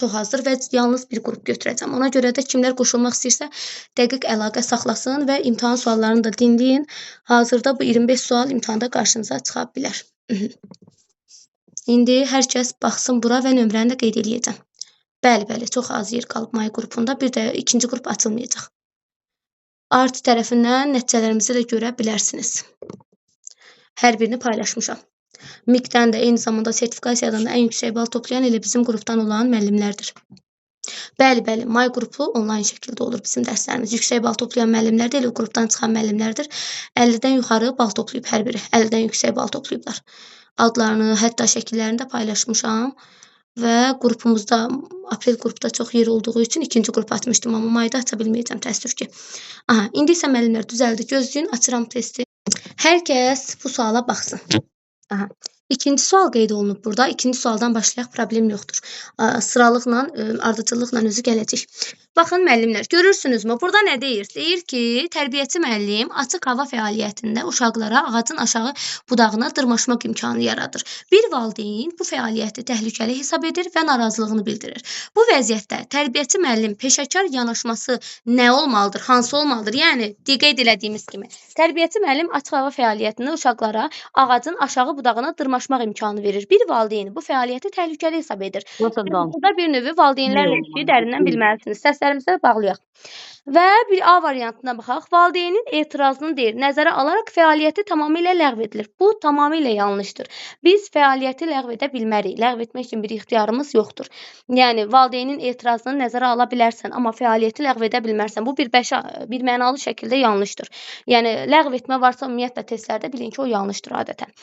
çox azdır və yalnız bir qrup götürəcəm. Ona görə də kimlər qoşulmaq istəyirsə, dəqiq əlaqə saxlasın və imtahan suallarını da dinləyin. Hazırda bu 25 sual imtahanda qarşınıza çıxa bilər. İndi hər kəs baxsın bura və nömrəni də qeyd eləyəcəm. Bəli, çox az yer qalıb may qrupunda. Bir də ikinci qrup açılmayacaq. Art tərəfindən nəticələrimizi də görə bilərsiniz. Hər birini paylaşmışam. MİQ-dən də, eyni zamanda sertifikasiyadan da ən yüksək bal toplayan elə bizim qrupdan olan müəllimlərdir. Bəli, may qrupu onlayn şəkildə olur bizim dərslərimiz. Yüksək bal toplayan müəllimlər də elə qrupdan çıxan müəllimlərdir. 50-dən yuxarı bal toplayıb hər biri. 50-dən yüksək bal toplayıblar. Adlarını, hətta şəkillərini də paylaşmışam. Və qrupumuzda, aprel qrupda çox yer olduğu üçün ikinci qrup atmışdım, amma mayda aça bilməyəcəm, təəssüf ki. Aha, indi isə müəllimlər düzəldi, gözləyin, açıram testi. Hər kəs bu suala baxsın. Aha. İkinci sual qeyd olunub burada. İkinci sualdan başlayaq, problem yoxdur. Sıralıqla, ardıcıllıqla özü gələcək. Baxın müəllimlər, görürsünüzmü? Burada nə deyir? Deyir ki, tərbiyəçi müəllim açıq hava fəaliyyətində uşaqlara ağacın aşağı budağına dırmaşmaq imkanı yaradır. Bir valideyn bu fəaliyyəti təhlükəli hesab edir və narazılığını bildirir. Bu vəziyyətdə tərbiyəçi müəllim peşəkar yanaşması nə olmalıdır? Hansı olmalıdır? Yəni, qeyd elədiyimiz kimi, tərbiyəçi müəllim açıq hava fəaliyyətində uşaqlara ağacın aşağı budağına dırmaşmaq imkanı verir. Bir valideyn bu fəaliyyəti təhlükəli hesab edir. Burada bir növü valideynlərlə işi dərindən bilməlisiniz. Səslərimizə bağlayaq. Və bir A variantına baxaq. Valideynin etirazını deyir, nəzərə alaraq fəaliyyəti tamamilə ləğv edilir. Bu tamamilə yanlışdır. Biz fəaliyyəti ləğv edə bilmərik. Ləğv etmək üçün bir ixtiyarımız yoxdur. Yəni, valideynin etirazını nəzərə ala bilərsən, amma fəaliyyəti ləğv edə bilmərsən. Bu bir mənalı şəkildə yanlışdır. Yəni, ləğv etmə varsa ümumiyyətlə testlərdə bilin ki, o yanlışdır adətən.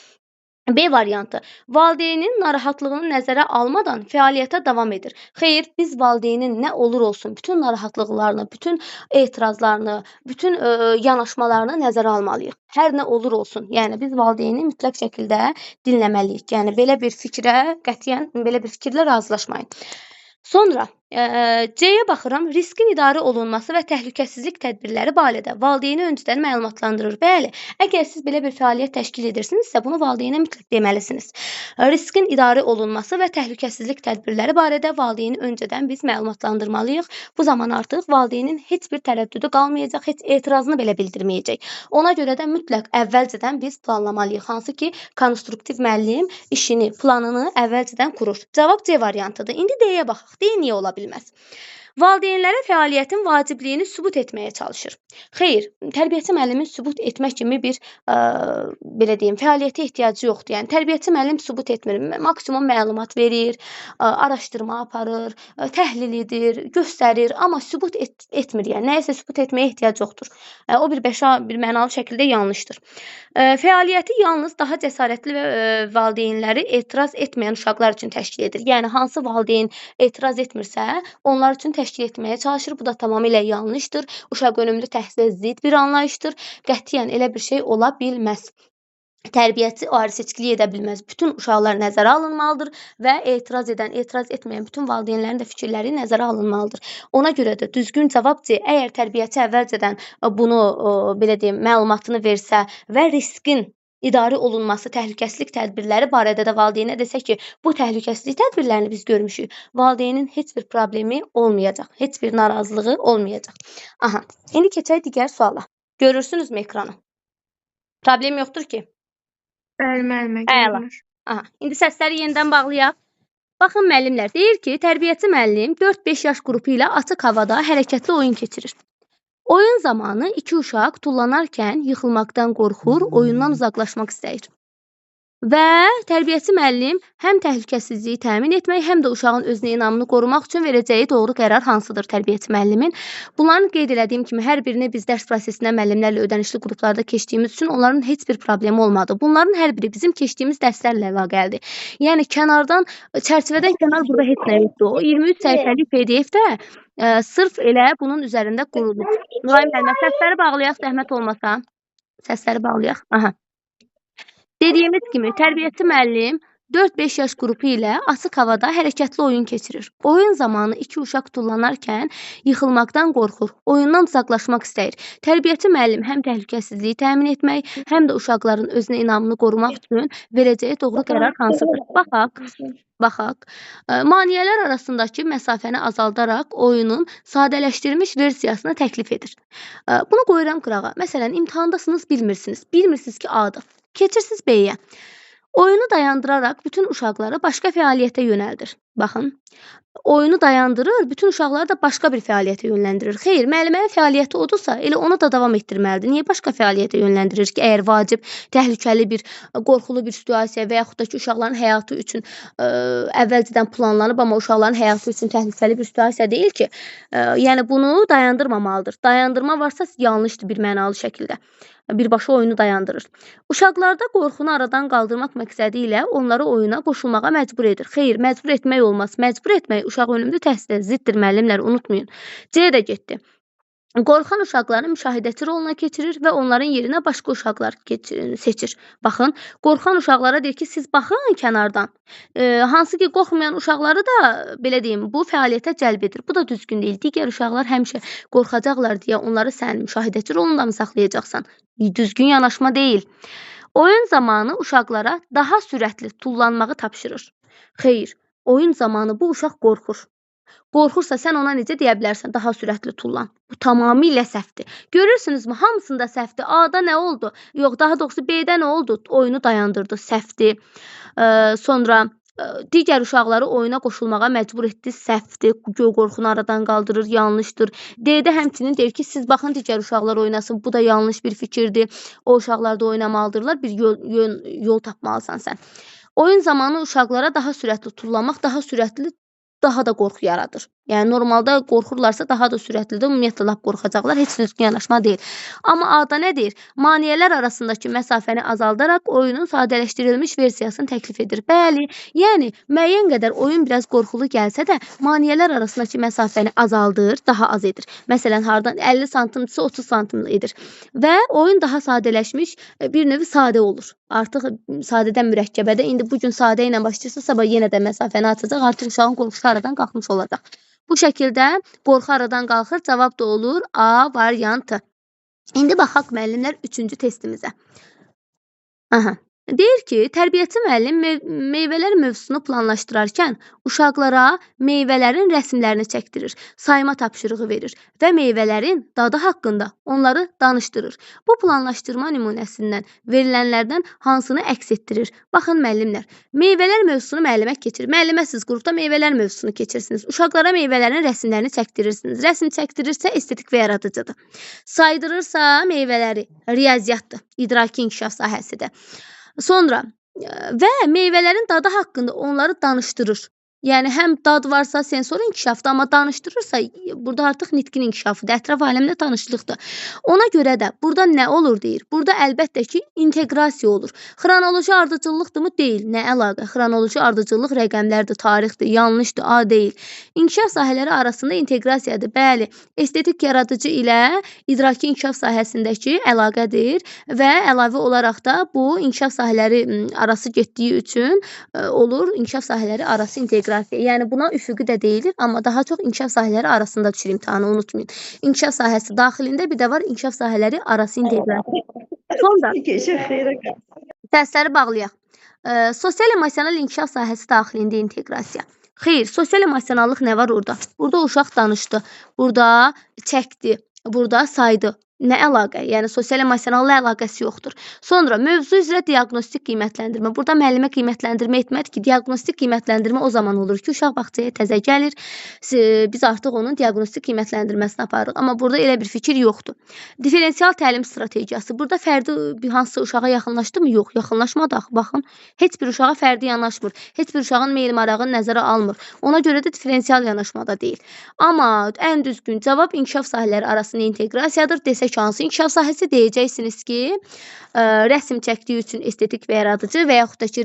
B variantı. Valideynin narahatlığını nəzərə almadan fəaliyyətə davam edir. Xeyr, biz valideynin nə olur olsun, bütün narahatlıqlarını, bütün etirazlarını, bütün yanaşmalarını nəzərə almalıyıq. Hər nə olur olsun. Yəni, biz valideyni mütləq şəkildə dinləməliyik. Yəni, belə bir fikirlə razılaşmayın. Sonra C-yə baxıram. Riskin idarə olunması və təhlükəsizlik tədbirləri barədə valideyni öncədən məlumatlandırır. Bəli, əgər siz belə bir fəaliyyət təşkil edirsinizsə, bunu valideynə mütləq deməlisiniz. Riskin idarə olunması və təhlükəsizlik tədbirləri barədə valideyni öncədən biz məlumatlandırmalıyıq. Bu zaman artıq valideynin heç bir tərəddüdü qalmayacaq, heç etirazını belə bildirməyəcək. Ona görə də mütləq əvvəlcədən biz planlamalıyıq. Hansı ki, konstruktiv müəllim işini, planını əvvəlcədən qurur. Cavab C variantıdır. İndi D-yə baxaq. D niyə ola bilməz? Valideynlərə fəaliyyətin vacibliyini sübut etməyə çalışır. Xeyr, tərbiyəçi müəllimin sübut etmək kimi bir fəaliyyətə ehtiyacı yoxdur. Yəni, tərbiyəçi müəllim sübut etmir. Maksimum məlumat verir, araşdırma aparır, təhlil edir, göstərir, amma sübut etmir. Yəni, nəyəsə sübut etməyə ehtiyac yoxdur. O bir mənalı şəkildə yanlışdır. Fəaliyyəti yalnız daha cəsarətli və valideynləri etiraz etməyən uşaqlar üçün təşkil edir. Yəni, hansı valideyn etiraz etmirsə, onlar üçün təşkil etməyə çalışır. Bu da tamamilə yanlışdır. Uşaq önümlü təhsilə zidd bir anlayışdır. Qətiyyən elə bir şey ola bilməz. Tərbiyəçi ayrı seçkiliyi edə bilməz. Bütün uşaqlar nəzərə alınmalıdır və etiraz edən, etiraz etməyən bütün valideynlərin də fikirləri nəzərə alınmalıdır. Ona görə də düzgün cavab C. Əgər tərbiyəçi əvvəlcədən bunu, məlumatını versə və riskin idarə olunması, təhlükəsizlik tədbirləri barədə də valideynə desə ki, bu təhlükəsizlik tədbirlərini biz görmüşük. Valideynin heç bir problemi olmayacaq, heç bir narazılığı olmayacaq. Aha, indi keçək digər suala. Görürsünüzmü ekranı? Problem yoxdur ki? Bəli, müəllimə, görünür. Aha, indi səsləri yenidən bağlayaq. Baxın müəllimlər, deyir ki, tərbiyəçi müəllim 4-5 yaş qrupu ilə açıq havada hərəkətli oyun keçirir. Oyun zamanı iki uşaq tullanarkən yıxılmaqdan qorxur, oyundan uzaqlaşmaq istəyir. Və tərbiyəçi müəllim həm təhlükəsizliyi təmin etmək, həm də uşağın özünə inamını qorumaq üçün verəcəyi doğru qərar hansıdır tərbiyəçi müəllimin? Bunların qeyd elədiyim kimi hər birini biz dərs prosesində müəllimlərlə ödənişli qruplarda keçdiyimiz üçün onların heç bir problemi olmadı. Bunların hər biri bizim keçdiyimiz dərslərlə əlaqəlidir. Yəni çərçivədən kənar burada heç nə yoxdur. O 23 səhifəlik PDF-də sırf elə bunun üzərində qurulub. Nuray müəllimə, səsləri bağlayaq, zəhmət olmasa. Səsləri bağlayaq. Aha. Dediyimiz kimi, tərbiyəçi müəllim 4-5 yaş qrupu ilə açıq havada hərəkətli oyun keçirir. Oyun zamanı iki uşaq tullanarkən yıxılmaqdan qorxur, oyundan uzaqlaşmaq istəyir. Tərbiyəçi müəllim həm təhlükəsizliyi təmin etmək, həm də uşaqların özünə inamını qorumaq üçün verəcəyi doğru qərar hansıdır? Baxaq. Baxaq. Maneələr arasındakı məsafəni azaldaraq oyunun sadələşdirilmiş versiyasını təklif edir. Bunu qoyuram qırağa. Məsələn, imtahandasınız, bilmirsiniz ki, A-dır. Keçirsiniz B-yə. Oyunu dayandıraraq bütün uşaqları başqa fəaliyyətə yönəldir. Baxın. Oyunu dayandırır, bütün uşaqları da başqa bir fəaliyyətə yönləndirir. Xeyr, müəllimənin fəaliyyəti odursa, elə onu da davam etdirməlidir. Niyə başqa fəaliyyətə yönləndirir ki, əgər vacib, təhlükəli bir, qorxulu bir situasiya və yaxud da ki, uşaqların həyatı üçün əvvəlcədən planlanıb, amma uşaqların həyatı üçün təhlükəli bir situasiya deyil ki, yəni bunu dayandırmamalıdır. Dayandırma varsa yanlışdır bir mənalı şəkildə. Birbaşa oyunu dayandırır. Uşaqlarda qorxunu aradan qaldırmaq məqsədi ilə onları oyuna qoşulmağa məcbur edir. Xeyr, məcbur etmək olmaz. Məcbur etmək uşaq ölümlü təhsilə ziddir, müəllimlər, unutmayın. C də getdi. Qorxan uşaqları müşahidəçi roluna keçirir və onların yerinə başqa uşaqlar seçir. Baxın, qorxan uşaqlara deyir ki, siz baxın kənardan. Hansı ki, qorxmayan uşaqları da, belə deyim, bu fəaliyyətə cəlb edir. Bu da düzgün deyil. Digər uşaqlar həmişə qorxacaqlar deyə onları sən müşahidəçi rolunda mı saxlayacaqsan? Düzgün yanaşma deyil. Oyun zamanı uşaqlara daha sürətli tullanmağı tapşırır. Xeyr, oyun zamanı bu uşaq qorxur. Qorxursa sən ona necə deyə bilərsən, daha sürətli tullan. Bu tamamilə səhvdir. Görürsünüzmü, hamısında səhvdir. A-da nə oldu? Yox, daha doğrusu B-də nə oldu? Oyunu dayandırdı, səhvdir. Sonra digər uşaqları oyuna qoşulmağa məcbur etdi, səhvdir. Qorxunu aradan qaldırır, yanlışdır. D-də həmçinin deyir ki, siz baxın digər uşaqlar oynasın, bu da yanlış bir fikirdir. O uşaqlar da oynamalıdırlar, bir yol tapmalısan sən. Oyun zamanı uşaqlara daha sürətli tullanmaq, daha da qorxu yaradır. Yəni, normalda qorxurlarsa daha da sürətlidir. Ümumiyyətlə, lap qorxacaqlar. Heç düzgün yanaşma deyil. Amma A-da nə deyir? Maneələr arasındakı məsafəni azaldaraq oyunun sadələşdirilmiş versiyasını təklif edir. Bəli, yəni müəyyən qədər oyun biraz qorxulu gəlsə də, maneələr arasındakı məsafəni azaldır, daha az edir. Məsələn, hardan 50 santimdirsə 30 santim edir. Və oyun daha sadələşmiş, bir növ sadə olur. Artıq sadədən mürəkkəbədə, indi bugün sadə ilə başlayırsa, sabah yenə də məsafəni açacaq, artıq uşağın qorxusu aradan qalxmış olacaq. Bu şəkildə qorxu aradan qalxır, cavab da olur A variantı. İndi baxaq müəllimlər 3-cü testimizə. Deyir ki, tərbiyəçi müəllim meyvələr mövzusunu planlaşdırarkən uşaqlara meyvələrin rəsmlərini çəkdirir, sayma tapşırığı verir və meyvələrin dadı haqqında onları danışdırır. Bu planlaşdırma nümunəsindən verilənlərdən hansını əks etdirir? Baxın müəllimlər, meyvələr mövzusunu müəllimə keçirir. Müəllimə siz qrupda meyvələr mövzusunu keçirsiniz. Uşaqlara meyvələrin rəsmlərini çəkdirirsiniz. Rəsm çəkdirirsə estetik və yaradıcıdır. Saydırırsa meyvələri riyaziyyatdır, idraki inkişaf sahəsidir. Sonra və meyvələrin dadı haqqında onları danışdırır. Yəni, həm dad varsa sensor inkişafdır, amma danışdırırsa, burada artıq nitqin inkişafıdır, ətraf aləmlə tanışlıqdır. Ona görə də burada nə olur deyir? Burada əlbəttə ki, inteqrasiya olur. Xronoloji ardıcıllıqdırmı? Deyil. Nə əlaqə? Xronoloji ardıcıllıq rəqəmlərdir, tarixdir, yanlışdır, A deyil. İnkişaf sahələri arasında inteqrasiyadır. Bəli, estetik yaradıcı ilə idraki inkişaf sahəsindəki əlaqədir və əlavə olaraq da bu inkişaf sahələri arası getdiyi üçün olur inkişaf sahələri arası inteqrasiya. Yəni, buna üfüqi də deyilir, amma daha çox inkişaf sahələri arasında düşür imtahanı, unutmayın. İnkişaf sahəsi daxilində bir də var inkişaf sahələri arası inteqrasiya. Sonra dərsləri bağlayaq. Sosial-emosional inkişaf sahəsi daxilində inteqrasiya. Xeyr, sosial-emosionallıq nə var orada? Burada uşaq danışdı, burada çəkdi, burada saydı. Nə əlaqə? Yəni, sosial-emosionalla əlaqəsi yoxdur. Sonra, mövzu üzrə diaqnostik qiymətləndirmə. Burada müəllimə qiymətləndirmə etmədi ki, diaqnostik qiymətləndirmə o zaman olur ki, uşaq bağçaya təzə gəlir, biz artıq onun diaqnostik qiymətləndirməsini aparırıq. Amma burada elə bir fikir yoxdur. Diferensial təlim strategiyası. Burada fərdi hansısa uşağa yaxınlaşdı mı? Yox, yaxınlaşmadıq. Baxın, heç bir uşağa fərdi yanaşmır. Heç bir uşağın meyil marağını nəzərə almır. Ona görə də diferensial yanaşmada deyil. Amma ən düzgün cavab inkişaf sahələri arasında inteqrasiyadır. Desək hansı inkişaf sahəsi? Deyəcəksiniz ki, rəsm çəkdiyi üçün estetik və yaradıcı və yaxud da ki,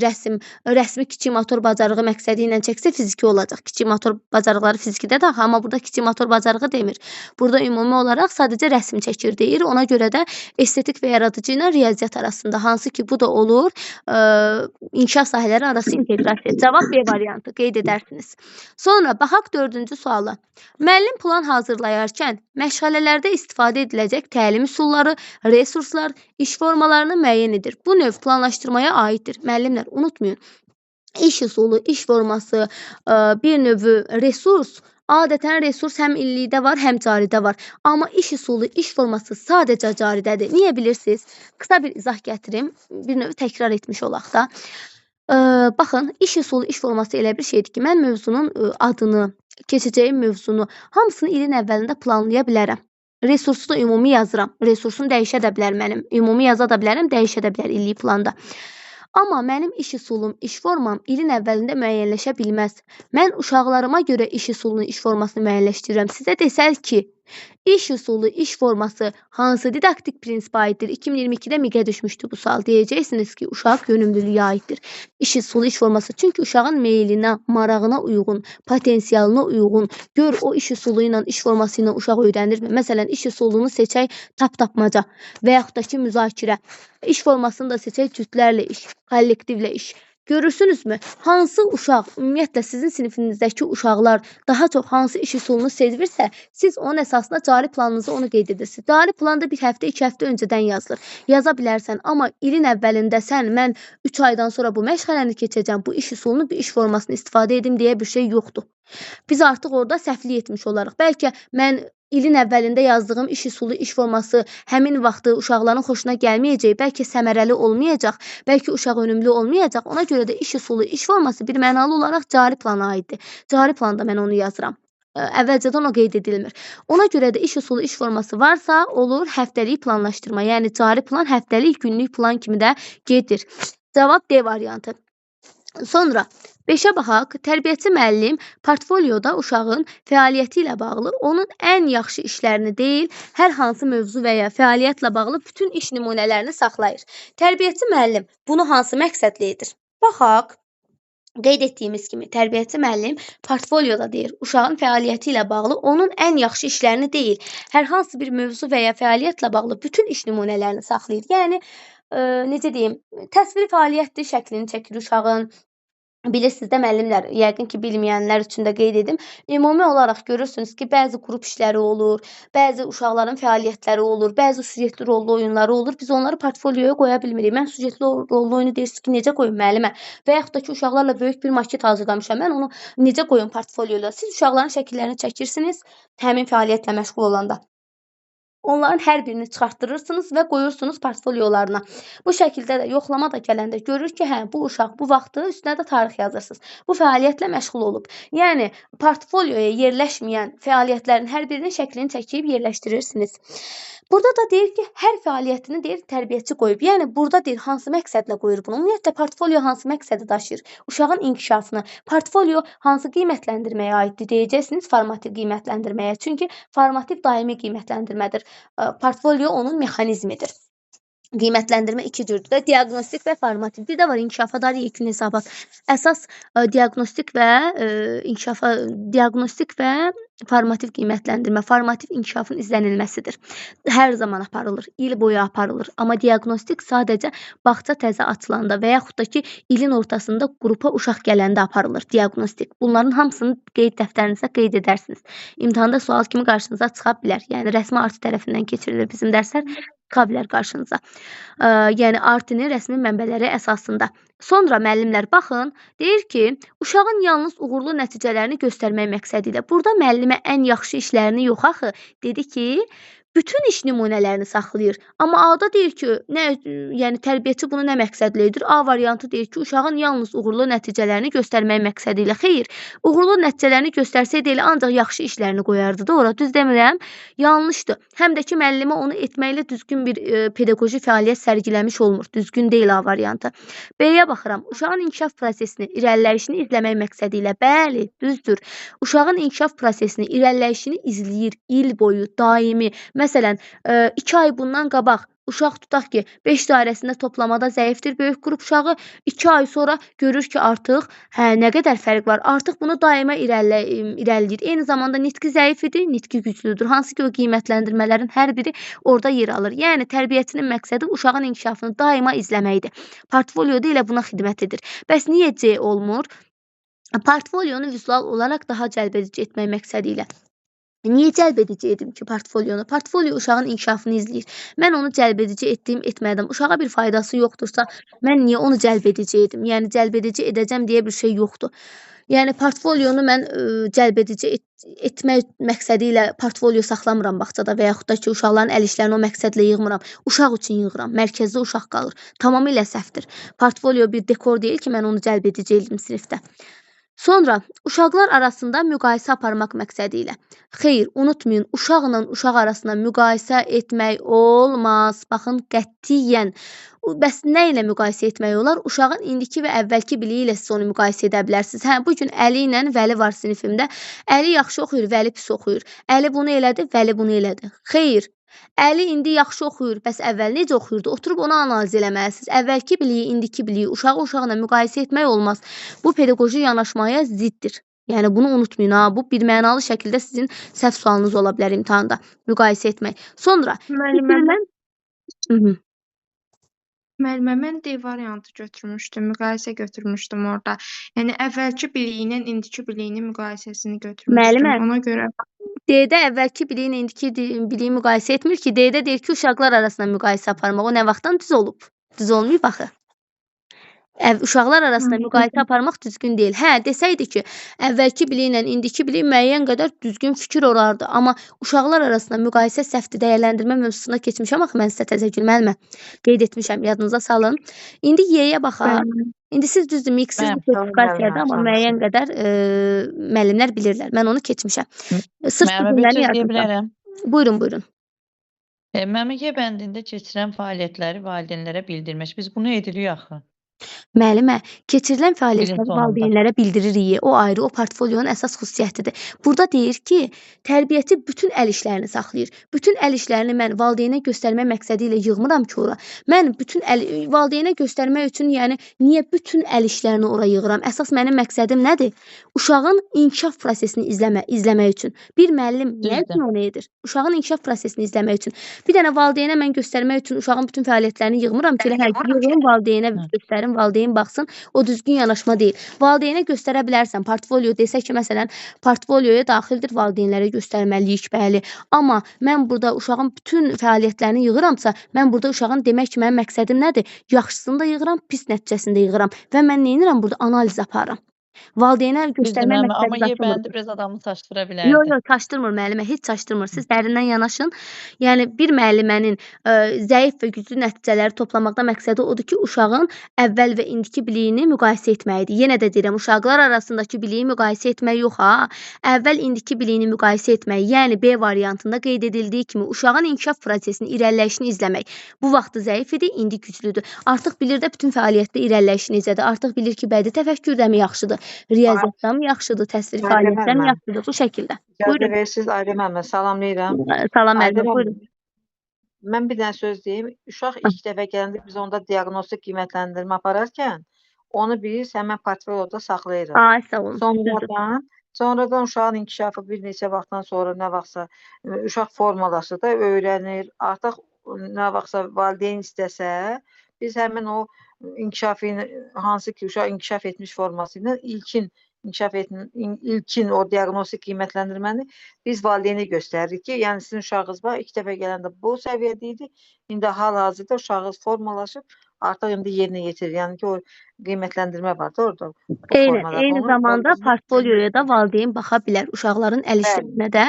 rəsmi kiçik motor bacarığı məqsədi ilə çəksə fiziki olacaq. Kiçik motor bacarıqları fizikdə də, amma burada kiçik motor bacarığı demir. Burada ümumi olaraq sadəcə rəsm çəkir deyir. Ona görə də estetik və yaradıcı ilə riyaziyyat arasında, hansı ki, bu da olur inkişaf sahələri arası inteqrasiya. Cavab B variantı qeyd edərsiniz. Sonra, baxaq 4-cü suala. Müəllim plan hazırlayarkən məşğələlərdə istifadə ediləcək təlim üsulları, resurslar, iş formalarını müəyyən edir. Bu növ planlaşdırmaya aiddir. Müəllimlər, unutmayın. İş üsulu, iş forması, bir növ resurs. Adətən resurs həm illikdə var, həm caridə var. Amma iş üsulu, iş forması sadəcə caridədir. Niyə bilirsiniz? Qısa bir izah gətirim. Bir növ təkrar etmiş olaq da. Baxın, iş üsulu, iş forması elə bir şeydir ki, mən mövzunun adını, keçəcəyim mövzunu hamısını ilin əvvəlində planlaya bilərəm. Resursu da ümumi yazıram. Resursunu dəyişə də bilər mənim. Ümumi yaza da bilərəm, dəyişə də bilər illik planda. Amma mənim iş üsulum, iş formam ilin əvvəlində müəyyənləşə bilməz. Mən uşaqlarıma görə iş üsulunu, iş formasını müəyyənləşdirirəm. Sizə desəl ki, iş üsulu, iş forması hansı didaktik prinsipə aiddir? 2022-də MİQ-ə düşmüşdü bu sual. Deyəcəksiniz ki, uşaq yönümlülüyə aiddir. İş üsulu, iş forması. Çünki uşağın meylinə, marağına uyğun, potensialına uyğun, gör o iş üsulu ilə, iş forması ilə uşaq öyrənirmi? Məsələn, iş üsulunu seçək tap-tapmaca və yaxud da ki, müzakirə. İş formasını da seçək cütlərlə iş, kollektivlə iş. Görürsünüzmü? Hansı uşaq, ümumiyyətlə sizin sinifinizdəki uşaqlar daha çox hansı iş üsulunu sevirsə, siz onun əsasında cari planınızı onu qeyd edirsiniz. Cari planda bir həftə, 2 həftə öncədən yazılır. Yaza bilərsən, amma ilin əvvəlində mən 3 aydan sonra bu məşğələni keçəcəm, bu iş üsulunu, bu iş formasını istifadə edim deyə bir şey yoxdur. Biz artıq orada səhvlik etmiş olarıq. Bəlkə mən ilin əvvəlində yazdığım iş üsulu, iş forması həmin vaxtı uşaqların xoşuna gəlməyəcək, bəlkə səmərəli olmayacaq, bəlkə uşaq önümlü olmayacaq. Ona görə də iş üsulu, iş forması bir mənalı olaraq cari plana aiddir. Cari planda mən onu yazıram. Əvvəlcədən o qeyd edilmir. Ona görə də iş üsulu, iş forması varsa, olur həftəlik planlaşdırma. Yəni cari plan həftəlik, günlük plan kimi də gedir. Cavab D variantı. Sonra 5-ə baxaq. Tərbiyəçi müəllim portfolyoda uşağın fəaliyyəti ilə bağlı onun ən yaxşı işlərini deyil, hər hansı mövzu və ya fəaliyyətlə bağlı bütün iş nümunələrini saxlayır. Tərbiyəçi müəllim bunu hansı məqsədlə edir? Baxaq. Qeyd etdiyimiz kimi tərbiyəçi müəllim portfolyoda deyir, uşağın fəaliyyəti ilə bağlı onun ən yaxşı işlərini deyil, hər hansı bir mövzu və ya fəaliyyətlə bağlı bütün iş nümunələrini saxlayır. Yəni necə deyim, təsviri fəaliyyətdir, şəklini çəkir uşağın. Bilirsiniz də müəllimlər, yəqin ki, bilməyənlər üçün də qeyd edim. Ümumi olaraq görürsünüz ki, bəzi qrup işləri olur, bəzi uşaqların fəaliyyətləri olur, bəzi sujetli rollu oyunları olur. Biz onları portfolyoya qoya bilmirik. Mən sujetli rollu oyunu deyirsiniz ki, necə qoyum müəllimə? Və yaxud da ki, uşaqlarla böyük bir maket hazırlamışam. Mən onu necə qoyum portfolyoya? Siz uşaqların şəkillərini çəkirsiniz, həmin fəaliyyətlə məşğul olanda. Onların hər birini çıxartdırırsınız və qoyursunuz portfolyolarına. Bu şəkildə də yoxlama da gələndə görür ki, hə, bu uşaq bu vaxtı üstünə də tarix yazırsınız. Bu fəaliyyətlə məşğul olub. Yəni, portfolyoya yerləşməyən fəaliyyətlərin hər birinin şəklini çəkib yerləşdirirsiniz. Burada da deyir ki, hər fəaliyyətini deyir tərbiyəçi qoyub. Yəni, burada deyir hansı məqsədlə qoyur bunu? Ümumiyyətlə, portfolyo hansı məqsədi daşıyır? Uşağın inkişafını. Portfolyo hansı qiymətləndirməyə aiddir? Deyəcəksiniz formativ qiymətləndirməyə. Çünki formativ daimi qiymətləndirmədir. Portfolyo onun mexanizmidir. Qiymətləndirmə iki cürdür də, diaqnostik və formativ. Bir də var inkişafa dair yekun hesabat. Əsas diaqnostik və formativ qiymətləndirmə, formativ inkişafın izlənilməsidir. Hər zaman aparılır, il boyu aparılır. Amma diaqnostik sadəcə bağça təzə açılanda və yaxud da ki, ilin ortasında qrupa uşaq gələndə aparılır diaqnostik. Bunların hamısını qeyd dəftərinizə qeyd edərsiniz. İmtahanda sual kimi qarşınıza çıxa bilər. Yəni, rəsmi arti tərəfindən keçirilir bizim dərslər. Çıxa bilər qarşınıza. Yəni, artinin rəsmi mənbələri əsasında. Sonra müəllimlər baxın, deyir ki, uşağın yalnız uğurlu nəticələrini göstərmək məqsədi ilə. Burada müəllimə ən yaxşı işlərini yox axı, dedi ki, bütün iş nümunələrini saxlayır. Amma A-da deyir ki, yəni tərbiyəçi bunu nə məqsədlə edir? A variantı deyir ki, uşağın yalnız uğurlu nəticələrini göstərmək məqsədi ilə. Xeyr, uğurlu nəticələrini göstərsəydi elə ancaq yaxşı işlərini qoyardı da ora. Düz demirəm? Yanlışdır. Həm də ki, müəllimə onu etməklə düzgün bir pedaqoji fəaliyyət sərgiləmiş olmur. Düzgün deyil A variantı. B-yə baxıram. Uşağın inkişaf prosesini, irəliləyişini izləmək məqsədi ilə. Bəli, düzdür. Uşağın inkişaf prosesini, irəliləyişini izləyir il boyu, daimi. Məsələn, 2 ay bundan qabaq uşaq tutaq ki, 5 dairəsində toplamada zəifdir böyük qrup uşağı, 2 ay sonra görür ki, artıq nə qədər fərq var. Artıq bunu daima irəliləyir. Eyni zamanda nitqi zəif idi, nitqi güclüdür. Hansı ki, o qiymətləndirmələrin hər biri orada yer alır. Yəni, tərbiyəçinin məqsədi uşağın inkişafını daima izləməkdir. Portfolyoda elə buna xidmət edir. Bəs niyə C olmur? Portfolyonu vizual olaraq daha cəlbedici etmək məqsədi ilə. Niyə cəlbedici edim ki portfolionu? Portfolio uşağın inkişafını izləyir. Mən onu cəlbedici etdim, etmədim. Uşağa bir faydası yoxdursa, mən niyə onu cəlbedici edim? Yəni cəlbedici edəcəm deyə bir şey yoxdur. Yəni portfolionu mən cəlbedici etmək məqsədi ilə portfolio saxlamıram bağçada və yaxud da ki, uşaqların əl işlərini o məqsədlə yığmıram. Uşaq üçün yığıram. Mərkəzdə uşaq qalır. Tamamilə səhvdir. Portfolio bir dekor deyil ki, mən onu cəlbedici edim sinifdə. Sonra uşaqlar arasında müqayisə aparmaq məqsədi ilə. Xeyr, unutmayın, uşaqla uşaq arasında müqayisə etmək olmaz. Baxın, qətiyyən. Bəs nə ilə müqayisə etmək olar? Uşağın indiki və əvvəlki biliyi ilə siz onu müqayisə edə bilərsiniz. Hə, bugün Əli ilə Vəli var sinifimdə. Əli yaxşı oxuyur, Vəli pis oxuyur. Əli bunu elədi, Vəli bunu elədi. Xeyr. Əli indi yaxşı oxuyur, bəs əvvəl necə oxuyurdu? Oturub onu analiz eləməlisiniz. Əvvəlki biliyi, indiki biliyi, uşağı uşaqla müqayisə etmək olmaz. Bu pedaqoji yanaşmaya ziddir. Yəni bunu unutmayın ha. Bu bir mənalı şəkildə sizin səhv sualınız ola bilər imtahanda. Müqayisə etmək. Sonra Müəllimə, mən D variantı götürmüşdüm, müqayisə götürmüşdüm orada. Yəni əvvəlki biliyi ilə indiki biliyinin müqayisəsini götürmüşdüm. Müəllimə, Ona görə D-də əvvəlki biliyi ilə indiki biliyi müqayisə etmir ki, D-də deyir ki, uşaqlar arasında müqayisə aparmaq. O nə vaxtdan düz olub? Düz olmayıb axı. Uşaqlar arasında müqayisə aparmaq düzgün deyil. Hə, desəydi ki, əvvəlki biliyi ilə indiki biliyi müəyyən qədər düzgün fikir olardı. Amma uşaqlar arasında müqayisə səhvdir dəyərləndirmə mövzusuna keçmişəm axı mən sizə təzəgül müəllimə. Qeyd etmişəm, yadınıza salın. İndi Y-yə baxaq. İndi siz düzdür, miksiz sertifikasiyadır, amma müəyyən qədər müəllimlər bilirlər. Mən onu keçmişəm. Sırf bu cümləni yazmışam. Buyurun, buyurun. Müəllimə, Y bəndində keçirilən fəaliyyətləri valideynlərə bildirmək. Biz bunu edirik axı. Müəllimə, keçirilən fəaliyyətləri valideynlərə bildiririk. O ayrı, o portfolionun əsas xüsusiyyətidir. Burada deyir ki, tərbiyəçi bütün əl işlərini saxlayır. Bütün əl işlərini mən valideynə göstərmək məqsədi ilə yığmıram ki, ora. Mən bütün valideynə göstərmək üçün, yəni niyə bütün əl işlərini ora yığıram? Əsas mənim məqsədim nədir? Uşağın inkişaf prosesini izləmək üçün. Bir müəllim nə üçün onu edir? Uşağın inkişaf prosesini izləmək üçün. Bir dənə valideynə mən göstərmək üçün uşağın bütün fəaliyyətlərini yığmıram ki, yığıram valideynə göstərim. Valideyn baxsın, o düzgün yanaşma deyil. Valideynə göstərə bilərsən, portfolio desək ki, məsələn, portfolioya daxildir valideynlərə göstərməliyik, bəli. Amma mən burada uşağın bütün fəaliyyətlərini yığıramsa, mən burada uşağın demək ki, mənim məqsədim nədir? Yaxşısını da yığıram, pis nəticəsini də yığıram və mən nə edirəm burada? Analiz aparıram. Valideynə göstərmək məqsədi Amma Y bəndi biraz adamı çaşdıra bilərdi. Yox, çaşdırmır müəllimə, heç çaşdırmır. Siz dərindən yanaşın. Yəni bir müəllimənin zəif və güclü nəticələri toplamaqda məqsədi odur ki, uşağın əvvəl və indiki biliyini müqayisə etməkdir. Yenə də deyirəm, uşaqlar arasındakı biliyi müqayisə etmək yox ha. Əvvəl indiki biliyini müqayisə etmək, yəni B variantında qeyd edildiyi kimi uşağın inkişaf prosesini, irəliləyişini izləmək. Bu vaxtı zəif idi, indi güclüdür. Artıq bilir də bütün fəaliyyətdə irəliləyişi necədir. Artıq bilir ki, bədii təfəkkürdə mi yaxşıdır? Riyaziyyatdan mı yaxşıdır, təsvir fəaliyyətdən mi yaxşıdır? Bu şəkildə. Buyurun. Siz Ayda müəllimə, salamlayıram. Salam müəllimə, buyurun. Mən bir dənə söz deyim. Uşaq ilk dəfə gələndə biz onda diaqnostik qiymətləndirmə apararkən onu biz həmən portfolyoda saxlayırıq. Ay, sağ olun. Sonradan uşağın inkişafı bir neçə vaxtdan sonra nə vaxtsa uşaq formalaşır da öyrənir. Artıq nə vaxtsa valideyn istəsə, biz həmin o inkişafı hansı ki uşaq inkişaf etmiş forması ilə ilkin o diaqnostik qiymətləndirməni biz valideynə göstəririk ki, yəni sizin uşağınız var, ilk dəfə gələndə bu səviyyədə idi, indi hal-hazırda uşağınız formalaşıb, artıq indi yerinə yetirir. Yəni ki, o qiymətləndirmə var da orada. Eyni zamanda portfolioya da valideyn baxa bilər. Uşaqların əl işlərinə də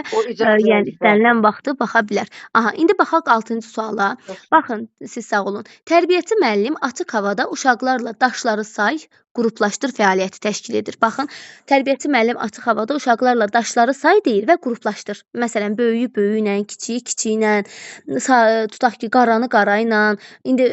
yəni istənilən vaxtı baxa bilər. Aha, indi baxaq 6-cı suala. Baxın, siz sağ olun. Tərbiyəçi müəllim açıq havada uşaqlarla daşları say, qruplaşdır fəaliyyəti təşkil edir. Baxın, tərbiyəçi müəllim açıq havada uşaqlarla daşları say deyir və qruplaşdır. Məsələn, böyüyü böyüyü ilə, kiçiyi kiçiyi ilə, tutaq ki, qaranı qara ilə, indi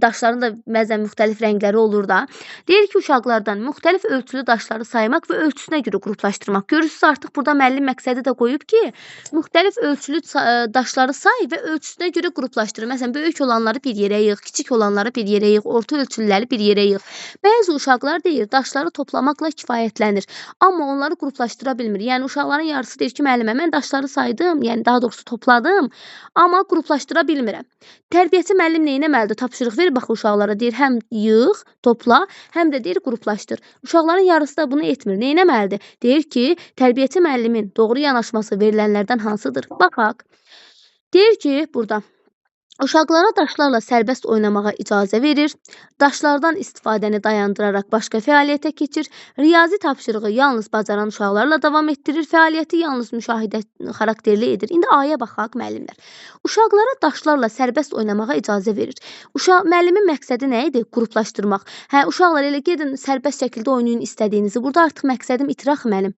daşların da bəzən müxtəlif rəngləri olur da. Deyir ki, uşaqlardan müxtəlif ölçülü daşları saymaq və ölçüsünə görə qruplaşdırmaq. Görürsünüz, artıq burada müəllim məqsədi də qoyub ki, müxtəlif ölçülü daşları say və ölçüsünə görə qruplaşdır. Məsələn, böyük olanları bir yerə yığ, kiçik olanları bir yerə yığ, orta ölçülüləri bir yerə yığ. Bəzi uşaqlar deyir, daşları toplamaqla kifayətlənir. Amma onları qruplaşdıra bilmir. Yəni, uşaqların yarısı deyir ki, müəllimə, mən daşları saydım, yəni daha doğrusu topladım, amma qruplaşdıra bilmirəm. Tərbiyəçi müəllim nə etməlidir? Tapşırıq verir, bax uşaqlara deyir, həm yığ, topla, həm də deyir qruplaşdır. Uşaqların yarısı da bunu etmir. Nə etməlidir? Deyir ki, tərbiyəçi müəllimin doğru yanaşması verilənlərdən hansıdır? Baxaq. Deyir ki, burada uşaqlara daşlarla sərbəst oynamağa icazə verir, daşlardan istifadəni dayandıraraq başqa fəaliyyətə keçir, riyazi tapşırığı yalnız bacaran uşaqlarla davam etdirir, fəaliyyəti yalnız müşahidə xarakterli edir. İndi aya baxaq müəllimlər. Uşaqlara daşlarla sərbəst oynamağa icazə verir. Müəllimin məqsədi nə idi? Qruplaşdırmaq. Hə, uşaqlar elə gedin sərbəst şəkildə oynayın istədiyinizi. Burada artıq məqsədim itir axı mənim.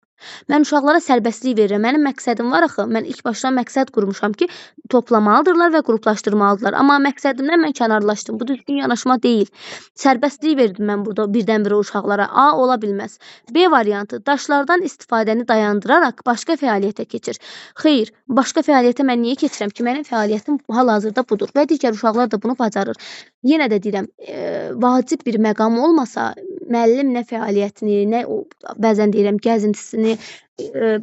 Mən uşaqlara sərbəstlik verirəm. Mənim məqsədim var axı. Mən ilk başdan məqsəd qurmuşam ki, toplamalıdırlar və qruplaşdırmalıdırlar. Amma məqsədimdən mən kənarlaşdım. Bu düzgün yanaşma deyil. Sərbəstlik verdim mən burada birdən-birə uşaqlara. A, ola bilməz. B variantı, daşlardan istifadəni dayandıraraq başqa fəaliyyətə keçir. Xeyr, başqa fəaliyyətə mən niyə keçirəm ki? Mənim fəaliyyətim hal-hazırda budur və digər uşaqlar da bunu bacarır. Yenə də deyirəm, vacib bir məqam olmasa, müəllim nə fəaliyyətini, nə bəzən deyirəm gəzintisini,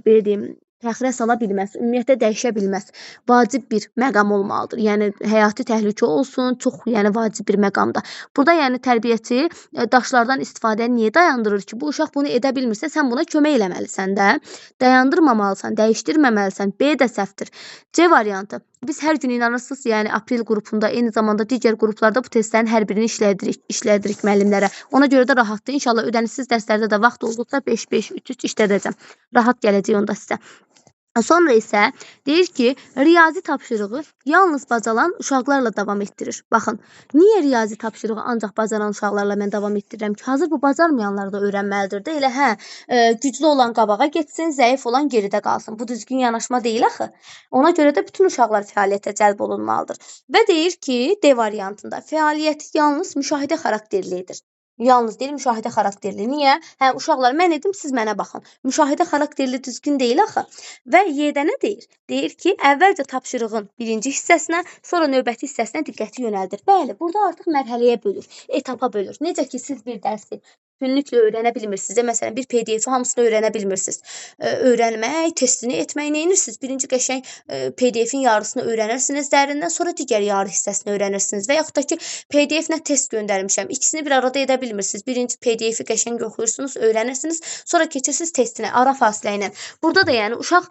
belə deyim, təxirə sala bilməz, ümumiyyətlə dəyişə bilməz. Vacib bir məqam olmalıdır. Yəni həyati təhlükə olsun, çox yəni vacib bir məqamda. Burada yəni tərbiyəçi daşlardan istifadəni niyə dayandırır ki? Bu uşaq bunu edə bilmirsə, sən buna kömək eləməlisən də. Dayandırmamalısan, dəyişdirməməlisən. B də səhvdir. C variantı. Biz hər gün inanırsınız, yəni aprel qrupunda, eyni zamanda digər qruplarda bu testlərin hər birini işlədirik müəllimlərə. Ona görə də rahatdır. İnşallah ödənişsiz dərslərdə də vaxt olduqca 5-5, 3-3 işlədəcəm. Rahat gələcək onda sizə. Sonra isə deyir ki, riyazi tapşırığı yalnız bacaran uşaqlarla davam etdirir. Baxın, niyə riyazi tapşırığı ancaq bacaran uşaqlarla mən davam etdirirəm ki, hazır bu bacarmayanlar da öyrənməlidir də. Elə güclü olan qabağa getsin, zəif olan geridə qalsın. Bu düzgün yanaşma deyil axı. Ona görə də bütün uşaqlar fəaliyyətə cəlb olunmalıdır. Və deyir ki, D variantında fəaliyyəti yalnız müşahidə xarakterlidir. Yalnız deyil, müşahidə xarakterli. Niyə? Hə, uşaqlar, mən edim, siz mənə baxın. Müşahidə xarakterli düzgün deyil axı. Və Y-də nə deyir? Deyir ki, əvvəlcə tapşırığın birinci hissəsinə, sonra növbəti hissəsinə diqqəti yönəldir. Bəli, burada artıq mərhələyə bölür, etapa bölür. Necə ki, siz bir dərsi günlüklə öyrənə bilmirsiniz. Məsələn, bir PDF-i hamısını öyrənə bilmirsiniz. Öyrənmək, testini etmək nə edirsiniz? Birinci qəşəng PDF-in yarısını öyrənirsiniz dərindən, sonra digər yarı hissəsini öyrənirsiniz. Və yaxud da ki, PDF-lə test göndərmişəm. İkisini bir arada edə bilmirsiniz. Birinci PDF-i qəşəng oxuyursunuz, öyrənirsiniz, sonra keçirsiniz testinə, ara fasilə ilə. Burada da yəni uşaq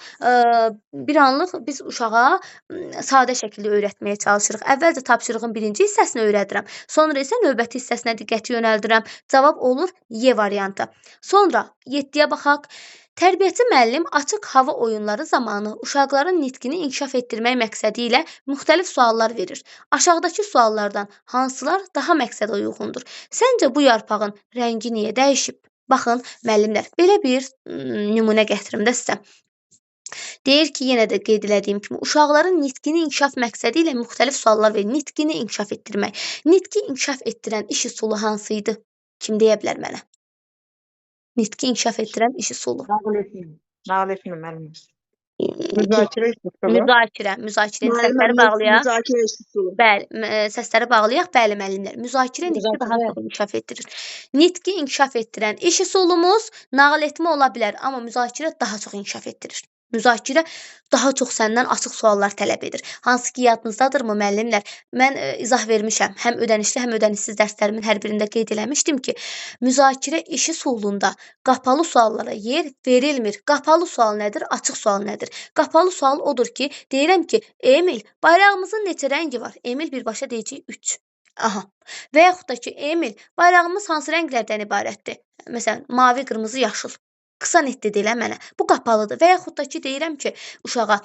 bir anlıq biz uşağa sadə şəkildə öyrətməyə çalışırıq. Əvvəlcə tapşırığın birinci hissəsini öyrədirəm, sonra isə növbəti hissəsinə diqqəti yönəldirəm. Cavab olur Y variantı. Sonra 7-yə baxaq. Tərbiyəçi müəllim açıq hava oyunları zamanı uşaqların nitqini inkişaf etdirmək məqsədi ilə müxtəlif suallar verir. Aşağıdakı suallardan hansılar daha məqsədə uyğundur? Səncə bu yarpağın rəngi niyə dəyişib? Baxın, müəllimlər, belə bir nümunə gətirim də sizə. Deyir ki, yenə də qeyd elədiyim kimi, uşaqların nitqini inkişaf məqsədi ilə müxtəlif suallar verir. Nitqini inkişaf etdirmək. Nitqi inkişaf etdirən iş üsulu hansı idi? Kim deyə bilər mənə? Nitqi inkişaf etdirən iş üsulu. Nağıl etmir müəllim. Müzakirə səsləri bağlayaq. Müzakirə üsulu. Bəli, səsləri bağlayaq. Bəli, müəllimlər. Müzakirə nitqi daha çox inkişaf etdirir. Nitqi inkişaf etdirən iş üsulumuz nağıl etmə ola bilər, amma müzakirə daha çox inkişaf etdirir. Müzakirə daha çox səndən açıq suallar tələb edir. Hansı ki, yadınızdadırmı müəllimlər? Mən izah vermişəm. Həm ödənişli, həm ödənişsiz dərslərimin hər birində qeyd eləmişdim ki, müzakirə işi üsulunda qapalı suallara yer verilmir. Qapalı sual nədir? Açıq sual nədir? Qapalı sual odur ki, deyirəm ki, Emil, bayrağımızın neçə rəngi var? Emil birbaşa deyəcək 3. Aha. Və yaxud da ki, Emil, bayrağımız hansı rənglərdən ibarətdir? Məsələn, mavi, qırmızı, yaşıl. Qısa netdə deyilə mənə. Bu qapalıdır. Və yaxud da ki, deyirəm ki, uşağa,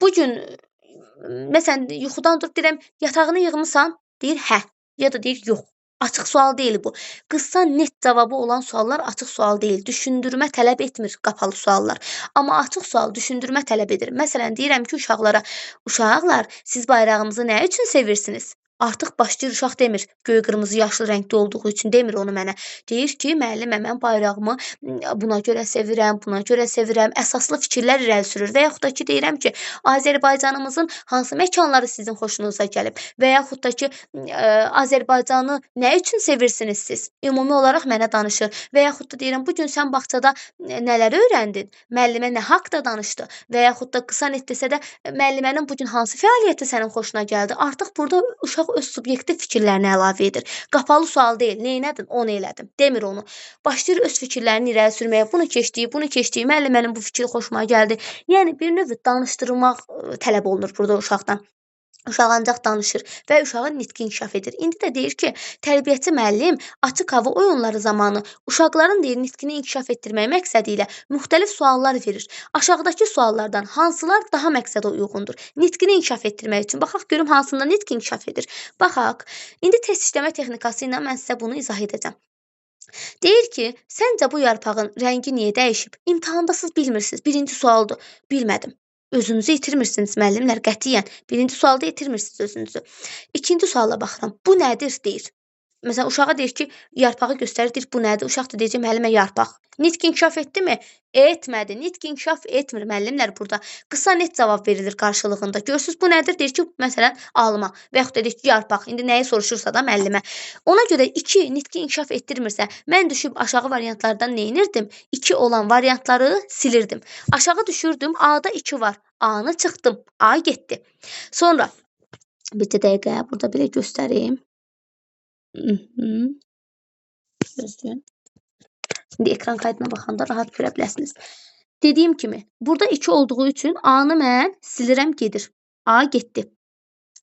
bugün, məsələn, yuxudan durub deyirəm, yatağını yığmısan? Deyir, hə. Ya da deyir, yox. Açıq sual deyil bu. Qısa, net cavabı olan suallar açıq sual deyil. Düşündürmə tələb etmir qapalı suallar. Amma açıq sual düşündürmə tələb edir. Məsələn, deyirəm ki, uşaqlara, uşaqlar, siz bayrağımızı nə üçün sevirsiniz? Artıq başlayır uşaq demir, göy qırmızı yaşlı rəngdə olduğu üçün demir onu mənə. Deyir ki, müəllimə mən bayrağımı buna görə sevirəm, buna görə sevirəm. Əsaslı fikirlər irəli sürür. Və yaxud da ki, deyirəm ki, Azərbaycanımızın hansı məkanları sizin xoşunuza gəlib? Və yaxud da ki, Azərbaycanı nə üçün sevirsiniz siz? Ümumi olaraq mənə danışır. Və yaxud da deyirəm, bugün sən bağçada nələri öyrəndin? Müəllimə nə haqda danışdı? Və yaxud da qısa net desə də, müəllimənin bugün hansı fəaliyyəti sənin xoşuna gəldi? Artıq burada uşaq uşaq öz subyektiv fikirlərini əlavə edir. Qapalı sual deyil, neynədin, onu elədim, demir onu. Başlayır öz fikirlərini irəli sürməyə, bunu keçdi, müəllimənin bu fikri xoşuma gəldi. Yəni bir növ danışdırmaq tələb olunur burada uşaqdan. Uşaq ancaq danışır və uşağın nitqi inkişaf edir. İndi də deyir ki, tərbiyəçi müəllim açıq hava oyunları zamanı uşaqların deyir nitqini inkişaf etdirmək məqsədi ilə müxtəlif suallar verir. Aşağıdakı suallardan hansılar daha məqsədə uyğundur? Nitqini inkişaf etdirmək üçün baxaq görüm hansında nitq inkişaf edir. Baxaq. İndi test işləmə texnikası ilə mən sizə bunu izah edəcəm. Deyir ki, səncə bu yarpağın rəngi niyə dəyişib? İmtahanda siz bilmirsiniz. Birinci sualdır. Bilmədim. Özünüzü itirmirsiniz müəllimlər qətiyyən. Birinci sualda itirmirsiniz özünüzü. İkinci suala baxıram. Bu nədir deyir. Məsələn, uşağa deyir ki, yarpağı göstərir, deyir, bu nədir? Uşaq da deyəcək, müəllimə yarpaq. Nitq inkişaf etdimi? Etmədi. Nitq inkişaf etmir müəllimlər burada. Qısa net cavab verilir qarşılığında. Görürsüz, bu nədir? Deyir ki, məsələn, alma və yaxud da deyir ki, yarpaq. İndi nəyi soruşursa da müəllimə. Ona görə 2 nitqi inkişaf etdirmirsə, mən düşüb aşağı variantlardan neynirdim? 2 olan variantları silirdim. Aşağı düşürdüm, A-da 2 var. A-nı çıxdım. A getdi. Sonra, bir dəqiqə, burada belə göstəreyim. Gözləyin. İndi ekran kaydına baxanda rahat görə biləsiniz. Dediyim kimi, burada 2 olduğu üçün A-nı mən silirəm, gedir. A getdi.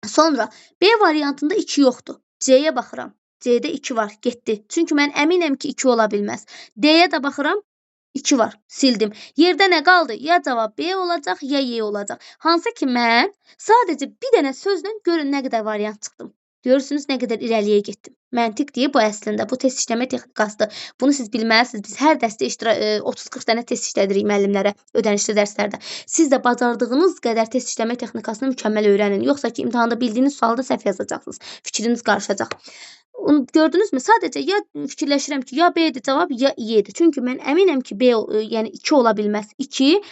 Sonra B variantında 2 yoxdur. C-yə baxıram. C-də 2 var, getdi. Çünki mən əminəm ki, 2 ola bilməz. D-yə də baxıram, 2 var, sildim. Yerdə nə qaldı? Ya cavab B olacaq, ya Y olacaq. Hansı ki, mən sadəcə bir dənə sözlə görün nə qədər variant çıxdım. Görürsünüz nə qədər irəliyə getdim. Məntiq deyə bu əslində, bu test işləmə texnikasıdır. Bunu siz bilməlisiniz. Biz hər dərsdə 30-40 dənə test işlədirik müəllimlərə ödənişli dərslərdə. Siz də bacardığınız qədər test işləmə texnikasını mükəmməl öyrənin. Yoxsa ki, imtahanda bildiyiniz sualda səhv yazacaqsınız. Fikriniz qarışacaq. Gördünüzmü? Sadəcə ya fikirləşirəm ki, ya B-dir cavab, ya Y-dir. Çünki mən əminəm ki, B, yəni 2 ola bilməz. 2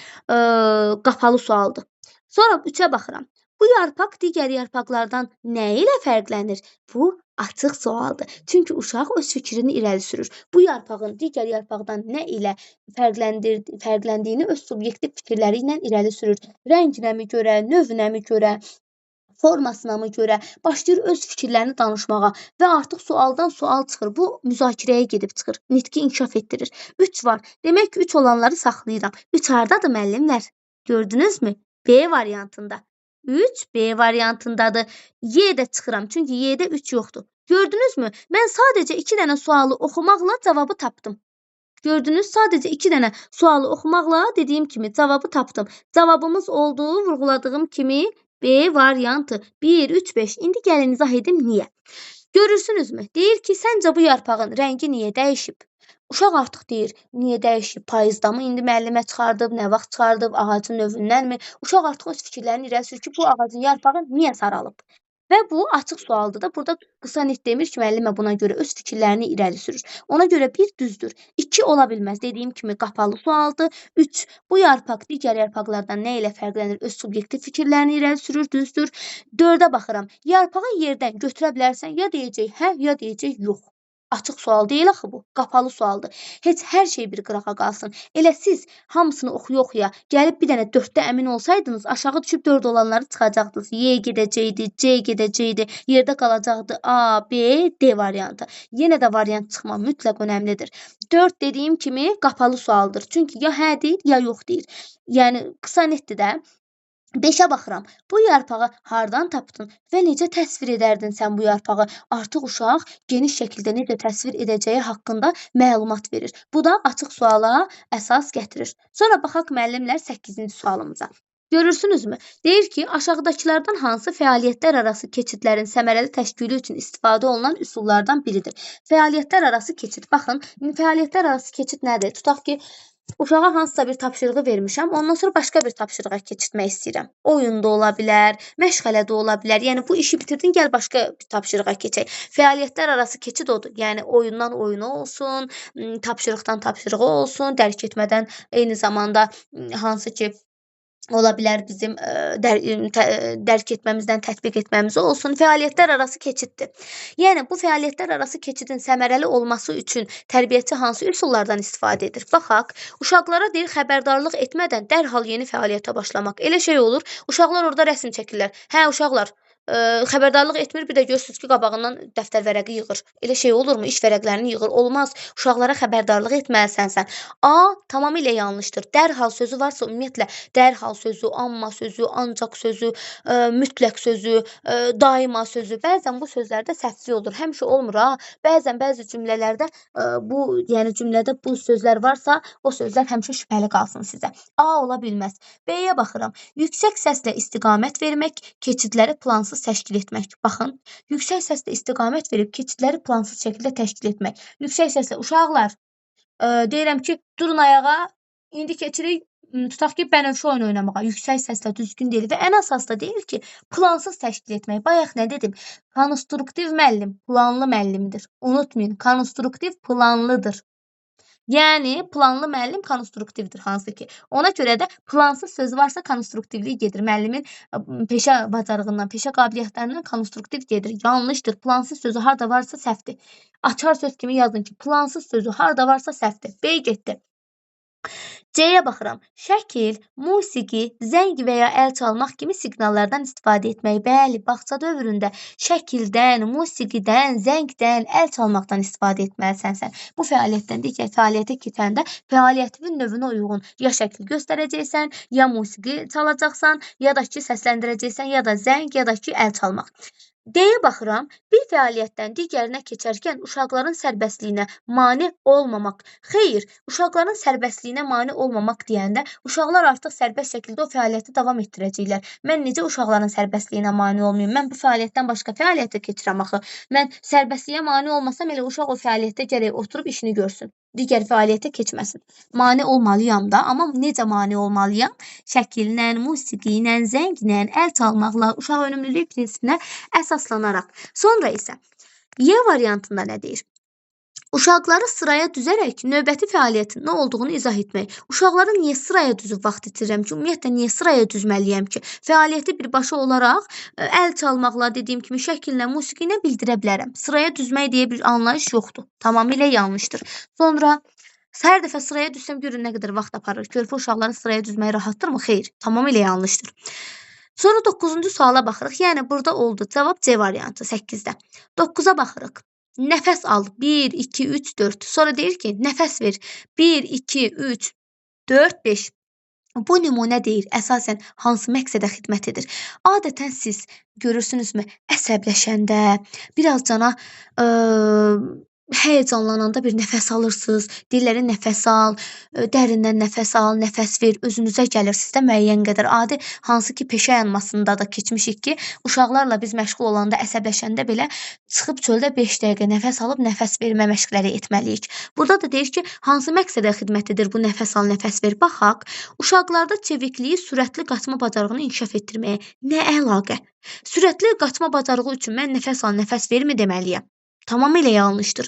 qapalı sualdır. Sonra 3-ə baxıram. Bu yarpaq digər yarpaqlardan nə ilə fərqlənir? Bu açıq sualdır. Çünki uşaq öz fikrini irəli sürür. Bu yarpağın digər yarpaqdan nə ilə fərqləndiyini öz subyektiv fikirləri ilə irəli sürür. Rənginəmi görə, növünəmi görə, formasına görə başlayır öz fikirlərini danışmağa və artıq sualdan sual çıxır. Bu müzakirəyə gedib çıxır. Nitqi inkişaf etdirir. 3 var. Demək ki, 3 olanları saxlayıram. 3 hardadır müəllimlər? Gördünüzmü? B variantında. 3 B variantındadır. Y-də çıxıram. Çünki Y-də 3 yoxdur. Gördünüzmü? Mən sadəcə 2 dənə sualı oxumaqla cavabı tapdım. Gördünüz, sadəcə 2 dənə sualı oxumaqla dediyim kimi cavabı tapdım. Cavabımız olduğu vurğuladığım kimi B variantı. 1, 3, 5. İndi gəlin izah edim niyə. Görürsünüzmü? Deyir ki, səncə bu yarpağın rəngi niyə dəyişib? Uşaq artıq deyir, niyə dəyişib? Payızda mı? İndi müəllimə çıxardıb, nə vaxt çıxardıb, ağacın növündənmi? Uşaq artıq öz fikirlərini irəli sürür ki, bu ağacın yarpağı niyə saralıb? Və bu açıq sualdır da. Burada qısa net demir ki, müəllimə buna görə öz fikirlərini irəli sürür. Ona görə 1 düzdür. 2 ola bilməz. Dediyim kimi qapalı sualdır. 3 bu yarpaq digər yarpaqlardan nə ilə fərqlənir? Öz subyektiv fikirlərini irəli sürür, düzdür. 4-ə baxıram. Yarpağı yerdən götürə bilərsən, ya deyəcək hə, ya deyəcək yox. Açıq sual deyil axı bu. Qapalı sualdır. Heç hər şey bir qırağa qalsın. Elə siz hamısını oxuya-oxuya gəlib bir dənə 4-də əmin olsaydınız, aşağı düşüb 4 olanları çıxacaqdınız. Y gedəcəkdi, C gedəcəkdi, yerdə qalacaqdı A, B, D variantı. Yenə də variant çıxma mütləq önəmlidir. 4 dediyim kimi qapalı sualdır. Çünki ya hə deyir, ya yox deyir. Yəni qısa netdir də. 5-ə baxıram. Bu yarpağı hardan tapdın və necə təsvir edərdin sən bu yarpağı? Artıq uşaq geniş şəkildə necə təsvir edəcəyi haqqında məlumat verir. Bu da açıq suala əsas gətirir. Sonra baxaq müəllimlər 8-ci sualımıza. Görürsünüzmü? Deyir ki, aşağıdakılardan hansı fəaliyyətlər arası keçidlərin səmərəli təşkili üçün istifadə olunan üsullardan biridir? Fəaliyyətlər arası keçid. Baxın, fəaliyyətlər arası keçid nədir? Tutaq ki, uşağa hansısa bir tapşırığı vermişəm, ondan sonra başqa bir tapşırığa keçirtmək istəyirəm. Oyun da ola bilər, məşğələ də ola bilər. Yəni bu işi bitirdin, gəl başqa bir tapşırığa keçək. Fəaliyyətlər arası keçid odur. Yəni oyundan oyuna olsun, tapşırıqdan tapşırığa olsun, dərk etmədən eyni zamanda hansı ki ola bilər bizim dərk etməmizdən tətbiq etməmiz olsun. Fəaliyyətlər arası keçiddir. Yəni bu fəaliyyətlər arası keçidin səmərəli olması üçün tərbiyəçi hansı üsullardan istifadə edir? Baxaq, uşaqlara deyir xəbərdarlıq etmədən dərhal yeni fəaliyyətə başlamaq. Elə şey olur, uşaqlar orada rəsm çəkirlər. Hə uşaqlar, xəbərdarlıq etmir, bir də görürsüz ki, qabağından dəftər vərəqi yığır. Elə şey olurmu? İş vərəqlərini yığır. Olmaz. Uşaqlara xəbərdarlıq etməlisən sən. A tamamilə yanlışdır. Dərhal sözü varsa ümumiyyətlə dərhal sözü, amma sözü, ancaq sözü, mütləq sözü, daima sözü. Bəzən bu sözlərdə səhvlik olur. Həmişə olmur ha. Bəzən bəzi cümlələrdə yəni cümlədə bu sözlər varsa, o sözlər həmişə şübhəli qalsın sizə. A ola bilməz. B-yə baxıram. Yüksək səslə istiqamət vermək, keçidləri plansız təşkil etmək. Baxın, yüksək səslə istiqamət verib keçidləri plansız şəkildə təşkil etmək. Yüksək səslə uşaqlar, deyirəm ki, durun ayağa. İndi keçirik, tutaq ki, bənövşə oyunu oynamağa. Yüksək səslə düzgün deyil və ən əsasda deyir ki, plansız təşkil etmək. Bayaq nə dedim? Konstruktiv müəllim planlı müəllimdir. Unutmayın, konstruktiv planlıdır. Yəni planlı müəllim konstruktivdir hansı ki. Ona görə də plansız söz varsa konstruktivlik gedir. Müəllimin peşə bacarığından, peşə qabiliyyətlərindən konstruktiv gedir. Yanlışdır. Plansız sözü harda varsa səhvdir. Açar söz kimi yazın ki, plansız sözü harda varsa səhvdir. B getdi. C-yə baxıram. Şəkil, musiqi, zəng və ya əl çalmaq kimi siqnallardan istifadə etmək. Bəli, bağça dövründə şəkildən, musiqidən, zəngdən, əl çalmaqdan istifadə etməlisən sən. Bu fəaliyyətdən digər fəaliyyətə keçəndə fəaliyyətinin növünə uyğun ya şəkil göstərəcəksən, ya musiqi çalacaqsan, ya da ki səsləndirəcəksən, ya da zəng, ya da ki əl çalmaq. D-yə baxıram. Bir fəaliyyətdən digərinə keçərkən uşaqların sərbəstliyinə mane olmamaq. Xeyr, uşaqların sərbəstliyinə mane olmamaq deyəndə uşaqlar artıq sərbəst şəkildə o fəaliyyəti davam etdirəcəklər. Mən necə uşaqların sərbəstliyinə mane olmayım? Mən bu fəaliyyətdən başqa fəaliyyətə keçirəm axı. Mən sərbəstliyə mane olmasam elə uşaq o fəaliyyətdə gərək oturub işini görsün. Digər fəaliyyətə keçməsin. Mane olmalıyam da, amma necə mane olmalıyam? Şəkillə, musiqi ilə, zənglə, əl çalmaqla, uşaq önümlülük prinsipinə əsaslanaraq. Sonra isə Y variantında nə deyir? Uşaqları sıraya düzərək növbəti fəaliyyətin nə olduğunu izah etmək. Uşaqları niyə sıraya düzüb vaxt itirirəm ki? Ümumiyyətlə, niyə sıraya düzməliyəm ki? Fəaliyyəti birbaşa olaraq əl çalmaqla, dediyim kimi, şəkillə, musiqi ilə bildirə bilərəm. Sıraya düzmək deyə bir anlayış yoxdur. Tamamilə yanlışdır. Sonra hər dəfə sıraya düzsəm görün nə qədər vaxt aparır. Körpə uşaqları sıraya düzmək rahatdırmı? Xeyr, tamamilə yanlışdır. Sonra 9-cu suala baxırıq. Yəni burada oldu. Cavab C variantı 8-də. 9-a baxırıq. Nəfəs al. 1, 2, 3, 4. Sonra deyir ki, nəfəs ver. 1, 2, 3, 4, 5. Bu nümunə deyir, əsasən hansı məqsədə xidmət edir? Adətən siz görürsünüzmü, əsəbləşəndə, biraz cana həyəcanlananda bir nəfəs alırsınız, dillərin nəfəs al, dərindən nəfəs al, nəfəs ver, özünüzə gəlirsiniz də müəyyən qədər. Adi hansı ki peşə yanmasında da keçmişik ki, uşaqlarla biz məşğul olanda, əsəbləşəndə belə çıxıb çöldə 5 dəqiqə nəfəs alıb nəfəs vermə məşqləri etməliyik. Burada da deyir ki, hansı məqsədə xidmət edir bu nəfəs al, nəfəs ver? Baxaq, uşaqlarda çevikliyi, sürətli qaçma bacarığını inkişaf etdirməyə nə əlaqə? Sürətli qaçma bacarığı üçün mən nəfəs al, nəfəs vermi deməliyəm? Tamamilə yanlışdır.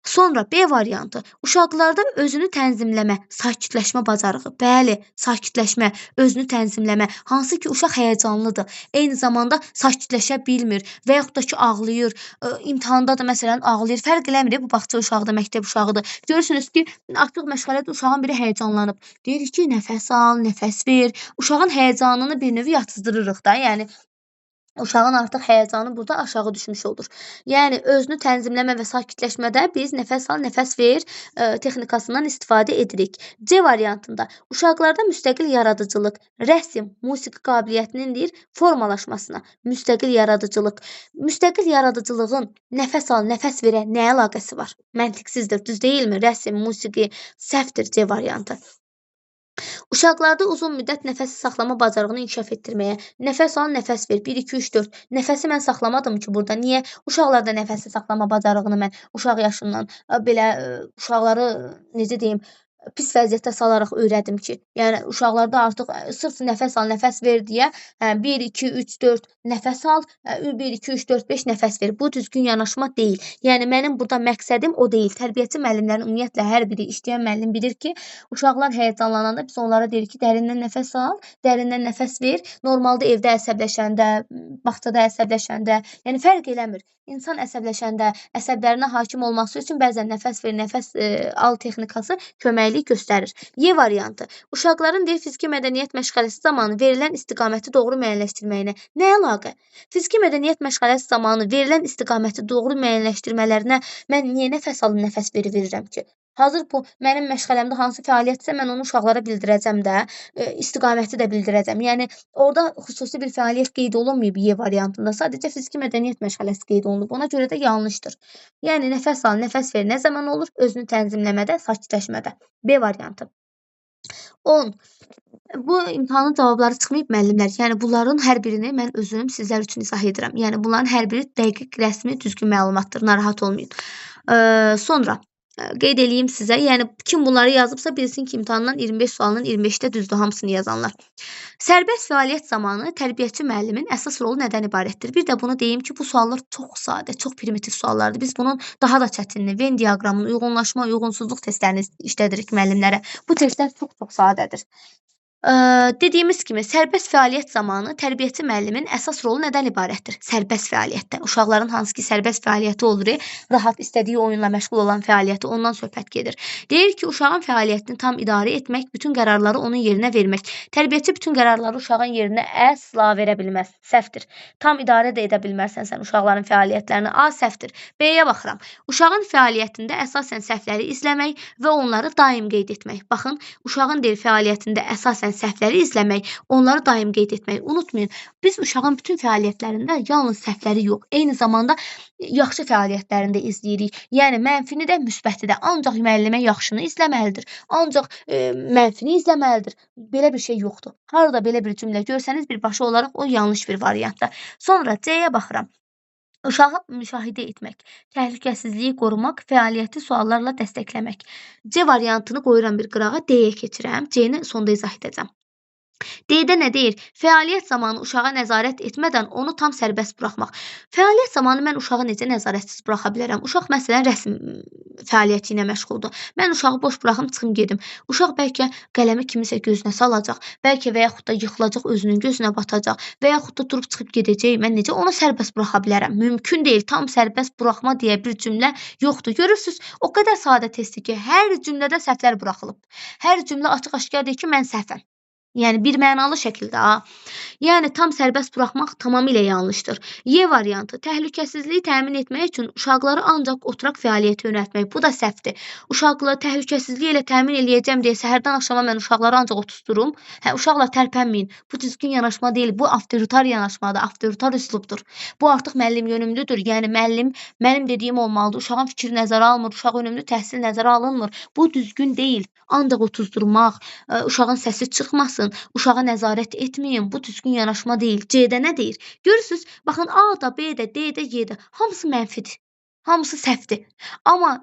Sonra B variantı. Uşaqlarda özünü tənzimləmə, sakitləşmə bacarığı. Bəli, sakitləşmə, özünü tənzimləmə. Hansı ki uşaq həyəcanlıdır. Eyni zamanda sakitləşə bilmir və yaxud da ki ağlayır. İmtahanda da məsələn ağlayır. Fərq eləmir bu bağça uşağıdır, məktəb uşağıdır. Görürsünüz ki, artıq məşğələdə uşağın biri həyəcanlanıb. Deyir ki, nəfəs al, nəfəs ver. Uşağın həyəcanını bir növ yatızdırırıq da. Yəni uşağın artıq həyəcanı burada aşağı düşmüş olur. Yəni özünü tənzimləmə və sakitləşmədə biz nəfəs al, nəfəs ver texnikasından istifadə edirik. C variantında uşaqlarda müstəqil yaradıcılıq, rəsm, musiqi qabiliyyətinin deyir formalaşmasına, müstəqil yaradıcılıq. Müstəqil yaradıcılığın nəfəs al, nəfəs verə nə əlaqəsi var? Məntiqsizdir, düz deyilmi? Rəsm, musiqi səhvdir C variantı. Uşaqlarda uzun müddət nəfəsi saxlama bacarığını inkişaf etdirməyə. Nəfəs al, nəfəs ver. 1, 2, 3, 4. Nəfəsi mən saxlamadım ki burada. Niyə? Uşaqlarda nəfəsi saxlama bacarığını mən uşaq yaşından belə uşaqları necə deyim, pis vəziyyətə salaraq öyrədim ki, yəni uşaqlarda artıq sırf nəfəs al, nəfəs ver deyə 1, 2, 3, 4 nəfəs al, 1, 2, 3, 4, 5 nəfəs ver. Bu düzgün yanaşma deyil. Yəni mənim burada məqsədim o deyil. Tərbiyəçi müəllimlərin ümumiyyətlə hər biri işləyən müəllim bilir ki, uşaqlar həyəcanlananda biz onlara deyirik ki, dərindən nəfəs al, dərindən nəfəs ver. Normalda evdə əsəbləşəndə, bağçada əsəbləşəndə, yəni fərq eləmir. İnsan əsəbləşəndə əsəblərinə hakim olması üçün bəzən nəfəs ver, nəfəs al texnikası kömək köməklik göstərir. Y variantı. Uşaqların deyir fiziki mədəniyyət məşğələsi zamanı verilən istiqaməti doğru müəyyənləşdirməyinə nə əlaqə? Fiziki mədəniyyət məşğələsi zamanı verilən istiqaməti doğru müəyyənləşdirmələrinə mən niyə nəfəs alıb nəfəs verirəm ki? Hazır bu mənim məşğələmdə hansı fəaliyyətsə mən onu uşaqlara bildirəcəm də, istiqaməti də bildirəcəm. Yəni orada xüsusi bir fəaliyyət qeyd olunmayıb Y variantında. Sadəcə fiziki mədəniyyət məşğələsi qeyd olunub. Ona görə də yanlışdır. Yəni nəfəs al, nəfəs ver nə zaman olur? Özünü tənzimləmədə, sakitləşmədə. B variantı. 10. Bu imtahanın cavabları çıxmayıb müəllimlər. Yəni bunların hər birini mən özüm sizlər üçün izah edirəm. Yəni bunların hər biri dəqiq, rəsmi, düzgün məlumatdır. Narahat olmayın. Sonra qeyd eləyim sizə. Yəni kim bunları yazıbsa bilsin ki, imtahandan 25 sualının 25-də düzdür hamısını yazanlar. Sərbəst fəaliyyət zamanı tərbiyəçi müəllimin əsas rolu nədən ibarətdir? Bir də bunu deyim ki, bu suallar çox sadə, çox primitiv suallardır. Biz bunun daha da çətinini, Venn diaqramını, uyğunlaşma, uyğunsuzluq testlərini işlədirik müəllimlərə. Bu testlər çox sadədir. Dediyimiz kimi, sərbəst fəaliyyət zamanı tərbiyəçi müəllimin əsas rolu nədən ibarətdir? Sərbəst fəaliyyətdə. Uşaqların hansı ki, sərbəst fəaliyyəti olur, rahat istədiyi oyunla məşğul olan fəaliyyəti, ondan söhbət gedir. Deyir ki, uşağın fəaliyyətini tam idarə etmək, bütün qərarları onun yerinə vermək. Tərbiyəçi bütün qərarları uşağın yerinə əsla verə bilməz. Səhvdir. Tam idarə də edə bilmərsən sən uşaqların fəaliyyətlərini. A, səhvdir. B-yə baxıram. Uşağın fəaliyyətində əsasən səhvləri izləmək və onları daim qeyd etmək. Baxın, uşağın deyir fəaliyyətində əsasən səhvləri izləmək, onları daim qeyd etmək. Unutmayın, biz uşağın bütün fəaliyyətlərində yalnız səhvləri yox, eyni zamanda yaxşı fəaliyyətlərində izləyirik. Yəni mənfini də, müsbəti də. Ancaq müəllimə yaxşını izləməlidir. Ancaq mənfini izləməlidir. Belə bir şey yoxdur. Harada belə bir cümlə görsəniz birbaşa olaraq o yanlış bir variantdır. Sonra C-yə baxıram. Uşağı müşahidə etmək, təhlükəsizliyi qorumaq, fəaliyyəti suallarla dəstəkləmək. C variantını qoyuram bir qırağa, D-yə keçirəm. C-ni sonda izah edəcəm. D-də nə deyir? Fəaliyyət zamanı uşağa nəzarət etmədən onu tam sərbəst buraxmaq. Fəaliyyət zamanı mən uşağı necə nəzarətsiz buraxa bilərəm? Uşaq məsələn rəsm fəaliyyəti ilə məşğuldur. Mən uşağı boş buraxım, çıxım gedim. Uşaq bəlkə qələmi kimisə gözünə salacaq, bəlkə və yaxud da yıxılacaq, özünün gözünə batacaq və yaxud da durub çıxıb gedəcək. Mən necə onu sərbəst buraxa bilərəm? Mümkün deyil. Tam sərbəst buraxma deyə bir cümlə yoxdur. Görürsüz, o qədər sadə testdir ki, hər cümlədə səhvlər buraxılıb. Hər cümlə açıq-aşkar deyir ki, mən səhvəm. Yəni bir mənalı şəkildə. Yəni tam sərbəst buraxmaq tamamilə yanlışdır. Y variantı. Təhlükəsizliyi təmin etmək üçün uşaqları ancaq oturaq fəaliyyətə yönəltmək. Bu da səhvdir. Uşaqları təhlükəsizliyi ilə təmin eləyəcəm deyə səhərdən axşama mən uşaqları ancaq otuzdurum. Uşaqla tərpənməyin. Bu düzgün yanaşma deyil. Bu avtoritar yanaşmadır, avtoritar üslubdur. Bu artıq müəllim yönümlüdür. Yəni müəllim mənim dediyim olmalıdır. Uşağın fikri nəzərə alınmır, uşaq önümlü təhsil nəzərə alınmır. Bu düzgün deyil. Ancaq otuzdurmaq, uşağın səsi çıxmasın, uşağa nəzarət etməyin. Bu düzgün yanaşma deyil. C-də nə deyir? Görürsüz, baxın A-da, B-də, D-də, Y-də hamısı mənfidir. Hamısı səhvdir. Amma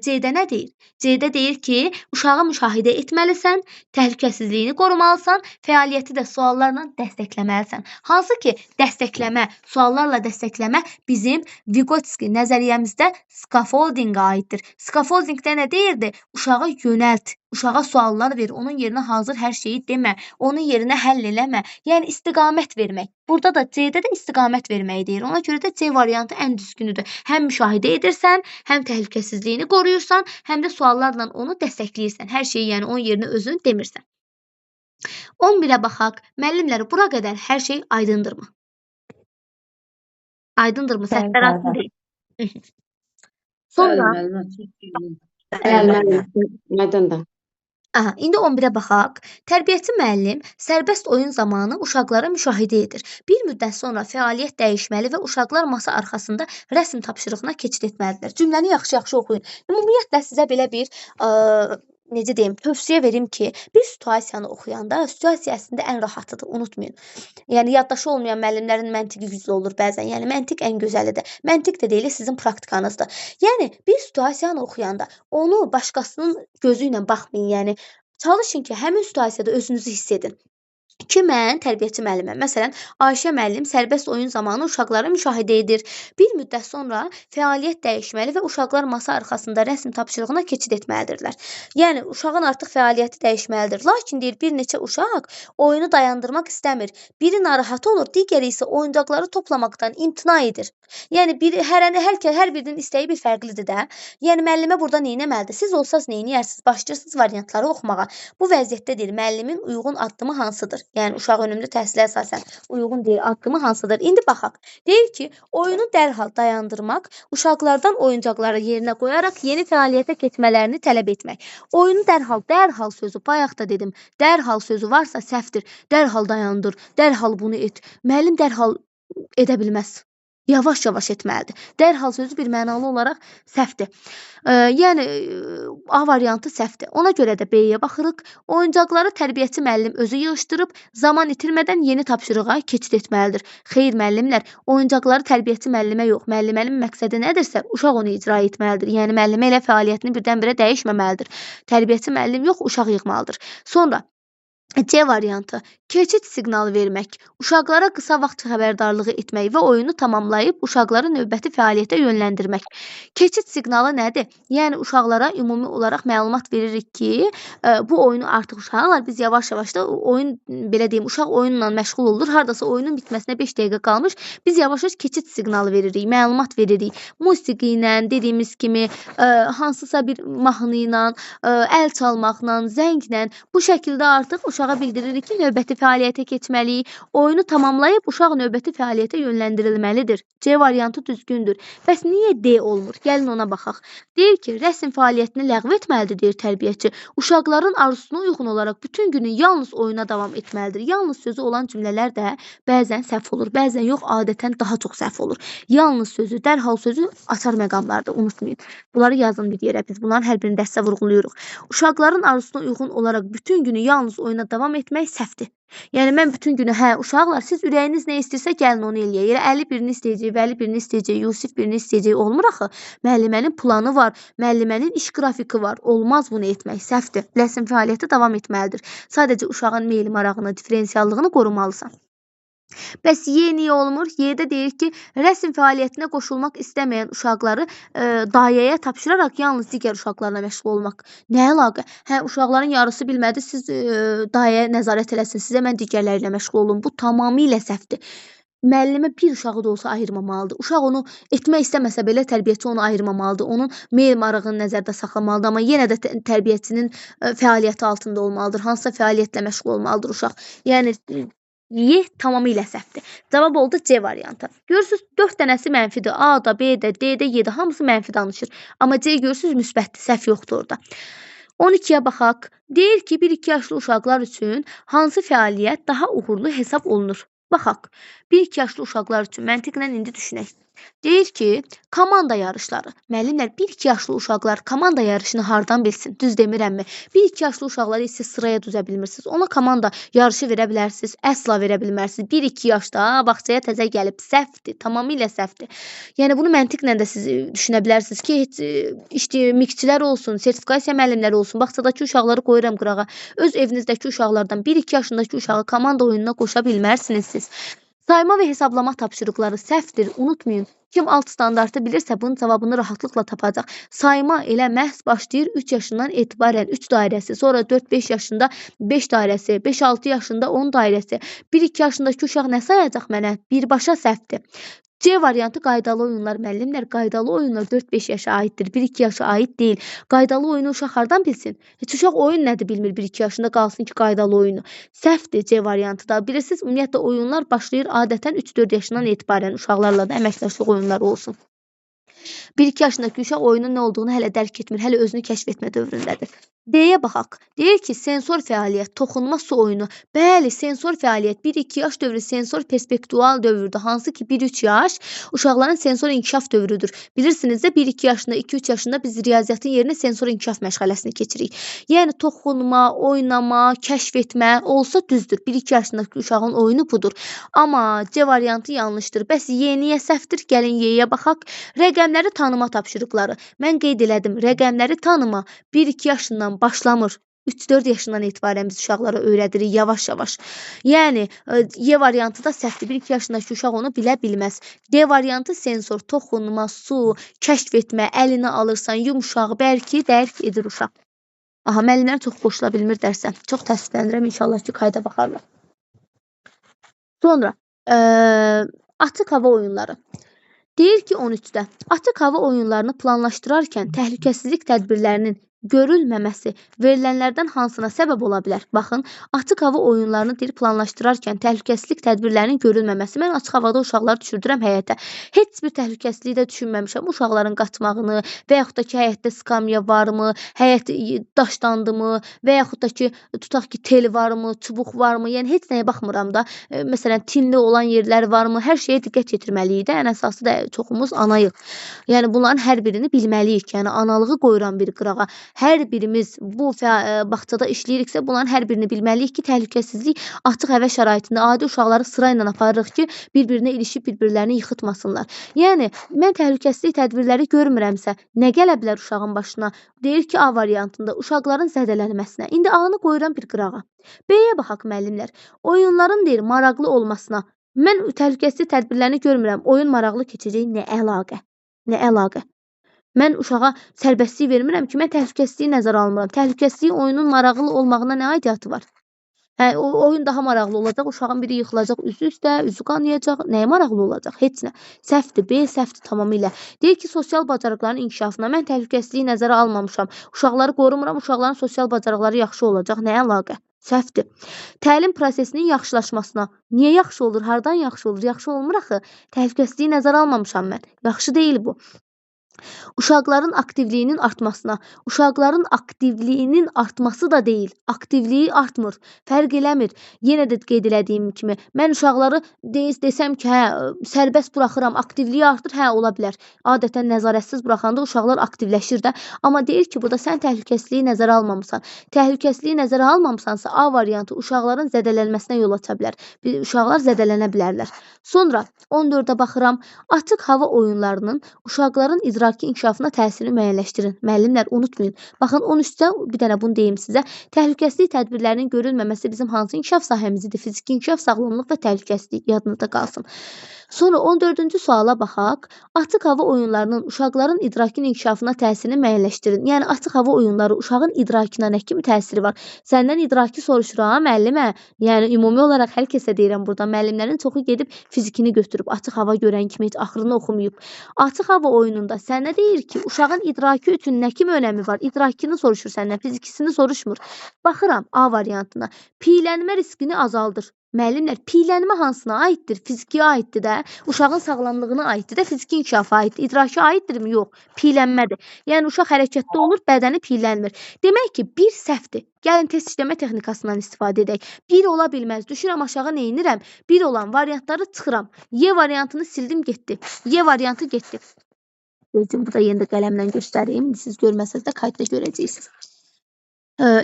C-də nə deyir? C-də deyir ki, uşağı müşahidə etməlisən, təhlükəsizliyini qorumalısan, fəaliyyəti də suallarla dəstəkləməlisən. Hansı ki, dəstəkləmə, suallarla dəstəkləmə bizim Vygotsky nəzəriyyəmizdə scaffoldingə aiddir. Scaffoldingdə nə deyirdi? Uşağı yönəlt, uşağa suallar ver, onun yerinə hazır hər şeyi demə, onun yerinə həll eləmə. Yəni istiqamət vermək. Burada da C-də də istiqamət verməyi deyir. Ona görə də C variantı ən düzgünüdür. Həm müşahidə edirsən, həm təhlükəsizliyini qoruyursan, həm də suallarla onu dəstəkləyirsən. Hər şeyi yəni onun yerinə özün demirsən. 11-ə baxaq. Müəllimlər, bura qədər hər şey aydındırmı? Aydındırmı? Səhvlər aydın deyil. Sonra Aydındır. İndi 11-ə baxaq. Tərbiyəçi müəllim sərbəst oyun zamanı uşaqları müşahidə edir. Bir müddət sonra fəaliyyət dəyişməli və uşaqlar masa arxasında rəsm tapşırığına keçid etməlidirlər. Cümləni yaxşı-yaxşı oxuyun. Ümumiyyətlə sizə belə bir necə deyim, tövsiyə verim ki, bir situasiyanı oxuyanda situasiya əslində ən rahatıdır, unutmayın. Yəni yaddaşı olmayan müəllimlərin məntiqi güclü olur bəzən. Yəni məntiq ən gözəlidir. Məntiq də deyil, sizin praktikanızdır. Yəni bir situasiyanı oxuyanda onu başqasının gözü ilə baxmayın. Yəni çalışın ki, həmin situasiyada özünüzü hiss edin. ki mən tərbiyəçi müəlliməm. Məsələn, Ayşə müəllim sərbəst oyun zamanı uşaqları müşahidə edir. Bir müddət sonra fəaliyyət dəyişməli və uşaqlar masa arxasında rəsm tapşırığına keçid etməlidirlər. Yəni uşağın artıq fəaliyyəti dəyişməlidir. Lakin deyir bir neçə uşaq oyunu dayandırmaq istəmir. Biri narahat olur, digəri isə oyuncaqları toplamaqdan imtina edir. Yəni hər birinin istəyi bir fərqlidir də. Yəni müəllimə burada nə etməlidir? Siz olsaz nə edərsiniz? Başlayırsınız variantları oxumağa. Bu vəziyyətdə deyir müəllimin uyğun addımı hansıdır? Yəni uşaq önümlü təhsilə əsasən uyğun deyil addımı hansıdır? İndi baxaq. Deyir ki, oyunu dərhal dayandırmaq, uşaqlardan oyuncaqları yerinə qoyaraq yeni fəaliyyətə keçmələrini tələb etmək. Oyunu dərhal sözü bayaq da dedim. Dərhal sözü varsa səhvdir. Dərhal dayandır. Dərhal bunu et. Müəllim dərhal edə bilməz. Yavaş-yavaş etməlidir. Dərhal sözü bir mənalı olaraq səhvdir. Yəni A variantı səhvdir. Ona görə də B-yə baxırıq. Oyuncaqları tərbiyəçi müəllim özü yığışdırıb zaman itirmədən yeni tapşırığa keçid etməlidir. Xeyr müəllimlər, oyuncaqları tərbiyəçi müəllimə yox, müəllimənin məqsədi nədirsə, uşaq onu icra etməlidir. Yəni müəllimə elə fəaliyyətini birdən-birə dəyişməməlidir. Tərbiyəçi müəllim yox, uşaq yığmalıdır. Sonra C variantı. Keçid siqnalı vermək, uşaqlara qısa vaxt xəbərdarlığı etmək və oyunu tamamlayıb uşaqları növbəti fəaliyyətə yönləndirmək. Keçid siqnalı nədir? Yəni uşaqlara ümumi olaraq məlumat veririk ki, bu oyunu artıq uşaqlar biz yavaş-yavaş da oyun belə deyim, uşaq oyunla məşğul olur. Hardasa oyunun bitməsinə 5 dəqiqə qalmış. Biz yavaş-yavaş keçid siqnalı veririk, məlumat veririk. Musiqi ilə, dediyimiz kimi, hansısa bir mahnı ilə, əl çalmaqla, zənglə bu şəkildə artıq uşağa bildiririk ki, növbəti fəaliyyətə keçməliyik. Oyunu tamamlayıb uşaq növbəti fəaliyyətə yönləndirilməlidir. C variantı düzgündür. Bəs niyə D olmur? Gəlin ona baxaq. Deyir ki, rəsm fəaliyyətini ləğv etməlidir, deyir tərbiyəçi. Uşaqların arzusuna uyğun olaraq bütün günü yalnız oyuna davam etməlidir. Yalnız sözü olan cümlələr də bəzən səhv olur, bəzən yox, adətən daha çox səhv olur. Yalnız sözü, dərhal sözü açar məqamlardır, unutmayın. Bunları yazın bir yerə, biz bunların hər birini dəstə vurğuluyuruq. Uşaqların arzusuna uyğun olaraq bütün günü yalnız oyuna davam etmək səhvdir. Yəni mən bütün günü, uşaqlar siz ürəyiniz nə istəyirsə gəlin onu eləyək. Yəni Əli birini istəyəcək, Vəli birini istəyəcək, Yusif birini istəyəcək. Olmur axı. Müəllimənin planı var, müəllimənin iş qrafiki var. Olmaz bunu etmək, səhvdir. Rəsm fəaliyyəti davam etməlidir. Sadəcə uşağın meyl marağını, diferensiallığını qorumalısan. Bəs Y niyə olmur? Y-də deyir ki, rəsm fəaliyyətinə qoşulmaq istəməyən uşaqları dayəyə tapşıraraq yalnız digər uşaqlarla məşğul olmaq. Nə əlaqə? Uşaqların yarısı bilmədi, siz dayəyə nəzarət eləsin, sizə mən digərləri ilə məşğul olum. Bu tamamilə səhvdir. Müəllimə bir uşağı da olsa ayırmamalıdır. Uşaq onu etmək istəməsə belə tərbiyəçi onu ayırmamalıdır. Onun meyl marağını nəzərdə saxlamalıdır. Amma yenə də tərbiyəçinin fəaliyyəti altında olmalıdır. Hansısa fəaliyyətlə məşğul olmalıdır uşaq. Yəni Y tamamilə səhvdir. Cavab oldu C variantı. Görürsünüz 4 dənəsi mənfidir. A-da, B-də, D-də, Y-də hamısı mənfi danışır. Amma C görürsünüz müsbətdir. Səhv yoxdur orada. 12-yə baxaq. Deyir ki, 1-2 yaşlı uşaqlar üçün hansı fəaliyyət daha uğurlu hesab olunur? Baxaq. 1-2 yaşlı uşaqlar üçün məntiqlə indi düşünək. Deyir ki, komanda yarışları. Müəllimlər 1-2 yaşlı uşaqlar komanda yarışını hardan bilsin? Düz demirəmmi? 1-2 yaşlı uşaqları isə sıraya düzə bilmirsiniz. Ona komanda yarışı verə bilərsiniz, əsla verə bilmərsiniz. 1-2 yaşda bağçaya təzə gəlib, səhvdir, tamamilə səhvdir. Yəni bunu məntiqlə də siz düşünə bilərsiniz ki, heç mikçilər olsun, sertifikasiya müəllimləri olsun, bağçadakı uşaqları qoyuram qırağa. Öz evinizdəki uşaqlardan 1-2 yaşındakı uşağı komanda oyununa qoşa bilmərsiniz siz. Sayma və hesablama tapşırıqları səhvdir, unutmayın. Kim alt standartı bilirsə bunun cavabını rahatlıqla tapacaq. Sayma elə məhz başlayır 3 yaşından etibarən 3 dairəsi, sonra 4-5 yaşında 5 dairəsi, 5-6 yaşında 10 dairəsi. 1-2 yaşındakı uşaq nə sayacaq mənə? Birbaşa səhvdir. C variantı qaydalı oyunlar. Müəllimlər, qaydalı oyunlar 4-5 yaşa aiddir, 1-2 yaşa aid deyil. Qaydalı oyunu uşaq hardan bilsin? Heç uşaq oyun nədir bilmir 1-2 yaşında qalsın ki, qaydalı oyunu. Səhvdir C variantı da. Bilirsiniz, ümumiyyətlə oyunlar başlayır adətən 3-4 yaşından etibarən uşaqlarla da əməkdaşlıq oyunları olsun. 1-2 yaşındakı uşaq oyunun nə olduğunu hələ dərk etmir, hələ özünü kəşf etmə dövründədir. D-yə baxaq. Deyir ki, sensor fəaliyyət, toxunma su oyunu. Bəli, sensor fəaliyyət 1-2 yaş dövrü sensor perspektual dövrdür. Hansı ki 1-3 yaş uşaqların sensor inkişaf dövrüdür. Bilirsiniz də 1-2 yaşında, 2-3 yaşında biz riyaziyyatın yerinə sensor inkişaf məşğələsini keçirik. Yəni toxunma, oynama, kəşf etmə olsa düzdür. 1-2 yaşındakı uşağın oyunu budur. Amma C variantı yanlışdır. Bəs Y niyə səhvdir? Gəlin Y-yə baxaq. Rəqəmləri tanıma tapşırıqları. Mən qeyd elədim. Rəqəmləri tanıma 1-2 yaşından başlamır. 3-4 yaşından etibarən biz uşaqlara öyrədirik yavaş-yavaş. Yəni Y variantı da səhvdir. 1-2 yaşındakı uşaq onu bilə bilməz. D variantı sensor, toxunma, su, kəşf etmə, əlinə alırsan, yumşaq, bərki dərk edir uşaq. Aha, müəllimlər çox qoşula bilmir dərsə. Çox təəssüflənirəm, inşallah ki, qayda baxarlar. Sonra açıq hava oyunları. Deyir ki 13-də açıq hava oyunlarını planlaşdırarkən təhlükəsizlik tədbirlərinin görülməməsi verilənlərdən hansına səbəb ola bilər? Baxın, açıq hava oyunlarını deyir planlaşdırarkən təhlükəsizlik tədbirlərinin görülməməsi. Mən açıq havada uşaqları düşürdürəm həyətə. Heç bir təhlükəsizliyi də düşünməmişəm. Uşaqların qaçmağını və yaxud da ki, həyətdə skamya varmı, həyət daşlandımı və yaxud da ki, tutaq ki, tel varmı, çubuq varmı? Yəni heç nəyə baxmıram da. Məsələn, tinli olan yerlər varmı? Hər şeyə diqqət yetirməliyik də. Ən əsası da çoxumuz anayıq. Yəni bunların hər birini bilməliyik. Yəni analığı qoyuram bir qırağa. Hər birimiz bu bağçada işləyiriksə, bunların hər birini bilməliyik ki, təhlükəsizlik açıq hava şəraitində adi uşaqları sırayla aparırıq ki, bir-birinə ilişib bir-birlərini yıxıtmasınlar. Yəni, mən təhlükəsizlik tədbirləri görmürəmsə, nə gələ bilər uşağın başına? Deyir ki, A variantında uşaqların zədələnməsinə. İndi A-nı qoyuram bir qırağa. B-yə baxaq müəllimlər. Oyunların deyir, maraqlı olmasına. Mən təhlükəsizlik tədbirlərini görmürəm. Oyun maraqlı keçəcək. Nə əlaqə? Nə əlaqə? Mən uşağa sərbəstlik vermirəm ki, mən təhlükəsizliyi nəzərə almıram. Təhlükəsizliyi oyunun maraqlı olmağına nə aidiyyatı var? O oyun daha maraqlı olacaq, uşağın biri yıxılacaq üzü üstə, üzü qanayacaq. Nəyə maraqlı olacaq? Heç nə. Səhvdir, B səhvdir tamamilə. Deyir ki, sosial bacarıqların inkişafına mən təhlükəsizliyi nəzərə almamışam. Uşaqları qorumuram, uşaqların sosial bacarıqları yaxşı olacaq. Nə əlaqə? Səhvdir. Təlim prosesinin yaxşılaşmasına. Niyə yaxşı olur? Hardan yaxşı olur? Yaxşı olmur axı. Təhlükəsizliyi nəzərə almamışam mən. Yaxşı deyil bu. Uşaqların aktivliyinin artmasına. Uşaqların aktivliyinin artması da deyil. Aktivliyi artmır. Fərq eləmir. Yenə də qeyd elədiyim kimi. Mən uşaqları desəm ki, sərbəst buraxıram, aktivliyi artır, ola bilər. Adətən nəzarətsiz buraxanda uşaqlar aktivləşir də. Amma deyir ki, burada sən təhlükəsizliyi nəzərə almamısan. Təhlükəsizliyi nəzərə almamısansa A variantı uşaqların zədələnməsinə yol aça bilər. Uşaqlar zədələnə bilərlər. Sonra 14-də baxıram. Açıq hava oyunlarının uşaqların idraki inkişafına təsirini müəyyənləşdirin. Müəllimlər, unutmayın. Baxın, 13-də bir dənə bunu deyim sizə. Təhlükəsizlik tədbirlərinin görülməməsi bizim hansı inkişaf sahəmizdir? Fiziki inkişaf, sağlamlıq və təhlükəsizlik yadınızda qalsın. Sonra 14-cü suala baxaq. Açıq hava oyunlarının uşaqların idrakinin inkişafına təsirini müəyyənləşdirin. Yəni, açıq hava oyunları uşağın idrakına nə kimi təsiri var? Səndən idraki soruşuram, müəllimə. Yəni, ümumi olaraq hər kəsə deyirəm burada. Müəllimlərin çoxu gedib fizikini götürüb, açıq hava görən kimi heç axırını oxumayıb. Açıq hava oyununda sənə deyir ki, uşağın idraki üçün nə kimi önəmi var? İdrakini soruşur səndən, fizikisini soruşmur. Baxıram A variantına. Piylənmə riskini azaldır. Müəllimlər, piylənmə hansına aiddir? Fizikiyə aiddir də, uşağın sağlamlığına aiddir də, fiziki inkişafa aiddir. İdraki aiddirmi? Yox, piylənmədir. Yəni, uşaq hərəkətdə olur, bədəni piylənmir. Demək ki, bir səhvdir. Gəlin test işləmə texnikasından istifadə edək. Bir ola bilməz. Düşürəm aşağı neynirəm? Bir olan variantları çıxıram. Y variantını sildim, getdi. Y variantı getdi. Bu da yenə də qələmlə göstəreyim. Siz görməsəz də kayıtda görəcəksiniz.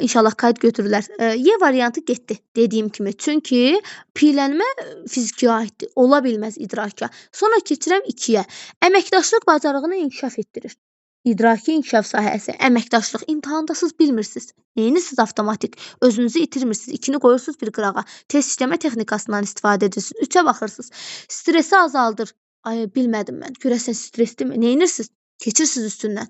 İnşallah kayıt götürürlər. Y variantı getdi dediyim kimi. Çünki piylənmə fizikiyə aiddir. Ola bilməz idraka. Sonra keçirəm 2-yə. Əməkdaşlıq bacarığını inkişaf etdirir. İdraki inkişaf sahəsi, əməkdaşlıq. İmtahandasız bilmirsiniz. Neyinirsiniz avtomatik? Özünüzü itirmirsiniz. 2-ni qoyursunuz bir qırağa. Test işləmə texnikasından istifadə edirsiniz. 3-ə baxırsınız. Stresi azaldır. Ay, bilmədim mən. Görəsən stresli mi? Neyinirsiniz? Keçirsiniz üstündən.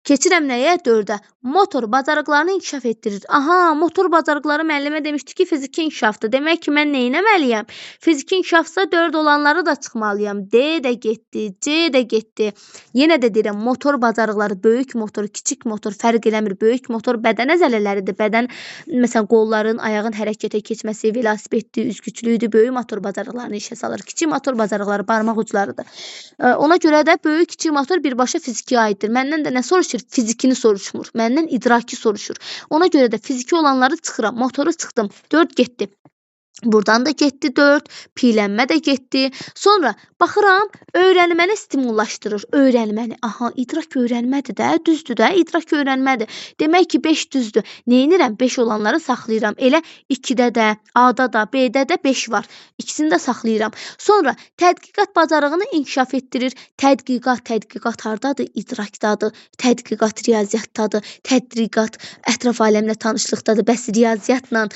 Keçirəm nəyə? 4-ə. Motor bacarıqlarını inkişaf etdirir. Aha, motor bacarıqları müəllimə demişdi ki, fiziki inkişafdır. Demək ki, mən neynəməliyəm? Fiziki inkişafsa 4 olanları da çıxmalıyam. D də getdi, C də getdi. Yenə də deyirəm, motor bacarıqları, böyük motor, kiçik motor fərq eləmir. Böyük motor bədən əzələləridir. Bədən, məsələn, qolların, ayağın hərəkətə keçməsi, velosipeddir, üzgüçlüyüdür. Böyük motor bacarıqlarını işə salır. Kiçik motor bacarıqları barmaq uclarıdır. Ona görə də böyük, kiçik motor birbaşa fizikiyə aiddir. Məndən də nə soruşur? Fizikini soruşmur. Məndən idraki soruşur. Ona görə də fiziki olanları çıxıram. Motoru çıxdım. 4 getdi. Buradan da getdi 4, piylənmə də getdi. Sonra baxıram, öyrənməni stimullaşdırır. Öyrənməni. Aha, idrak öyrənmədir də, düzdür də, idrak öyrənmədir. Demək ki, 5 düzdür. Neynirəm? 5 olanları saxlayıram. Elə 2-də də, A-da da, B-də də 5 var. İkisini də saxlayıram. Sonra tədqiqat bacarığını inkişaf etdirir. Tədqiqat hardadır? İdrakdadır. Tədqiqat riyaziyyatdadır. Tədqiqat ətraf aləmlə tanışlıqdadır. Bəs riyaziyyatla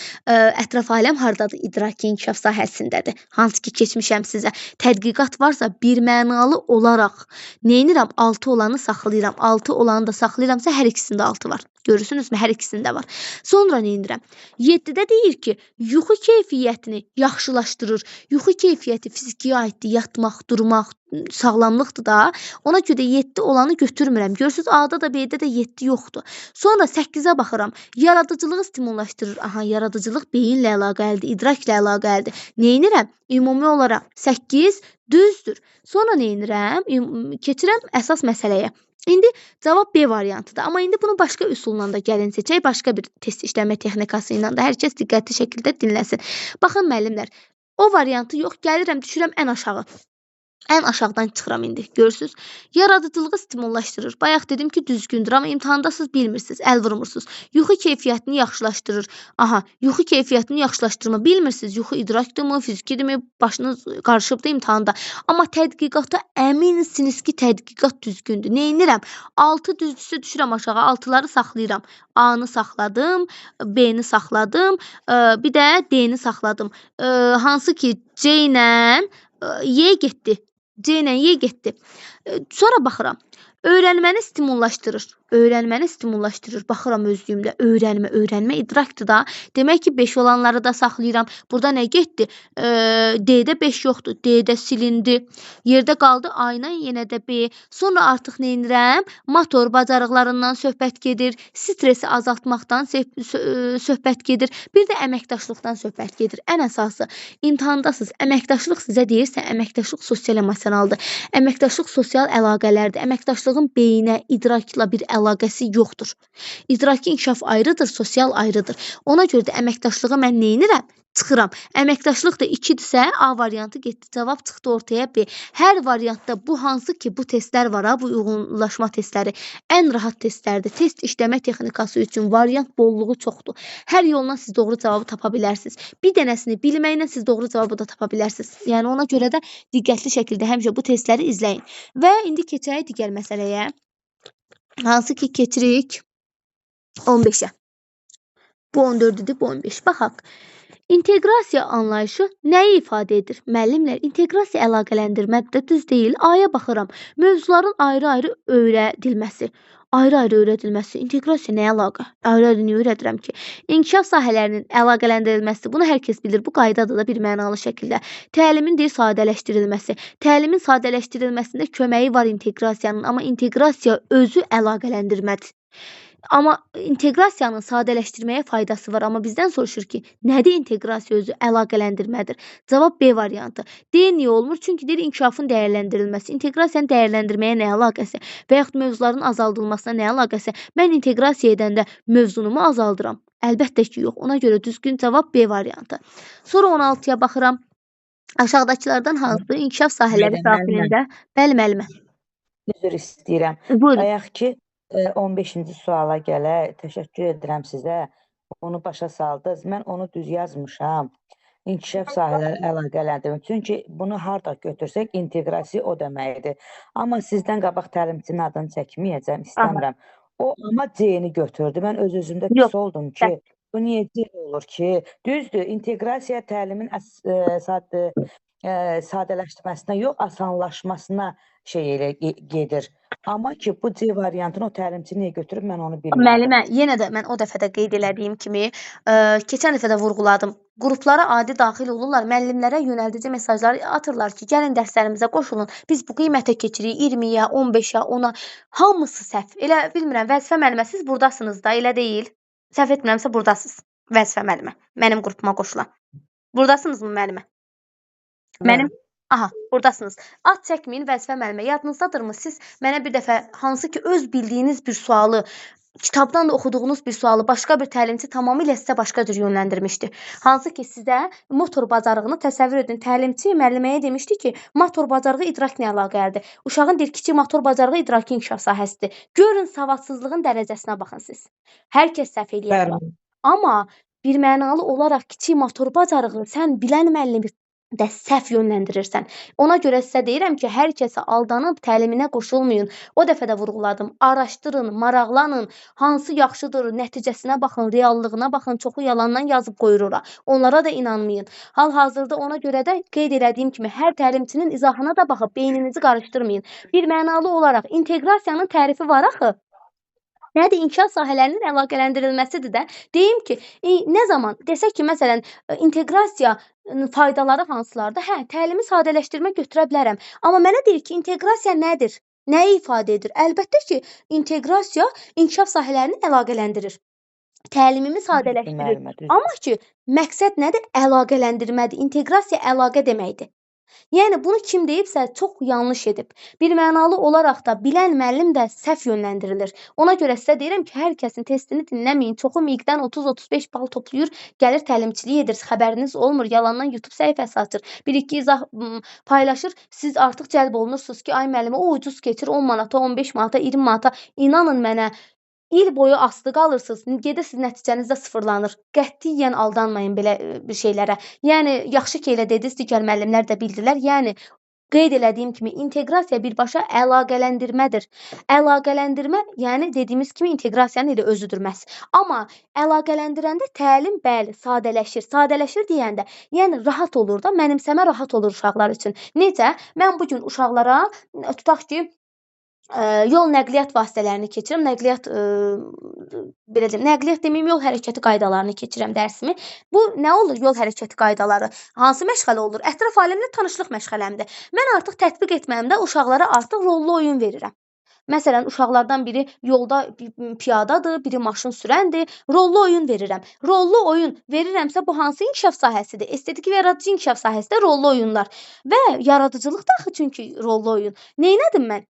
ətraf aləm hardadır? İdraki inkişaf sahəsindədir. Hansı ki, keçmişəm sizə. Tədqiqat varsa birmənalı olaraq neynirəm? 6 olanı saxlayıram. 6 olanı da saxlayıramsa hər ikisində 6 var. Görürsünüzmü? Hər ikisində var. Sonra neynirəm? 7-də deyir ki, yuxu keyfiyyətini yaxşılaşdırır. Yuxu keyfiyyəti fiziki aiddir. Yatmaq, durmaq, sağlamlıqdır da. Ona görə 7 olanı götürmürəm. Görürsünüz, A-da da, B-də də 7 yoxdur. Sonra 8-ə baxıram. Yaradıcılığı stimullaşdırır. Aha, yaradıcılıq beyinlə əlaqəlidir, idrakla əlaqəlidir. Neynirəm? Ümumi olaraq 8 düzdür. Sonra neynirəm? Keçirəm əsas məsələyə. İndi cavab B variantıdır. Amma indi bunu başqa üsulla da gəlin seçək. Başqa bir test işləmə texnikası ilə də hər kəs diqqətli şəkildə dinləsin. Baxın müəllimlər, o variantı yox, gəlirəm, düşürəm ən aşağı. Ən aşağıdan çıxıram indi. Görürsüz? Yaradıcılığı stimullaşdırır. Bayaq dedim ki, düzgündür, amma imtahanda siz bilmirsiniz, əl vurmursunuz. Yuxu keyfiyyətini yaxşılaşdırır. Aha, yuxu keyfiyyətini yaxşılaşdırma bilmirsiniz. Yuxu idrakdırmı, fizikidirmi, başınız qarışıbdı imtahanda. Amma tədqiqata əminsiniz ki, tədqiqat düzgündür. Neynirəm? 6 düzdürsə düşürəm aşağı, 6-ları saxlayıram. A-nı saxladım, B-ni saxladım, bir də D-ni saxladım. Hansı ki, C ilə Y getdi. C ilə Y getdi. Sonra baxıram. Öyrənməni stimullaşdırır. Öyrənməni stimullaşdırır. Baxıram özlüyümdə. Öyrənmə idrakdır da. Demək ki, 5 olanları da saxlayıram. Burada nə getdi? D-də 5 yoxdur. D-də silindi. Yerdə qaldı A ilə, yenə də B. Sonra artıq neynirəm? Motor bacarıqlarından söhbət gedir. Stresi azaltmaqdan söhbət gedir. Bir də əməkdaşlıqdan söhbət gedir. Ən əsası, imtahandasınız. Əməkdaşlıq sizə deyirsə, əməkdaşlıq sosial-emosionaldır. Əməkdaşlıq sosial əlaqələrdir. Əməkdaşlığın beyinə, idrakla bir əlaqəsi yoxdur. İdraki inkişaf ayrıdır, sosial ayrıdır. Ona görə də əməkdaşlığı mən neynirəm? Çıxıram. Əməkdaşlıq da 2-dirsə, A variantı getdi. Cavab çıxdı ortaya B. Hər variantda bu hansı ki, bu testlər var ha, bu uyğunlaşma testləri ən rahat testlərdir. Test işləmə texnikası üçün variant bolluğu çoxdur. Hər yolla siz doğru cavabı tapa bilərsiniz. Bir dənəsini bilməklə siz doğru cavabı da tapa bilərsiniz. Yəni ona görə də diqqətli şəkildə həmişə bu testləri izləyin. Və indi keçək digər məsələyə. Hansı ki, keçirik 15-ə. Bu 14-dür, bu 15. Baxaq. İnteqrasiya anlayışı nəyi ifadə edir? Müəllimlər, inteqrasiya əlaqələndirmədir də, düz deyil. A-ya baxıram. Mövzuların ayrı-ayrı öyrədilməsi. Ayrı-ayrı öyrədilməsi. İnteqrasiya nəyə əlaqə? Ayrı-ayrı niyə öyrədirəm ki? İnkişaf sahələrinin əlaqələndirilməsi. Bunu hər kəs bilir. Bu qaydadır da bir mənalı şəkildə. Təlimin deyir sadələşdirilməsi. Təlimin sadələşdirilməsində köməyi var inteqrasiyanın. Amma inteqrasiya özü əlaqələndirmədir. Amma inteqrasiyanın sadələşdirməyə faydası var. Amma bizdən soruşur ki, nədir inteqrasiya özü? Əlaqələndirmədir. Cavab B variantı. D niyə olmur? Çünki deyir inkişafın dəyərləndirilməsi. İnteqrasiyanın dəyərləndirməyə nə əlaqəsi? Və yaxud mövzuların azaldılmasına nə əlaqəsi? Mən inteqrasiya edəndə mövzunumu azaldıram. Əlbəttə ki, yox. Ona görə düzgün cavab B variantı. Sonra 16-ya baxıram. Aşağıdakılardan hansı inkişaf sahələri daxilində? Bəli, müəllimə. Üzr istəyirəm. Buyurun. Bayaq ki, 15-ci suala gələ, təşəkkür edirəm sizə. Onu başa saldınız. Mən onu düz yazmışam. İnkişaf sahələri əlaqələndirmə. Çünki bunu harda götürsək, inteqrasiya o deməkdir. Amma sizdən qabaq təlimçinin adını çəkməyəcəm, istəmirəm. O, amma C-ni götürdü. Mən öz-özümdə pis oldum ki, bu niyə C olur ki? Düzdür, inteqrasiya təlimin sadələşdirməsinə yox, asanlaşmasına gedir. Amma ki, bu C variantını o təlimçi niyə götürüb, mən onu bilmirəm. Müəllimə, yenə də mən o dəfə də qeyd elədiyim kimi, keçən dəfə də vurğuladım. Qruplara adi daxil olurlar, müəllimlərə yönəldici mesajlar atırlar ki, gəlin dərslərimizə qoşulun. Biz bu qiymətə keçirik 20-yə, 15-ə, 10-a. Hamısı səhv. Elə bilmirəm, vəzifə müəllimə siz burdasınız da, elə deyil. Səhv etmirəmsə burdasınız. Vəzifə müəllimə. Mənim qrupuma qoşulan. Burdasınızmı müəllimə? Mənim aha, buradasınız. Ad çəkməyin vəzifə müəllimə. Yadınızdadırmı? Siz mənə bir dəfə hansı ki öz bildiyiniz bir sualı kitabdan da oxuduğunuz bir sualı başqa bir təlimçi tamamilə sizə başqa cür yönləndirmişdi. Hansı ki, sizə motor bacarığını təsəvvür edin. Təlimçi müəlliməyə demişdi ki, motor bacarığı idrakla əlaqəlidir. Uşağın deyir, kiçik motor bacarığı idraki inkişaf sahəsidir. Görün savadsızlığın dərəcəsinə baxın siz. Hər kəs səhv eləyə bilər. Bəli. Amma birmənalı olaraq kiçik motor bacarığı sən bilən müəllimi də səhv yönləndirirsən. Ona görə sizə deyirəm ki, hər kəsə aldanıb təliminə qoşulmayın. O dəfə də vurğuladım. Araşdırın, maraqlanın, hansı yaxşıdır, nəticəsinə baxın, reallığına baxın. Çoxu yalandan yazıb qoyur ora. Onlara da inanmayın. Hal-hazırda ona görə də qeyd elədiyim kimi hər təlimçinin izahına da baxıb beyninizi qarışdırmayın. Birmənalı olaraq inteqrasiyanın tərifi var axı. Nədir? İnkişaf sahələrinin əlaqələndirilməsidir də. Deyim ki, nə zaman desək ki, məsələn, inteqrasiya faydaları hansılardır? Hə, təlimi sadələşdirmə götürə bilərəm. Amma mənə deyir ki, inteqrasiya nədir? Nəyi ifadə edir? Əlbəttə ki, inteqrasiya inkişaf sahələrini əlaqələndirir. Təlimimi sadələşdirir. Müəllimə, düzdür. Amma ki, məqsəd nədir? Əlaqələndirmədir. İnteqrasiya əlaqə deməkdir. Yəni bunu kim deyibsə çox yanlış edib. Birmənalı olaraq da bilən müəllim də səhv yönləndirilir. Ona görə sizə deyirəm ki, hər kəsin testini dinləməyin. Çoxu miqdən 30-35 bal toplayır, gəlir təlimçilik edir. Xəbəriniz olmur, yalandan YouTube səhifəsi açır. 1-2 izah paylaşır. Siz artıq cəlb olunursunuz ki, ay müəllimə o ucuz keçir 10 manata, 15 manata, 20 manata. İnanın mənə, il boyu asdı qalırsınız, gedirsiniz nəticəniz də sıfırlanır. Qətiyyən aldanmayın belə bir şeylərə. Yəni yaxşı ki elə dediniz, digər müəllimlər də bildilər. Yəni qeyd elədiyim kimi inteqrasiya birbaşa əlaqələndirmədir. Əlaqələndirmə, yəni dediyimiz kimi inteqrasiyanın elə özüdür məhz. Amma əlaqələndirəndə təlim bəli sadələşir. Sadələşir deyəndə, yəni rahat olur da, mənimsəmə rahat olur uşaqlar üçün. Necə? Mən bu gün uşaqlara tutaq ki, yol nəqliyyat vasitələrini keçirəm. Nəqliyyat deməyim, yol hərəkəti qaydalarını keçirəm dərsimi. Bu nə olur? Yol hərəkəti qaydaları hansı məşğələ olur? Ətraf aləmlə tanışlıq məşğələmdir. Mən artıq tətbiq etməyimdə uşaqlara artıq rollu oyun verirəm. Məsələn, uşaqlardan biri yolda piyadadır, biri maşın sürəndir. Rollu oyun verirəm. Rollu oyun verirəmsə bu hansı inkişaf sahəsidir? Estetik və yaradıcı inkişaf sahəsində rollu oyunlar. Və yaradıcılıq da axı çünki rollu oyun. Neynədim mən?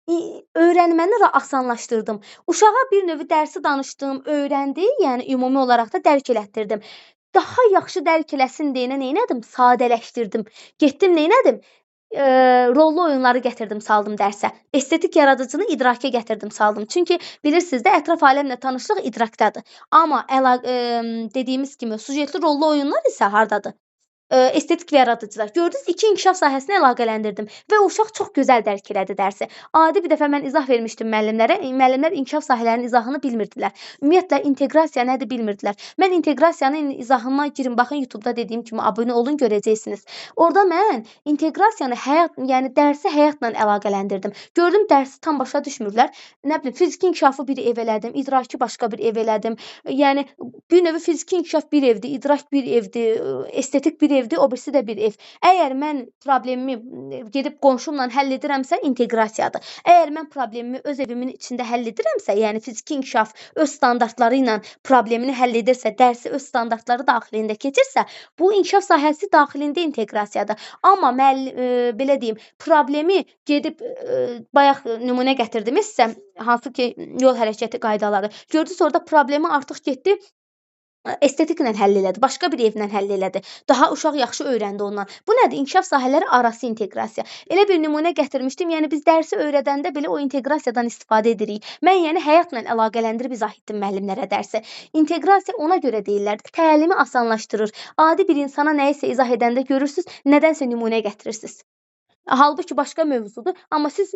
Öyrənməni asanlaşdırdım. Uşağa bir növ dərsi danışdım, öyrəndi, yəni ümumi olaraq da dərk elətdirdim. Daha yaxşı dərk eləsin deyənə neynədim? Sadələşdirdim. Getdim neynədim? Rollu oyunları gətirdim, saldım dərsə. Estetik yaradıcını idraka gətirdim, saldım. Çünki bilirsiniz də ətraf aləmlə tanışlıq idrakdadır. Amma dediyimiz kimi sujetli rollu oyunlar isə hardadır? Estetik və yaradıcılar. Gördünüz, iki inkişaf sahəsini əlaqələndirdim və uşaq çox gözəl dərk elədi dərsi. Adi bir dəfə mən izah vermişdim müəllimlərə. Müəllimlər inkişaf sahələrinin izahını bilmirdilər. Ümumiyyətlə inteqrasiya nədir bilmirdilər. Mən inteqrasiyanın izahına girin, baxın YouTube'da dediyim kimi abunə olun, görəcəksiniz. Orada mən inteqrasiyanı yəni dərsi həyatla əlaqələndirdim. Gördüm dərsi tam başa düşmürlər. Nə bilim, fiziki inkişafı bir ev elədim, idraki başqa bir ev elədim. Yəni bir növ fiziki inkişaf bir evdir, idrak bir evdir, estetik bir evdir, o birisi də bir ev. Əgər mən problemimi gedib qonşumla həll edirəmsə, inteqrasiyadır. Əgər mən problemimi öz evimin içində həll edirəmsə, yəni fiziki inkişaf öz standartları ilə problemini həll edirsə, dərsi öz standartları daxilində keçirsə, bu inkişaf sahəsi daxilində inteqrasiyadır. Amma belə deyim, problemi gedib bayaq nümunə gətirdim sizə, hansı ki yol hərəkəti qaydaları. Gördünüz orada problemi artıq getdi estetiklə həll elədi, başqa bir evlə həll elədi. Daha uşaq yaxşı öyrəndi ondan. Bu nədir? İnkişaf sahələri arası inteqrasiya. Elə bir nümunə gətirmişdim. Yəni biz dərsi öyrədəndə belə o inteqrasiyadan istifadə edirik. Mən yəni həyatla əlaqələndirib izah etdim müəllimlərə dərsi. İnteqrasiya ona görə deyirlər ki, təlimi asanlaşdırır. Adi bir insana nəyisə izah edəndə görürsüz, nədənsə nümunə gətirirsiniz. Halbuki başqa mövzudur, amma siz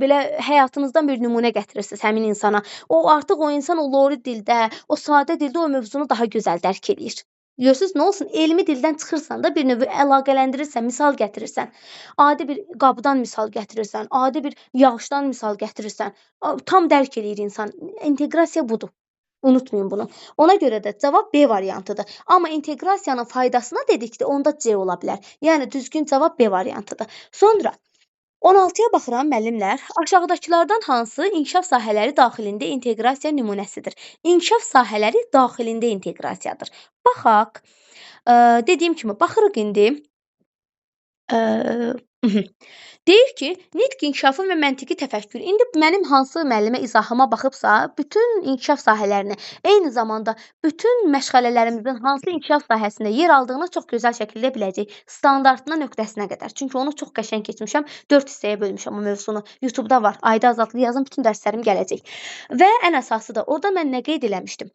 belə həyatınızdan bir nümunə gətirirsiniz həmin insana. O artıq o insan o lori dildə, o sadə dildə o mövzunu daha gözəl dərk eləyir. Görürsüz, nə olsun? Elmi dildən çıxırsan da bir növ əlaqələndirirsən, misal gətirirsən. Adi bir qabdan misal gətirirsən, adi bir yağışdan misal gətirirsən. Tam dərk eləyir insan. İnteqrasiya budur. Unutmayın bunu. Ona görə də cavab B variantıdır. Amma inteqrasiyanın faydasına dedikdə onda C ola bilər. Yəni düzgün cavab B variantıdır. Sonra 16-ya baxıram müəllimlər. Aşağıdakılardan hansı inkişaf sahələri daxilində inteqrasiya nümunəsidir? İnkişaf sahələri daxilində inteqrasiyadır. Baxaq. Dediyim kimi baxırıq indi. Deyir ki, nitq inkişafı və məntiqi təfəkkür. İndi mənim hansı müəllimə izahıma baxıbsa, bütün inkişaf sahələrini, eyni zamanda bütün məşğələlərimizin hansı inkişaf sahəsində yer aldığını çox gözəl şəkildə biləcək. Standartına, nöqtəsinə qədər. Çünki onu çox qəşəng keçmişəm. 4 hissəyə bölmüşəm o mövzunu. YouTube-da var. Ayda Azadlı yazın bütün dərslərim gələcək. Və ən əsası da orada mən nə qeyd eləmişdim?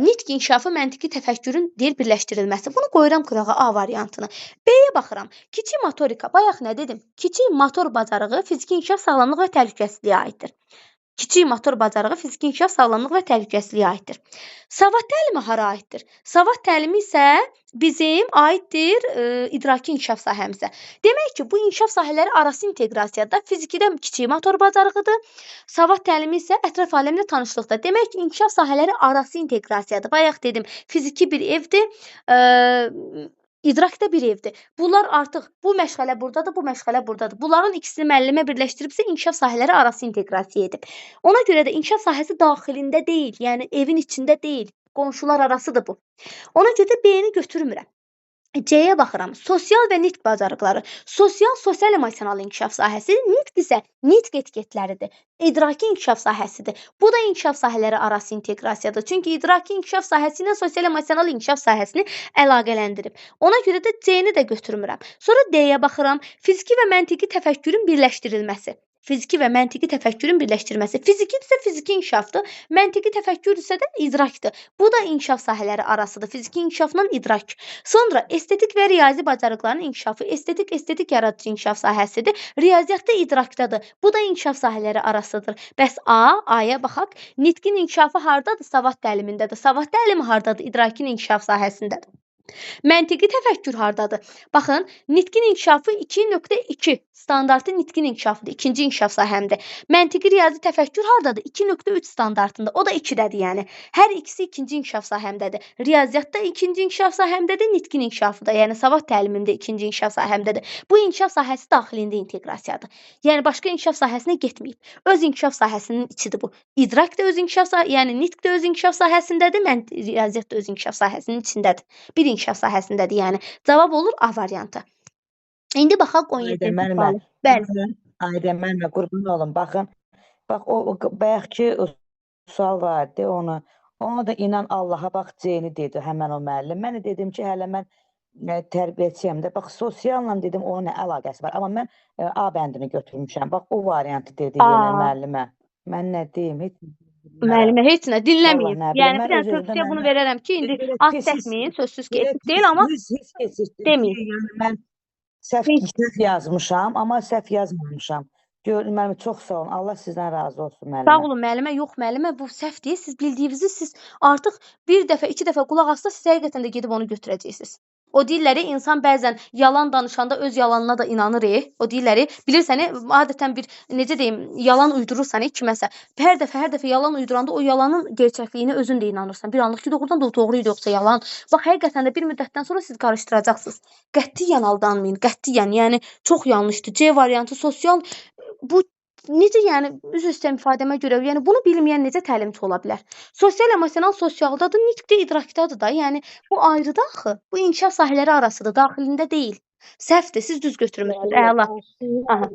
Nitq inkişafı, məntiqi təfəkkürün deyir birləşdirilməsi. Bunu qoyuram qırağa A variantını. B-yə baxıram. Kiçik motorika. Bayaq nə dedim? Kiçik motor bacarığı fiziki inkişaf, sağlamlıq və təhlükəsizliyə aiddir. Kiçik motor bacarığı fiziki inkişaf, sağlamlıq və təhlükəsizliyə aiddir. Savad təlimi hara aiddir? Savad təlimi isə bizim aiddir idraki inkişaf sahəmizə. Demək ki, bu inkişaf sahələri arası inteqrasiyada fizikidə kiçik motor bacarığıdır. Savad təlimi isə ətraf aləmlə tanışlıqda. Demək ki, inkişaf sahələri arası inteqrasiyadır. Bayaq dedim, fiziki bir evdir. İdrak da bir evdir. Bunlar artıq bu məşğələ burdadır, bu məşğələ burdadır. Bunların ikisini müəllimə birləşdiribsə inkişaf sahələri arası inteqrasiya edib. Ona görə də inkişaf sahəsi daxilində deyil, yəni evin içində deyil. Qonşular arasıdır bu. Ona görə də B-ni götürmürəm. C-yə baxıram. Sosial və nitq bacarıqları. Sosial emosional inkişaf sahəsi, nitq isə nitq etiketləridir. İdraki inkişaf sahəsidir. Bu da inkişaf sahələri arası inteqrasiyadır. Çünki idraki inkişaf sahəsi ilə sosial emosional inkişaf sahəsini əlaqələndirib. Ona görə də C-ni də götürmürəm. Sonra D-yə baxıram. Fiziki və məntiqi təfəkkürün birləşdirilməsi. Fiziki və məntiqi təfəkkürün birləşdirməsi. Fiziki isə fiziki inkişafdır. Məntiqi təfəkkür isə də idrakdır. Bu da inkişaf sahələri arasıdır. Fiziki inkişafla idrak. Sonra estetik və riyazi bacarıqların inkişafı. Estetik yaradıcı inkişaf sahəsidir. Riyaziyyatda idrakdadır. Bu da inkişaf sahələri arasıdır. Bəs A-ya baxaq. Nitqin inkişafı hardadır? Savad təlimindədir. Savad təlimi hardadır? İdrakin inkişaf sahəsindədir. Məntiqi təfəkkür hardadır? Baxın, nitqin inkişafı 2.2 standartı nitqin inkişafıdır. İkinci inkişaf sahəmdir. Məntiqi riyazi təfəkkür hardadır? 2.3 standartında. O da 2-dədir yəni. Hər ikisi ikinci inkişaf sahəmdədir. Riyaziyyatda ikinci inkişaf sahəmdədir, nitqin inkişafı da, yəni savad təlimində ikinci inkişaf sahəmdədir. Bu inkişaf sahəsi daxilində inteqrasiyadır. Yəni başqa inkişaf sahəsinə getməyib. Öz inkişaf sahəsinin içidir bu. İdrak da öz inkişaf yəni nitq də öz inkişaf sahəsindədir, riyaziyyat da öz inkişaf sahəsinin içindədir. Bir inkişaf sahəsindədir, yəni. Cavab olur A variantı. İndi baxaq 17-ci sualı. Bəli. Ayda mənimlə qurban olun. Baxın, bax o bayaqki sual vardı, ona da inan Allaha bax C-ni dedi həmən o müəllim. Mən dedim ki, hələ mən tərbiyəçiyəm də. Bax sosialla dedim onun nə əlaqəsi var. Amma mən A bəndini götürmüşəm. Bax o variantı dedi yenə müəllimə. Mən nə deyim? Müəllimə heç nə dinləməyib. Yəni bir dənə tövsiyə bunu verərəm ki, indi az çəkməyin, sözsüz ki, etik deyil, amma deməyin. Yəni mən səhv yazmışam, amma səhv yazmamışam. Müəllimə çox sağ olun. Allah sizdən razı olsun müəllimə. Sağ olun müəllimə. Yox müəllimə, bu səhv deyil. Siz bildiyinizi siz artıq bir dəfə, 2 dəfə qulaq assa siz həqiqətən də gedib onu götürəcəksiniz. O deyirlər, insan bəzən yalan danışanda öz yalanına da inanır. O deyirlər, bilirsən, adətən bir necə deyim, yalan uydurursan kiməsə. Hər dəfə yalan uyduranda o yalanın gerçəkliyinə özün də inanırsan. Bir anlıq ki, doğrudan da doğru idi yoxsa yalan. Bax, həqiqətən də bir müddətdən sonra siz qarışdıracaqsınız. Qətiyyən aldanmayın, qətiyyən. Yəni çox yanlışdır. C variantı sosial bu necə yəni üzr istəyirəm ifadəmə görə, yəni bunu bilməyən necə təlimçi ola bilər? Sosial emosional sosialdadır, nitqdə idrakdadır da. Yəni bu ayrıdır axı. Bu inkişaf sahələri arasıdır, daxilində deyil. Səhvdir, siz düz götürmüsünüz. Əla. Aha.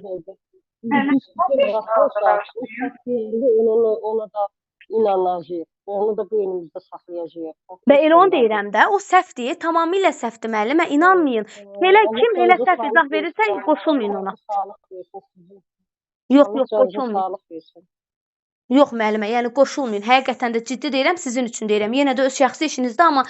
Ona da inanacağıq. Onu da beynimizdə saxlayacağıq. Və elə onu deyirəm də, o səhvdir, tamamilə səhvdir müəllimə, inanmayın. Elə kim elə səhv izah verirsə, qoşulmayın ona. Yox, qoşulmayın. Yox müəllimə, yəni qoşulmayın. Həqiqətən də ciddi deyirəm, sizin üçün deyirəm. Yenə də öz şəxsi işinizdə, amma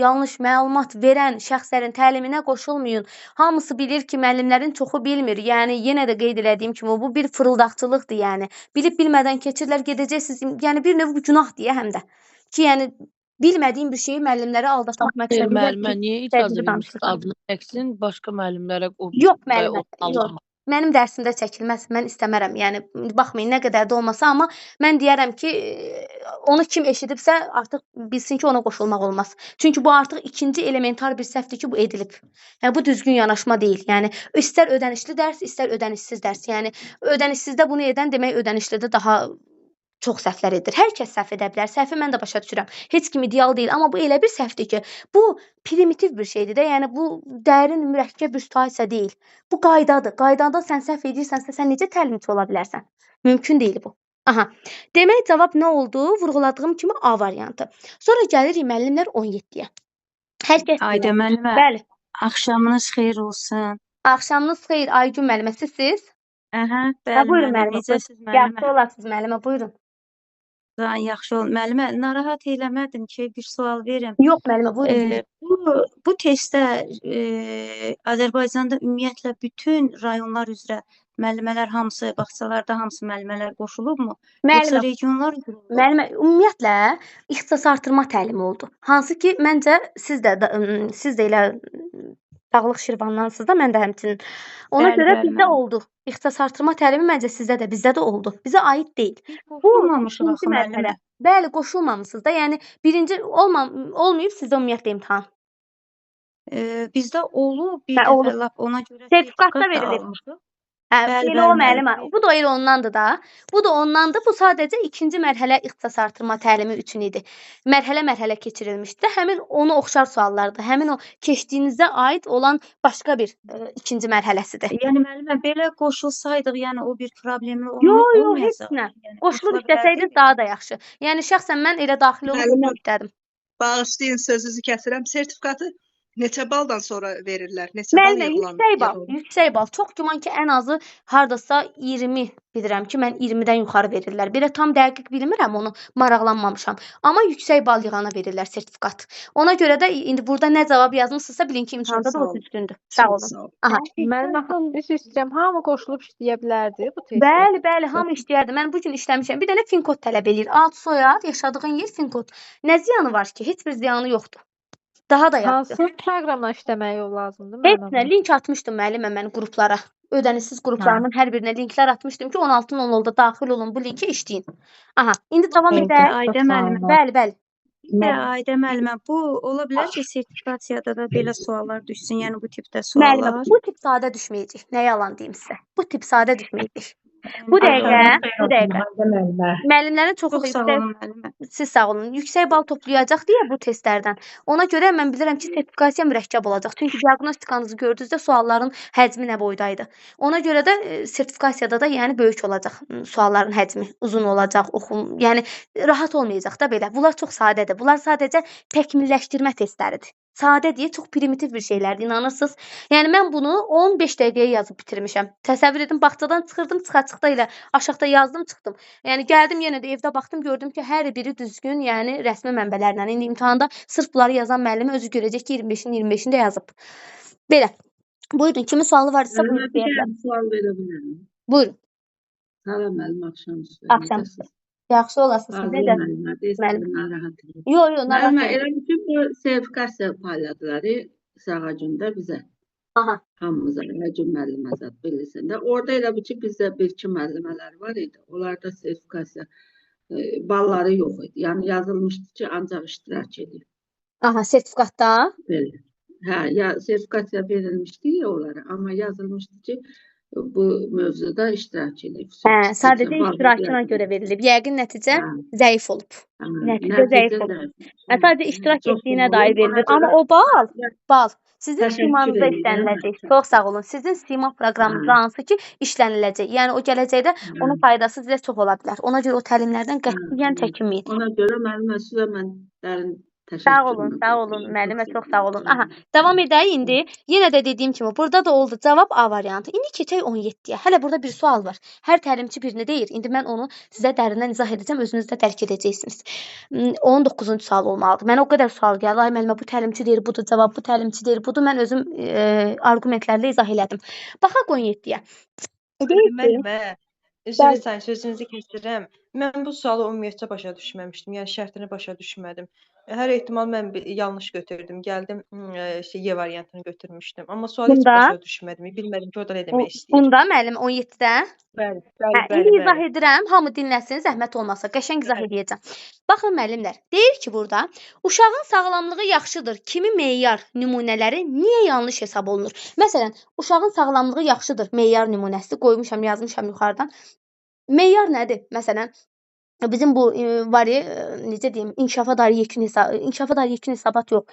yanlış məlumat verən şəxslərin təliminə qoşulmayın. Hamısı bilir ki, müəllimlərin çoxu bilmir. Yəni yenə də qeyd elədiyim kimi bu bir fırıldaqçılıqdır, yəni. Bilib bilmədən keçirlər, gedəcəksiniz. Yəni bir növ bu günahdır həm də. Ki, yəni bilmədiyim bir şeyi müəllimlərə aldatmaq məqsədilə. Müəllimə niyə icazə vermirsiniz adını çəksin, başqa müəllimlərə yox müəllimə, yox. Mənim dərsimdə çəkilməz, mən istəmərəm. Yəni baxmayın nə qədər də olmasa, amma mən deyərəm ki, onu kim eşidibsə artıq bilsin ki, ona qoşulmaq olmaz. Çünki bu artıq ikinci elementar bir səhvdir ki, bu edilib. Yəni bu düzgün yanaşma deyil. Yəni istər ödənişli dərs, istər ödənişsiz dərs. Yəni ödənişsizdə bunu edən demək ödənişlidə daha çox səhvlər edir. Hər kəs səhv edə bilər. Səhvi mən də başa düşürəm. Heç kim ideal deyil, amma bu elə bir səhvdir ki, bu primitiv bir şeydir də. Yəni bu dərin, mürəkkəb bir situasiya deyil. Bu qaydadır. Qaydada sən səhv edirsənsə, sən necə təlimçi ola bilərsən? Mümkün deyil bu. Aha. Demək cavab nə oldu? Vurğuladığım kimi A variantı. Sonra gəlirik müəllimlər 17-yə. Hər kəs Ayda müəllimə, Bəli. axşamınız xeyir olsun. Axşamınız xeyir Aygün müəllimə. Sizsiz? Aha, Ha, bəli buyurun müəllimə. müəllimə. Necəsiz Yaxşı müəllimə? olasınız müəllimə. Buyurun. Yaxşı ol. Müəllimə, narahat eləmədim ki, bir sual verim. Yox müəllimə, buyurun. Bu testdə Azərbaycanda ümumiyyətlə bütün rayonlar üzrə müəllimələr hamısı, bağçalarda hamısı müəllimələr qoşulubmu? Yoxsa Müəllimə, regionlar üzrə olub? müəllimə ümumiyyətlə ixtisas artırma təlimi oldu. Hansı ki, məncə siz də elə Dağlıq Şirvandansınız da, mən də həmçinin. Ona Bəli, görə bəli, bizdə müəllim. oldu. İxtisas artırma təlimi məncə sizdə də, bizdə də oldu. Bizə aid deyil. Bu Qoşulmamışıq ikinci axı mərhələ. müəllimə. Bəli, qoşulmamısınız da. Yəni birinci olmayıb sizdə ümumiyyətlə imtahan. Bizdə olub bir Hə, dəfə olub. lap ona görə Sertifikat da sertifikat da verilir. almışıq. Hə, Bəli, elə o bəli, müəllimə. müəllim. Bu da elə ondandır da. Bu da ondandır. Bu sadəcə ikinci mərhələ ixtisas artırma təlimi üçün idi. Mərhələ-mərhələ keçirilmişdi. Həmin onu oxşar suallardır. Həmin o keçdiyinizə aid olan başqa bir ikinci mərhələsidir. Yəni müəllimə belə qoşulsaydıq, yəni o bir problemli Yox, heç olmayacaq. nə. Yəni Qoşulub qoşula işləsəydiniz bilərdik. daha da yaxşı. Yəni şəxsən mən elə daxil olub Müəllimə, işlədim. bağışlayın sözünüzü kəsirəm. Sertifikatı neçə baldan sonra verirlər? Neçə bal Müəllimə, yüksək bal, yığılır? yüksək bal. Çox güman ki, ən azı hardasa 20 bilirəm ki, mən 20-dən yuxarı verirlər. Belə tam dəqiq bilmirəm, onu maraqlanmamışam. Amma yüksək bal yığana verirlər sertifikat. Ona görə də indi burada nə cavab yazmısınızsa bilin ki, imtahanda da sağ o olun. düzgündür. Sağ Çox olun. sağ olun. Aha. Müəllimə, bir şey istəyirəm. Hamı qoşulub işləyə bilərdi bu testdə? Bəli, bəli, hamı işləyərdi. Mən bu gün işləmişəm. Bir dənə fin kod tələb eləyir. Ad, soyad, yaşadığın yer, fin kod. Nə ziyanı var ki? Heç bir ziyanı yoxdur. Daha da yaxşı. Hansı proqramla işləmək lazımdır Heç müəllimə nə bunu? link atmışdım müəllimə mən qruplara. Ödənişsiz qruplarımın hər birinə linklər atmışdım ki, 16:00-da daxil olun bu linkə işləyin. Aha, indi davam Oldu. edək. Ayda Çox sağ müəllimə. olun. Bəli, bəli. Ayda müəllimə, bu ola bilər ki, sertifikasiyada da belə suallar düşsün, yəni bu tipdə Müəllimə, suallar. bu tip sadə düşməyəcək. Nə yalan deyim sizə. Bu tip sadə düşməyəcək. Bu Yəni, dəqiqə müəllimlərin çoxu Çox da sağ yüksək, olun müəllimə. siz sağ olun. Yüksək bal toplayacaq deyə bu testlərdən. Ona görə mən bilirəm ki, sertifikasiya mürəkkəb olacaq. Çünki diaqnostikanızı gördünüzdə sualların həcmi nə boydaydı. Ona görə də sertifikasiyada da yəni böyük olacaq sualların həcmi, uzun olacaq, oxum. Yəni rahat olmayacaq da belə. Bunlar çox sadədir. Bunlar sadəcə təkmilləşdirmə testləridir. Sadə deyə çox primitiv bir şeylərdir, inanırsınız? Yəni mən bunu 15 dəqiqəyə yazıb bitirmişəm. Təsəvvür edin, bağçadan çıxırdım, çıxa-çıxa ilə aşağıda yazdım, çıxdım. Yəni gəldim yenə də evdə baxdım, gördüm ki, hər biri düzgün, yəni rəsmi mənbələrlə. İndi imtahanda sırf bunları yazan müəllim özü görəcək ki, 25-in 25-ini də yazıb. Belə. Buyurun, kimin sualı varsa buyurun. Bir dənə sual verə bilərəm. Buyurun. Salam müəllim, axşamınız xeyir. Axşam. Yaxşı olasınız. Siz necə? Müəllim. Narahat edin. Yox, narahat Müəllimə, olmayın. elə ki bu sertifikasiya fəaliyyətləri Sağacunda bizə, Aha. hamımıza, Həcim müəllimə zət bilirsən də. Orada elə bir ki, bizdə bir-iki müəllimələr var idi. Onlarda sertifikasiya balları yox idi. Yəni yazılmışdı ki, ancaq iştirak edir. Aha, sertifikatda? Belə. Hə, ya sertifikasiya verilmişdi ya onlara, amma yazılmışdı ki, bu mövzuda iştirak edib. Hə, sadəcə iştirakına görə verilib. Yəqin nəticə zəif olub. Nəticə zəif olub. Sadəcə iştirak etdiyinə dair verilir. Amma o bal sizin simanızda işləniləcək. Çox sağ olun. Sizin sima proqramınızda hansı ki işləniləcək. Yəni o gələcəkdə onun faydası sizə çox ola bilər. Ona görə o təlimlərdən qətiyyən çəkinməyin. Ona görə müəllimə sizə mən dərin Sağ olun, sağ olun. Müəllimə çox sağ olun. Aha, davam edək indi. Yenə də dediyim kimi burada da oldu cavab A variantı. İndi keçək 17-yə. Hələ burada bir sual var. Hər təlimçi birini deyir. İndi mən onu sizə dərindən izah edəcəm, özünüz də dərk edəcəksiniz. 19-cu sual olmalıdır. Mənə o qədər sual gəldi. Ay müəllimə, bu təlimçi deyir, budur cavab, bu təlimçi deyir, budur. Mən özüm arqumentlərlə izah elədim. Baxaq 17-yə. Müəllimə, üzr istəyirəm, sözünüzü kəsdirəm. Mən bu sualı ümumiyyətcə başa düşməmişdim. Yəni şərtini başa düşmədim. Hər ehtimal mən yanlış götürdüm. Gəldim Y variantını götürmüşdüm. Amma sualı heç başa düşmədim. Bilmədim ki, orada nə demək istəyir. Bunda müəllim 17-də? Bəli, İndi izah edirəm. Hamı dinləsin, zəhmət olmasa. Qəşəng izah edəcəm. Baxın müəllimlər, deyir ki burada, uşağın sağlamlığı yaxşıdır. Kimi meyar nümunələri niyə yanlış hesab olunur? Məsələn, uşağın sağlamlığı yaxşıdır. Meyar nümunəsi qoymuşam, yazmışam yuxarıdan. Meyar nədir? Məsələn, bizim bu var ya, necə deyim, inkişafa dair yekun hesabat yox.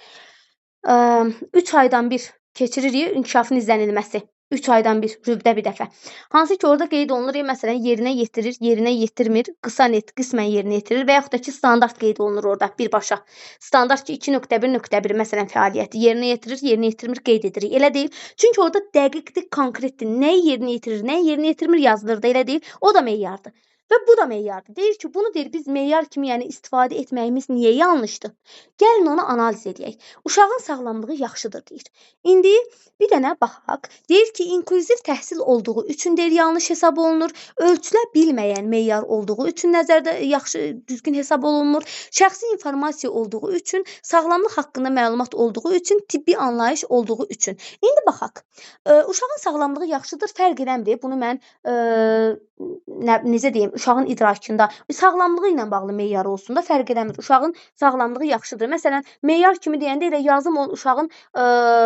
3 aydan bir keçiririk inkişafın izlənilməsi. 3 aydan bir, rübdə bir dəfə. Hansı ki, orada qeyd olunur, məsələn, yerinə yetirir, yerinə yetirmir, qısa net, qismən yerinə yetirir və yaxud da ki, standart qeyd olunur orada birbaşa. Standart ki, 2.1.1 məsələn fəaliyyəti yerinə yetirir, yerinə yetirmir, qeyd edirik. Elə deyil. Çünki orada dəqiqdir, konkretdir. Nəyi yerinə yetirir, nəyi yerinə yetirmir yazılır da, elə deyil. O da meyardır. Və bu da meyardır. Deyir ki, bunu deyir biz meyar kimi, yəni istifadə etməyimiz niyə yanlışdır? Gəlin onu analiz edək. Uşağın sağlamlığı yaxşıdır deyir. İndi bir dənə baxaq. Deyir ki, inklüziv təhsil olduğu üçün deyir yanlış hesab olunur. Ölçülə bilməyən meyar olduğu üçün nəzərdə düzgün hesab olunmur. Şəxsi informasiya olduğu üçün, sağlamlıq haqqında məlumat olduğu üçün, tibbi anlayış olduğu üçün. İndi baxaq. Uşağın sağlamlığı yaxşıdır, fərq eləmir. Bunu mən necə deyim, uşağın idrakında sağlamlığı ilə bağlı meyar olsun da fərq eləmir. Uşağın sağlamlığı yaxşıdır. Məsələn, meyar kimi deyəndə elə yazım uşağın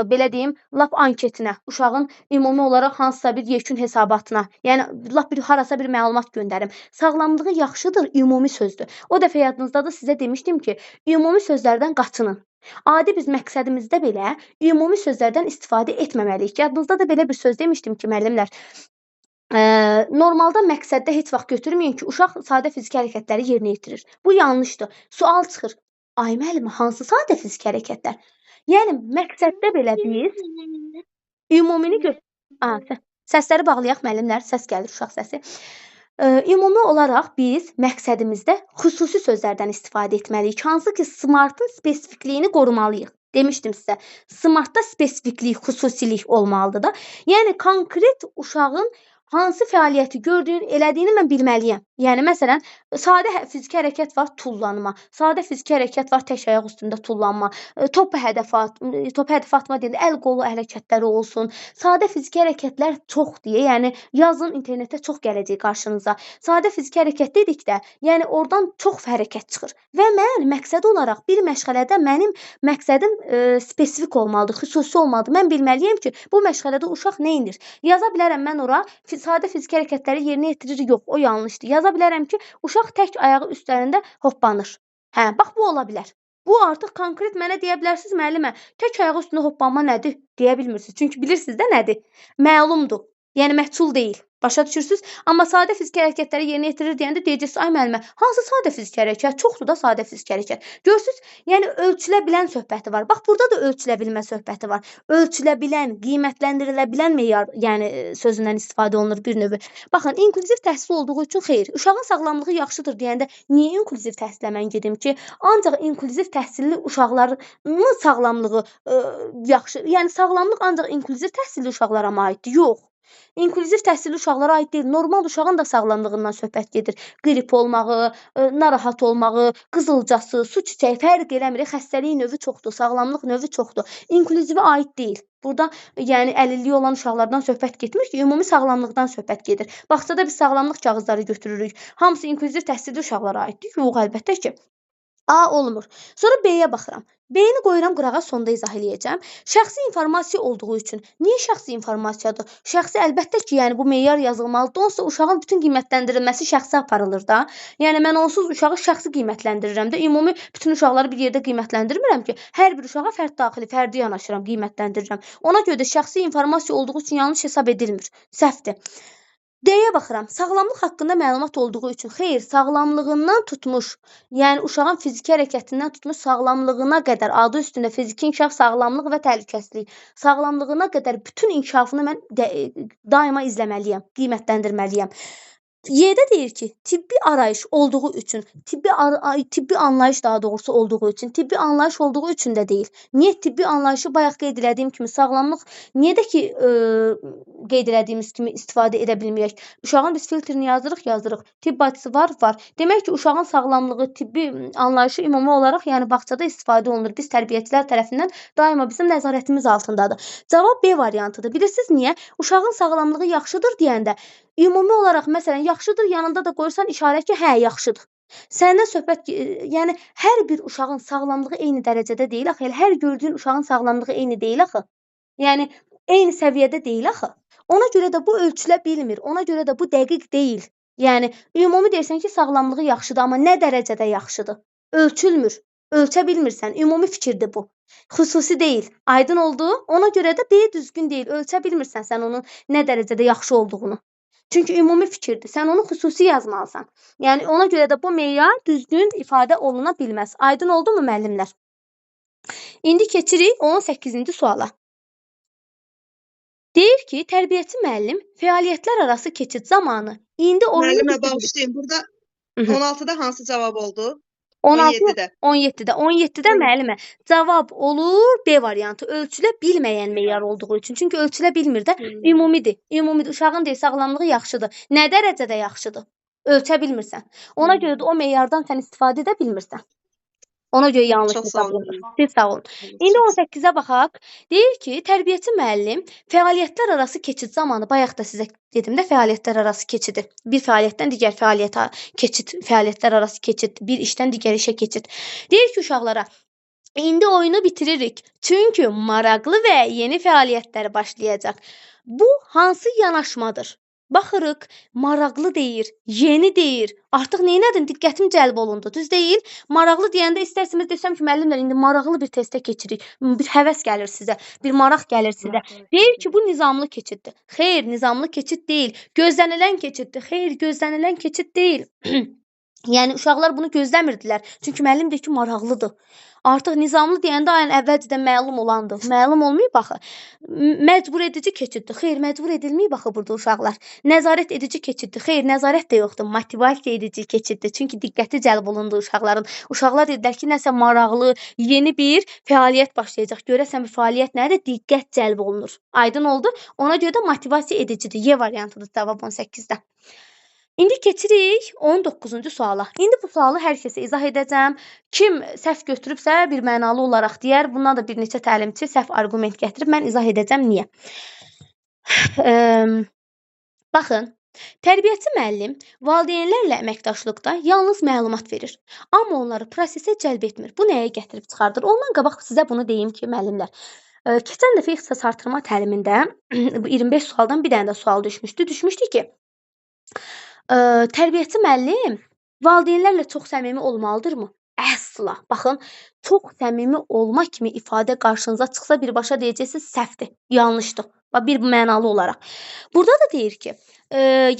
belə deyim, lap anketinə, uşağın ümumi olaraq hansısa bir yekun hesabatına, yəni lap bir harasa bir məlumat göndərim. Sağlamlığı yaxşıdır ümumi sözdür. O dəfə yadınızdadır, sizə demişdim ki, ümumi sözlərdən qaçının. Adi biz məqsədimizdə belə ümumi sözlərdən istifadə etməməliyik. Yadınızda da belə bir söz demişdim ki, müəllimlər, normalda məqsəddə heç vaxt götürməyin ki, uşaq sadə fiziki hərəkətləri yerinə yetirir. Bu yanlışdır. Sual çıxır. Ay müəllim, hansı sadə fiziki hərəkətlər? Yəni məqsəddə belə biz ümumini səsləri bağlayaq müəllimlər, səs gəlir, uşaq səsi. Ümumi olaraq biz məqsədimizdə xüsusi sözlərdən istifadə etməliyik. Hansı ki, smartın spesifikliyini qorumalıyıq. Demişdim sizə, smartda spesifiklik, xüsusilik olmalıdır da. Yəni konkret uşağın hansı fəaliyyəti gördüyünü, elədiyini mən bilməliyəm. Yəni məsələn, sadə fiziki hərəkət var, tullanma. Sadə fiziki hərəkət var, tək ayaq üstündə tullanma. Top hədəf atma deyəndə əl qolu hərəkətləri olsun. Sadə fiziki hərəkətlər çoxdur. Yəni yazın internetdə çox gələcək qarşınıza. Sadə fiziki hərəkət dedikdə, yəni oradan çox hərəkət çıxır. Və mən məqsəd olaraq bir məşğələdə mənim məqsədim spesifik olmalıdır, xüsusi olmalıdır. Mən bilməliyəm ki, bu məşğələdə uşaq nə edir? Yaza bilərəm mən ora sadə fiziki hərəkətləri yerinə yetirir, yox, o yanlışdır. Yaza bilərəm ki, uşaq tək ayağı üstlərində hoppanır. Hə, bax bu ola bilər. Bu artıq konkret mənə deyə bilərsiniz, müəllimə, tək ayağı üstündə hoppanma nədir? Deyə bilmirsiniz. Çünki bilirsiniz də nədir? Məlumdur. Yəni məchul deyil. Başa düşürsüz? Amma sadə fiziki hərəkətləri yerinə yetirir deyəndə deyəcəksiniz, ay müəllimə, hansı sadə fiziki hərəkət? Çoxdur da sadə fiziki hərəkət. Görürsüz? Yəni ölçülə bilən söhbəti var. Bax burada da ölçülə bilmə söhbəti var. Ölçülə bilən, qiymətləndirilə bilən meyar, yəni sözündən istifadə olunur bir növ. Baxın, inklüziv təhsil olduğu üçün xeyr. Uşağın sağlamlığı yaxşıdır deyəndə niyə inklüziv təhsilə mən gedim ki? Ancaq inklüziv təhsilli uşaqların sağlamlığı yaxşı. Yəni sağlamlıq ancaq inklüziv təhsilli uşaqlara mı aiddir? Yox. İnklüziv təhsilli uşaqlara aid deyil. Normal uşağın da sağlamlığından söhbət gedir. Qrip olmağı, narahat olmağı, qızılcası, su çiçəyi fərq eləmir. Xəstəlik növü çoxdur, sağlamlıq növü çoxdur. İnklüzivə aid deyil. Burada yəni əlilliyi olan uşaqlardan söhbət getmir ki, ümumi sağlamlıqdan söhbət gedir. Baxsada biz sağlamlıq kağızları götürürük. Hamısı inklüziv təhsilli uşaqlara aiddir. Yox, əlbəttə ki. A olmur. Sonra B-yə baxıram. B-ni qoyuram qırağa, sonda izah eləyəcəm. Şəxsi informasiya olduğu üçün. Niyə şəxsi informasiyadır? Şəxsi əlbəttə ki, yəni bu meyar yazılmalıdır. Onsuz uşağın bütün qiymətləndirilməsi şəxsi aparılır da. Yəni mən onsuz uşağı şəxsi qiymətləndirirəm də. Ümumi bütün uşaqları bir yerdə qiymətləndirmirəm ki, hər bir uşağa fərd daxili, fərdi yanaşıram, qiymətləndirirəm. Ona görə də şəxsi informasiya olduğu üçün yanlış hesab edilmir. Səhvdir. D-yə baxıram. Sağlamlıq haqqında məlumat olduğu üçün. Xeyr, sağlamlığından tutmuş, yəni uşağın fiziki hərəkətindən tutmuş sağlamlığına qədər, adı üstündə fiziki inkişaf, sağlamlıq və təhlükəsizlik, sağlamlığına qədər bütün inkişafını mən daima izləməliyəm, qiymətləndirməliyəm. Y-də deyir ki, tibbi arayış olduğu üçün, tibbi anlayış daha doğrusu olduğu üçün, tibbi anlayış olduğu üçün də deyil. Niyə tibbi anlayışı bayaq qeyd elədiyim kimi sağlamlıq, niyə də ki qeyd elədiyimiz kimi istifadə edə bilməyək? Uşağın biz filtrini yazdırıq. Tibb bacısı var. Demək ki, uşağın sağlamlığı, tibbi anlayışı ümumi olaraq yəni bağçada istifadə olunur. Biz tərbiyəçilər tərəfindən daima bizim nəzarətimiz altındadır. Cavab B variantıdır. Bilirsiniz niyə? Uşağın sağlamlığı yaxşıdır deyəndə ümumi olaraq məsələn yaxşıdır yanında da qoyursan işarə ki, hə, yaxşıdır. Səndən söhbət, yəni hər bir uşağın sağlamlığı eyni dərəcədə deyil axı. Elə hər gördüyün uşağın sağlamlığı eyni deyil axı. Yəni eyni səviyyədə deyil axı. Ona görə də bu ölçülə bilmir. Ona görə də bu dəqiq deyil. Yəni ümumi deyirsən ki, sağlamlığı yaxşıdır, amma nə dərəcədə yaxşıdır? Ölçülmür. Ölçə bilmirsən. Ümumi fikirdir bu. Xüsusi deyil. Aydın oldu? Ona görə də B düzgün deyil. Ölçə bilmirsən sən onun nə dərəcədə yaxşı olduğunu. Çünki ümumi fikirdir. Sən onu xüsusi yazmalısan. Yəni ona görə də bu meyar düzgün ifadə oluna bilməz. Aydın oldu mu müəllimlər? İndi keçirik 18-ci suala. Deyir ki, tərbiyəçi müəllim fəaliyyətlər arası keçid zamanı indi oyunu Müəllimə bitirir. bağışlayın. Burada Mhm. 16-da hansı cavab oldu? 16, 17-də. 17-də müəllimə cavab olur B variantı ölçülə bilməyən meyar olduğu üçün. Çünki ölçülə bilmir də ümumidir. Ümumidir. Uşağın deyir sağlamlığı yaxşıdır. Nə dərəcədə yaxşıdır? Ölçə bilmirsən. Ona görə də o meyardan sən istifadə edə bilmirsən. Ona görə yanlış Çox sağ hesab olun. olunur. Siz sağ olun. İndi 18-ə baxaq. Deyir ki, tərbiyəçi müəllim fəaliyyətlər arası keçid zamanı bayaq da sizə dedim də fəaliyyətlər arası keçidi. Bir fəaliyyətdən digər fəaliyyətə keçid, fəaliyyətlər arası keçid, bir işdən digər işə keçid. Deyir ki, uşaqlara indi oyunu bitiririk. Çünki maraqlı və yeni fəaliyyətlər başlayacaq. Bu hansı yanaşmadır? Baxırıq, maraqlı deyir, yeni deyir. Artıq neynədin? Diqqətim cəlb olundu. Düz deyil? Maraqlı deyəndə istərsiniz desəm ki, müəllimlər indi maraqlı bir testə keçirik. Bir həvəs gəlir sizə, bir maraq gəlir sizə. Deyir ki, bu nizamlı keçiddir. Xeyr, nizamlı keçid deyil. Gözlənilən keçiddir. Xeyr, gözlənilən keçid deyil. Yəni uşaqlar bunu gözləmirdilər. Çünki müəllim deyir ki, maraqlıdır. Artıq nizamlı deyəndə ayın əvvəlcədən məlum olandır. Məlum olmayıb axı. Məcbur edici keçiddir. Xeyr, məcbur edilməyib axı burada uşaqlar. Nəzarət edici keçiddir. Xeyr, nəzarət də yoxdur. Motivasiya edici keçiddir. Çünki diqqəti cəlb olundu uşaqların. Uşaqlar dedilər ki, nəsə maraqlı, yeni bir fəaliyyət başlayacaq. Görəsən bu fəaliyyət nədir? Diqqət cəlb olunur. Aydın oldu? Ona görə də motivasiya edicidir. Y variantıdır cavab 18-də. İndi keçirik 19-cu suala. İndi bu sualı hər kəsə izah edəcəm. Kim səhv götürübsə bir mənalı olaraq deyər. Bundan da bir neçə təlimçi səhv arqument gətirib mən izah edəcəm niyə. Baxın, tərbiyəçi müəllim valideynlərlə əməkdaşlıqda yalnız məlumat verir. Amma onları prosesə cəlb etmir. Bu nəyə gətirib çıxardır? Ondan qabaq sizə bunu deyim ki, müəllimlər. Keçən dəfə ixtisas artırma təlimində 25 sualdan bir dənə də sual düşmüşdü. Düşmüşdü ki, tərbiyəçi müəllim valideynlərlə çox səmimi olmalıdırmı? Əsla. Baxın, çox səmimi olma kimi ifadə qarşınıza çıxsa birbaşa deyəcəksiniz səhvdir, yanlışdır. Bir mənalı olaraq. Burada da deyir ki,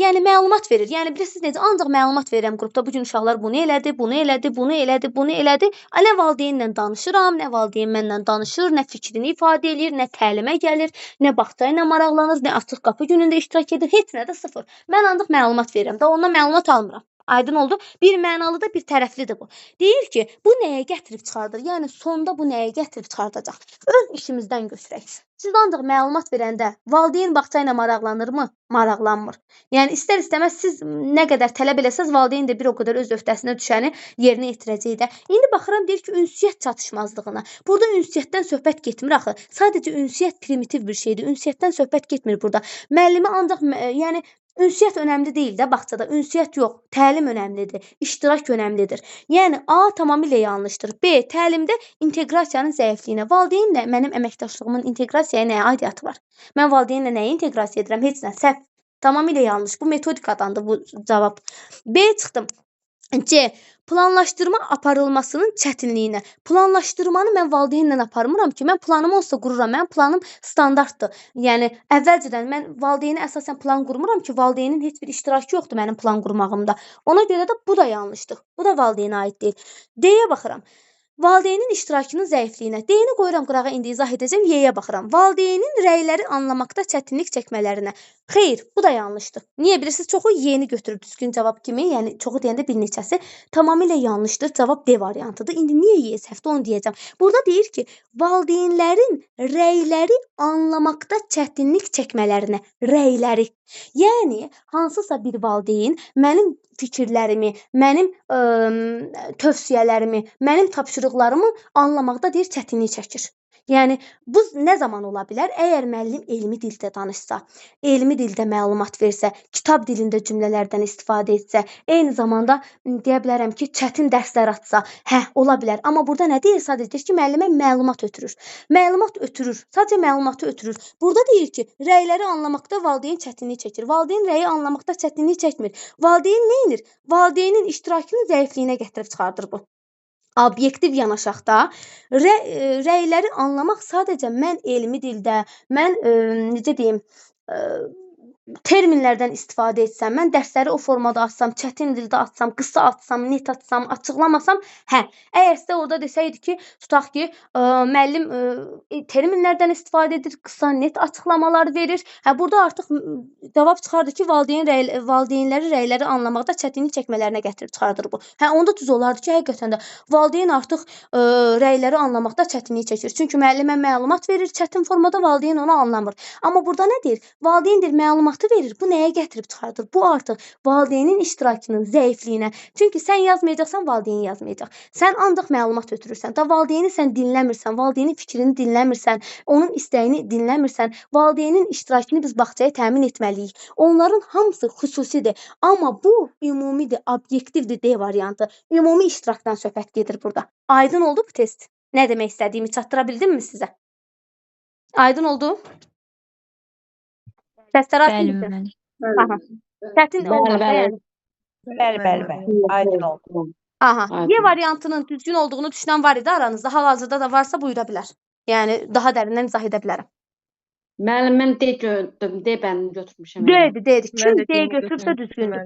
yəni məlumat verir. Yəni bilirsiniz necə? Ancaq məlumat verirəm qrupda. Bu gün uşaqlar bunu elədi, bunu elədi, bunu elədi, bunu elədi. Nə valideynlə danışıram, nə valideyn mənlə danışır, nə fikrini ifadə edir, nə təlimə gəlir, nə bağça ilə maraqlanır, nə açıq qapı günündə iştirak edir. Heç nə də sıfır. Mən ancaq məlumat verirəm. Da ondan məlumat almıram. Aydın oldu? Bir mənalı da bir tərəflidir bu. Deyir ki, bu nəyə gətirib çıxardır? Yəni sonda bu nəyə gətirib çıxardacaq? Öz işimizdən götürək. Siz ancaq məlumat verəndə valideyn bağça ilə maraqlanırmı? Maraqlanmır. Yəni istər-istəməz siz nə qədər tələb eləsəz, valideyn də bir o qədər öz öhdəsinə düşəni yerinə yetirəcək də. İndi baxıram deyir ki, ünsiyyət çatışmazlığına. Burada ünsiyyətdən söhbət getmir axı. Sadəcə ünsiyyət primitiv bir şeydir. Ünsiyyətdən söhbət getmir burada. Müəllimi ancaq yəni ünsiyyət önəmli deyil də bağçada. Ünsiyyət yox, təlim önəmlidir, iştirak önəmlidir. Yəni A tamamilə yanlışdır. B təlimdə inteqrasiyanın zəifliyinə. Valideynlə mənim əməkdaşlığımın inteqrasiyaya nəyə aidiyyatı var? Mən valideynlə nəyi inteqrasiya edirəm? Heç nə. Səhv. Tamamilə yanlış. Bu metodikadandır bu cavab. B çıxdım. C. Planlaşdırma aparılmasının çətinliyinə. Planlaşdırmanı mən valideynlə aparmıram ki, mən planım olsa qururam. Mənim planım standartdır. Yəni əvvəlcədən mən valideyni əsasən plan qurmuram ki, valideynin heç bir iştirakı yoxdur mənim plan qurmağımda. Ona görə də bu da yanlışdır. Bu da valideynə aid deyil. D-yə baxıram. Valideynin iştirakının zəifliyinə. D-ni qoyuram qırağa, indi izah edəcəm. Y-yə baxıram. Valideynin rəyləri anlamaqda çətinlik çəkmələrinə. Xeyr, bu da yanlışdır. Niyə bilirsiniz? Çoxu Y-ni götürüb düzgün cavab kimi, yəni çoxu deyəndə bir neçəsi tamamilə yanlışdır. Cavab D variantıdır. İndi niyə Y səhvdir onu deyəcəm. Burada deyir ki, valideynlərin rəyləri anlamaqda çətinlik çəkmələrinə. Rəyləri. Yəni hansısa bir valideyn mənim fikirlərimi, mənim tövsiyələrimi, mənim tapşırıqlarımı anlamaqda deyir çətinlik çəkir. Yəni bu nə zaman ola bilər? Əgər müəllim elmi dildə danışsa, elmi dildə məlumat versə, kitab dilində cümlələrdən istifadə etsə, eyni zamanda deyə bilərəm ki, çətin dərslər açsa, ola bilər. Amma burada nə deyir? Sadəcə deyir ki, müəllimə məlumat ötürür. Məlumat ötürür. Sadəcə məlumatı ötürür. Burada deyir ki, rəyləri anlamaqda valideyn çətinlik çəkir. Valideyn rəyi anlamaqda çətinlik çəkmir. Valideyn nə edir? Valideynin iştirakını zəifliyinə gətirib çıxardır bu. Obyektiv yanaşaq da, rəyləri anlamaq sadəcə mən elmi dildə, mən necə deyim, terminlərdən istifadə etsəm, mən dərsləri o formada açsam, çətin dildə açsam, qısa açsam, net açsam, açıqlamasam, əgər sizə orada desəydi ki, tutaq ki, müəllim terminlərdən istifadə edir, qısa, net açıqlamalar verir. Burada artıq cavab çıxardı ki, valideynləri rəyləri anlamaqda çətinlik çəkmələrinə gətirib çıxardır bu. Onda düz olardı ki, həqiqətən də valideyn artıq rəyləri anlamaqda çətinlik çəkir. Çünki müəllimə məlumat verir çətin formada, valideyn onu anlamır. Amma burada nə deyir? Valideyn deyir, məlumatı verir. Bu nəyə gətirib çıxardır? Bu artıq valideynin iştirakının zəifliyinə. Çünki sən yazmayacaqsan, valideyn yazmayacaq. Sən ancaq məlumat ötürürsən. Da valideyni sən dinləmirsən, valideynin fikrini dinləmirsən, onun istəyini dinləmirsən, valideynin iştirakını biz bağçaya təmin etməliyik. Onların hamısı xüsusidir. Amma bu ümumidir, obyektivdir D variantı. Ümumi iştirakdan söhbət gedir burada. Aydın oldu bu test? Nə demək istədiyimi çatdıra bildimmi sizə? Aydın oldu? Səslər açılsın. Çətin olmadı yəni. Bəli. Aydın oldu. Y variantının düzgün olduğunu düşünən var idi aranızda. Hal-hazırda da varsa buyura bilər. Yəni daha dərindən izah edə bilərəm. Müəllim, mən D gördüm. D bənim götürmüşəm. Deyir. Kim D götürübsə düzgündür.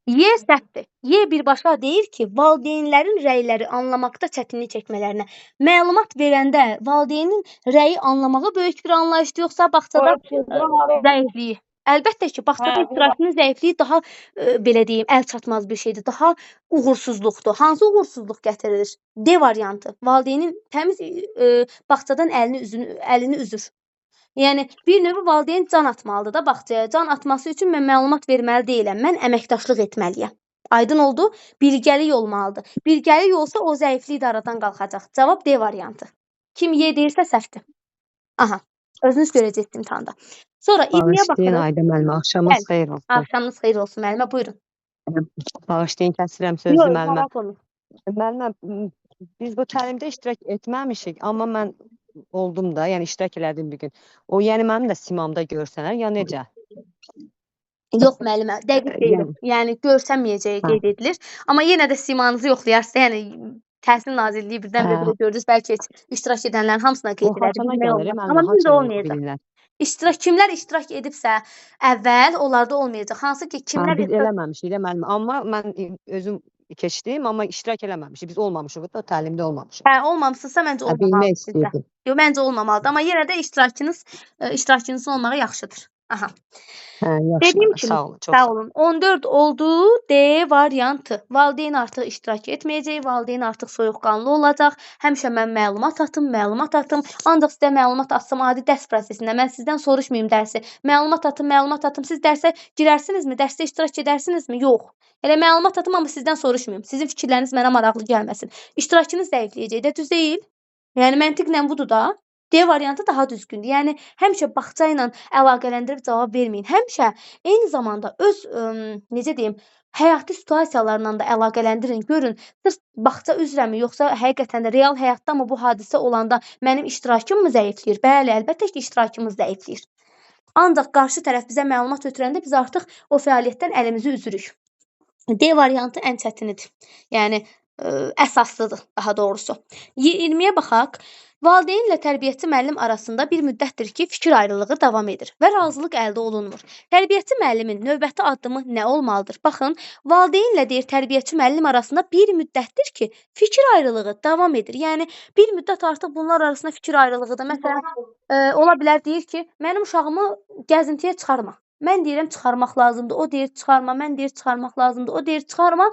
Y səhvdir. Y birbaşa deyir ki, valideynlərin rəyləri anlamaqda çətinlik çəkmələrinə. Məlumat verəndə valideynin rəyi anlamağı böyük bir anlayışdır, yoxsa bağçada zəifliyi? Əlbəttə ki, bağçada iştirakının zəifliyi daha belə deyim, əlçatmaz bir şeydir. Daha uğursuzluqdur. Hansı uğursuzluq gətirilir? D variantı. Valideynin təmiz bağçadan əlini üzür. Yəni bir növ valideyn can atmalıdır da bağçaya. Can atması üçün mən məlumat verməli deyiləm. Mən əməkdaşlıq etməliyəm. Aydın oldu? Birgəlik olmalıdır. Birgəlik olsa o zəiflik də aradan qalxacaq. Cavab D variantı. Kim Y deyirsə səhvdir. Özünüz görəcəksiniz imtahanda. Sonra 20-yə baxırıq. Ayda müəllimə, axşamınız xeyir olsun. Axşamınız xeyir olsun müəllimə, buyurun. Bağışlayın, kəsirəm sözü müəllimə. Müəllimə, biz bu təlimdə iştirak etməmişik, amma mən oldum da, yəni iştirak elədim bir gün. O, yəni mənim də simamda görsənər, ya necə? Yox müəllimə, dəqiq deyil. Yəni görsənməyəcəyi qeyd edilir. Amma yenə də simanızı yoxlayarsa, yəni Təhsil Nazirliyi birdən belə gördünüz, bəlkə iştirak edənlərin hamısına qeyd edərik. Amma bir də olmayacaq. Kimlər iştirak edibsə əvvəl, onlarda olmayacaq. Hansı ki, kimlər... Biz eləməmişik də müəllimə, amma mən özüm keçdim, amma iştirak eləməmişik. Biz olmamışıq da, təlimdə olmamışıq. Olmamışsınızsa məncə olmamalı sizdə. Yox, məncə olmamalıdır. Amma yenə də iştirakınızın olmağı yaxşıdır. Dediyim kimi, sağ olun. 14 oldu D variantı. Valideyn artıq iştirak etməyəcək, valideyn artıq soyuqqanlı olacaq. Həmişə mən məlumat atım. Ancaq sizə məlumat atsam adi dərs prosesində. Mən sizdən soruşmayım dərsi. Məlumat atım. Siz dərsə girərsinizmi? Dərsdə iştirak edərsinizmi? Yox. Elə məlumat atım, amma sizdən soruşmayım. Sizin fikirləriniz mənə maraqlı gəlməsin. İştirakınız zəifləyəcək də, düz deyil. Yəni məntiqlə budur da. D variantı daha düzgündür. Yəni həmişə bağça ilə əlaqələndirib cavab verməyin. Həmişə eyni zamanda öz necə deyim, həyati situasiyalarla da əlaqələndirin. Görün, sırf bağça üzrəmi, yoxsa həqiqətən də real həyatda mı bu hadisə olanda mənim iştirakım mı zəifləyir? Bəli, əlbəttə ki, iştirakımız zəifləyir. Ancaq qarşı tərəf bizə məlumat ötürəndə biz artıq o fəaliyyətdən əlimizi üzürük. D variantı ən çətinidir. Yəni əsaslıdır, daha doğrusu. 20-yə baxaq. Valideynlə tərbiyəçi müəllim arasında bir müddətdir ki, fikir ayrılığı davam edir və razılıq əldə olunmur. Tərbiyəçi müəllimin növbəti addımı nə olmalıdır? Baxın, valideynlə deyir tərbiyəçi müəllim arasında bir müddətdir ki, fikir ayrılığı davam edir. Yəni bir müddət artıq bunlar arasında fikir ayrılığıdır. Məsələn, ola bilər deyir ki, mənim uşağımı gəzintiyə çıxarma. Mən deyirəm çıxarmaq lazımdır. O deyir çıxarma. Mən deyir çıxarmaq lazımdır. O deyir çıxarma.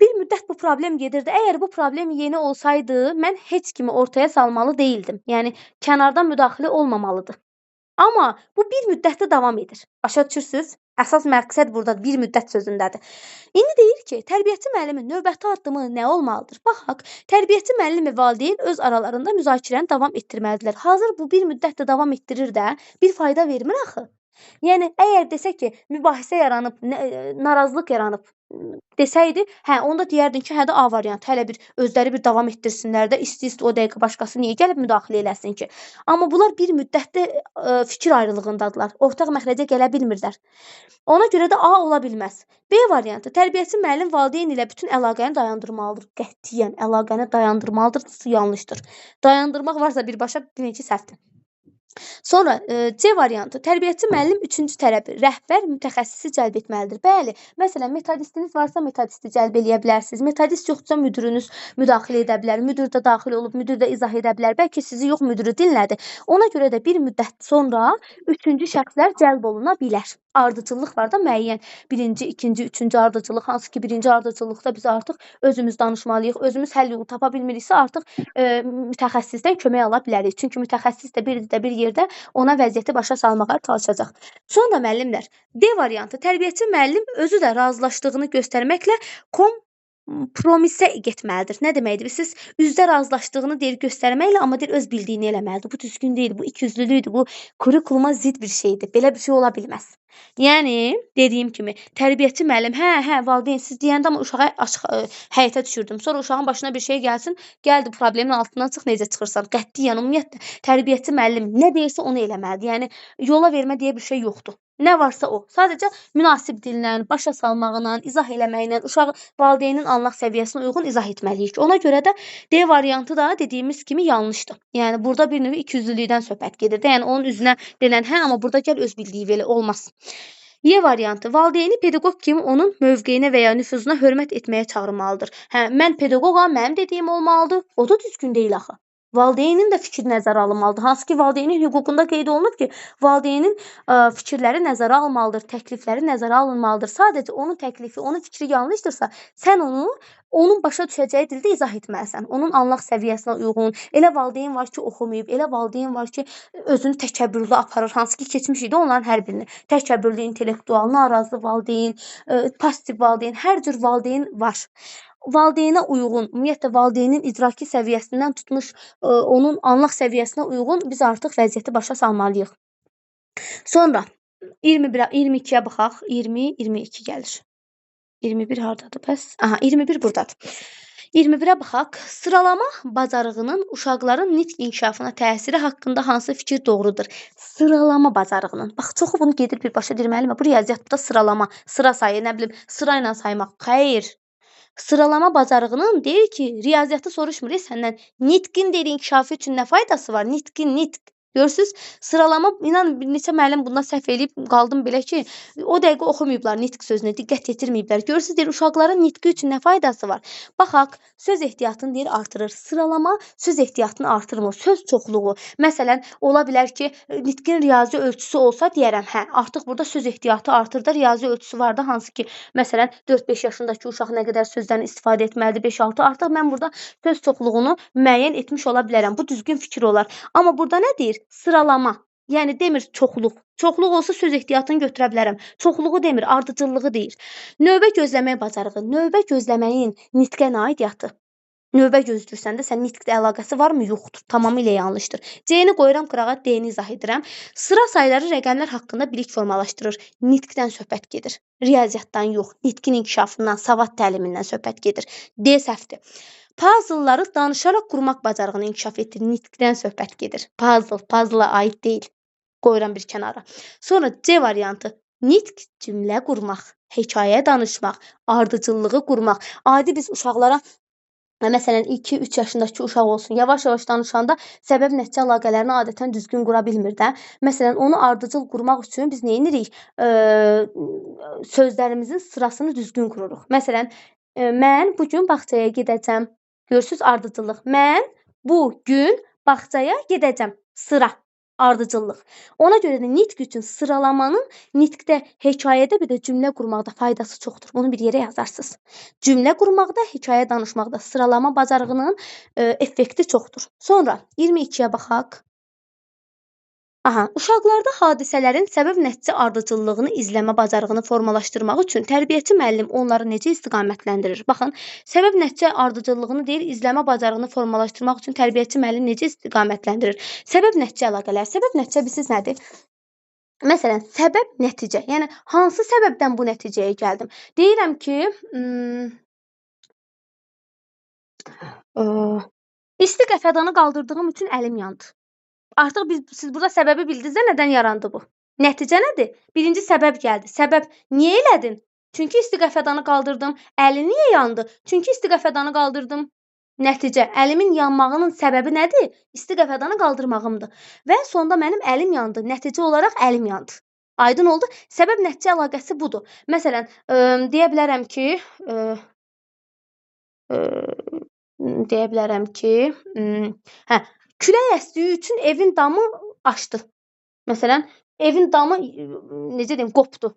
Bir müddət bu problem gedirdi. Əgər bu problem yeni olsaydı, mən heç kimi ortaya salmalı deyildim. Yəni, kənardan müdaxilə olmamalıdır. Amma bu bir müddətdə davam edir. Başa düşürsünüz? Əsas məqsəd burada bir müddət sözündədir. İndi deyir ki, tərbiyəçi müəllimin növbəti addımı nə olmalıdır? Baxaq, tərbiyəçi müəllim və valideyn öz aralarında müzakirəni davam etdirməlidirlər. Hazır bu bir müddət də davam etdirir də, bir fayda vermir axı. Yəni əgər desək ki, mübahisə yaranıb, narazılıq yaranıb desəydi, hə, onda deyərdin ki, hə də A variantı, hələ bir özləri bir davam etdirsinlər də, istəyir o dəqiqə başqası niyə gəlib müdaxilə eləsin ki? Amma bunlar bir müddətdə fikir ayrılığındadılar. Ortaq məxrəcə gələ bilmirlər. Ona görə də A ola bilməz. B variantı, tərbiyəçi müəllim valideyn ilə bütün əlaqəni dayandırmalıdır. Qətiyyən əlaqəni dayandırmalıdır, yanlışdır. Dayandırmaq varsa birbaşa demək ki, səhvdir. Sonra C variantı, tərbiyəçi müəllim üçüncü tərəfi, rəhbər mütəxəssisi cəlb etməlidir. Bəli, məsələn, metodistiniz varsa metodisti cəlb eləyə bilərsiniz. Metodist yoxsa müdürünüz müdaxilə edə bilər. Müdür də daxil olub, müdür də izah edə bilər. Bəlkə sizi yox, müdürü dinlədi. Ona görə də bir müddət sonra üçüncü şəxslər cəlb oluna bilər. Ardıcıllıq var da müəyyən. Birinci, ikinci, üçüncü ardıcıllıq. Hansı ki, birinci ardıcıllıqda biz artıq özümüz danışmalıyıq. Özümüz həll yolu tapa bilmiriksə artıq mütəxəssisdən kömək ala bilərik. Çünki mütəxəssis də bir yerdə ona vəziyyəti başa salmağa çalışacaq. Sonra müəllimlər, D variantı, tərbiyəçi müəllim özü də razılaşdığını göstərməklə kompromisə getməlidir. Nə deməkdir? Siz üzdə razılaşdığını deyir göstərməklə, amma deyir öz bildiyini eləməlidir. Bu düzgün deyil, bu ikiyüzlülükdür, bu kurikuluma zidd bir şeydir. Belə bir şey ola bilməz. Yəni, dediyim kimi, tərbiyəçi müəllim, valideyn siz deyəndə amma uşağı açıq həyətə düşürdüm. Sonra uşağın başına bir şey gəlsin, gəldi problemin altından çıx, necə çıxırsan? Qətiyyən, ümumiyyətlə, tərbiyəçi müəllim nə deyirsə onu eləməlidir. Yəni, yola vermə deyə bir şey yoxdur. Nə varsa o. Sadəcə münasib dillə, başa salmaqla, izah eləməklə, uşağı valideynin anlaq səviyyəsinə uyğun izah etməliyik. Ona görə də D variantı da dediyimiz kimi yanlışdır. Yəni, burada bir növ ikiyüzlülükdən söhbət gedir. Yəni, onun üzünə denən, amma burada gəl öz bildiyi belə olmaz. Y variantı, valideyni pedaqoq kimi onun mövqeyinə və ya nüfuzuna hörmət etməyə çağırmalıdır. Mən pedaqoqam, mənim dediyim olmalıdır. O da düzgün deyil axı. Valideynin də fikri nəzərə alınmalıdır. Hansı ki, valideynin hüququnda qeyd olunub ki, valideynin fikirləri nəzərə alınmalıdır, təklifləri nəzərə alınmalıdır. Sadəcə onun təklifi, onun fikri yanlışdırsa, sən onu onun başa düşəcəyi dildə izah etməlisən. Onun anlaq səviyyəsinə uyğun. Elə valideyn var ki, oxumayıb, elə valideyn var ki, özünü təkəbbürlü aparır. Hansı ki, keçmiş idi onların hər birini. Təkəbbürlü, intellektual, narazı valideyn, pasiv valideyn, hər cür valideyn var. Valideynə uyğun, ümumiyyətlə valideynin idraki səviyyəsindən tutmuş, onun anlaq səviyyəsinə uyğun biz artıq vəziyyəti başa salmalıyıq. Sonra 22-yə baxaq. 22 gəlir. 21 hardadır bəs? 21 burdadır. 21-ə baxaq. Sıralama bacarığının uşaqların nitq inkişafına təsiri haqqında hansı fikir doğrudur? Sıralama bacarığının. Bax, çoxu bunu gedir birbaşa deyir, müəllimə, bu riyaziyyatda sıralama, sıra sayı, nə bilim, sırayla saymaq. Xeyr. Sıralama bacarığının deyir ki, riyaziyyatı soruşmur səndən. Nitqin deyir inkişafı üçün nə faydası var? Nitq. Görürsüz, sıralama, inanın bir neçə müəllim bundan səhv eləyib qaldım belə ki, o dəqiqə oxumayıblar nitq sözünə, diqqət yetirməyiblər. Görürsüz, deyir, uşaqların nitqi üçün nə faydası var? Baxaq, söz ehtiyatını deyir artırır. Sıralama söz ehtiyatını artırmır, söz çoxluğu. Məsələn, ola bilər ki, nitqin riyazi ölçüsü olsa deyərəm, artıq burada söz ehtiyatı artır da riyazi ölçüsü var da, hansı ki, məsələn, 4-5 yaşındakı uşaq nə qədər sözdən istifadə etməlidir, 5-6, artıq mən burada söz çoxluğunu müəyyən etmiş ola bilərəm. Bu düzgün fikir olar. Amma burada nə deyir? Sıralama. Yəni demir çoxluq. Çoxluq olsa söz ehtiyatını götürə bilərəm. Çoxluğu demir, ardıcıllığı deyir. Növbə gözləmək bacarığı. Növbə gözləməyin nitqə nə aidiyyatı? Növbə gözləyirsən də sən nitqlə əlaqəsi varmı? Yoxdur. Tamamilə yanlışdır. C-ni qoyuram qırağa, D-ni izah edirəm. Sıra sayları rəqəmlər haqqında bilik formalaşdırır. Nitqdən söhbət gedir. Riyaziyyatdan yox, nitqin inkişafından, savad təlimindən söhbət gedir. D səhvdir. Puzzle-ları danışaraq qurmaq bacarığını inkişaf etdirir. Nitqdən söhbət gedir. Puzzle-a aid deyil. Qoyuram bir kənara. Sonra C variantı. Nitq, cümlə qurmaq, hekayə danışmaq, ardıcıllığı qurmaq. Adi biz uşaqlara, məsələn, 2-3 yaşındakı uşaq olsun, yavaş-yavaş danışanda səbəb-nəticə əlaqələrini adətən düzgün qura bilmir də. Məsələn, onu ardıcıl qurmaq üçün biz nə edirik? Sözlərimizin sırasını düzgün qururuq. Məsələn, mən bu gün bağçaya gedəcəm. Görürsüz, ardıcıllıq. Mən bu gün bağçaya gedəcəm. Sıra, ardıcıllıq. Ona görə də nitq üçün sıralamanın nitqdə, hekayədə bir də cümlə qurmaqda faydası çoxdur. Bunu bir yerə yazarsınız. Cümlə qurmaqda, hekayə danışmaqda sıralama bacarığının effekti çoxdur. Sonra 22-yə baxaq. Aha, uşaqlarda hadisələrin səbəb-nəticə ardıcıllığını izləmə bacarığını formalaşdırmaq üçün tərbiyəçi müəllim onları necə istiqamətləndirir? Baxın, səbəb-nəticə ardıcıllığını deyir, izləmə bacarığını formalaşdırmaq üçün tərbiyəçi müəllim necə istiqamətləndirir? Səbəb-nəticə əlaqələr. Səbəb-nəticə bilirsiniz nədir? Məsələn, səbəb-nəticə. Yəni hansı səbəbdən bu nəticəyə gəldim? Deyirəm ki, isti qəfədanı qaldırdığım üçün əlim yandı. Artıq siz burada səbəbi bildiniz də nədən yarandı bu? Nəticə nədir? Birinci səbəb gəldi. Səbəb niyə elədin? Çünki isti qəfədanı qaldırdım. Əli niyə yandı? Çünki isti qəfədanı qaldırdım. Nəticə, əlimin yanmağının səbəbi nədir? İsti qəfədanı qaldırmağımdır. Və sonda mənim əlim yandı. Nəticə olaraq əlim yandı. Aydın oldu? Səbəb-nəticə əlaqəsi budur. Məsələn, deyə bilərəm ki, külək əsdiyi üçün evin damı aşdı. Məsələn, evin damı necə deyim, qopdu.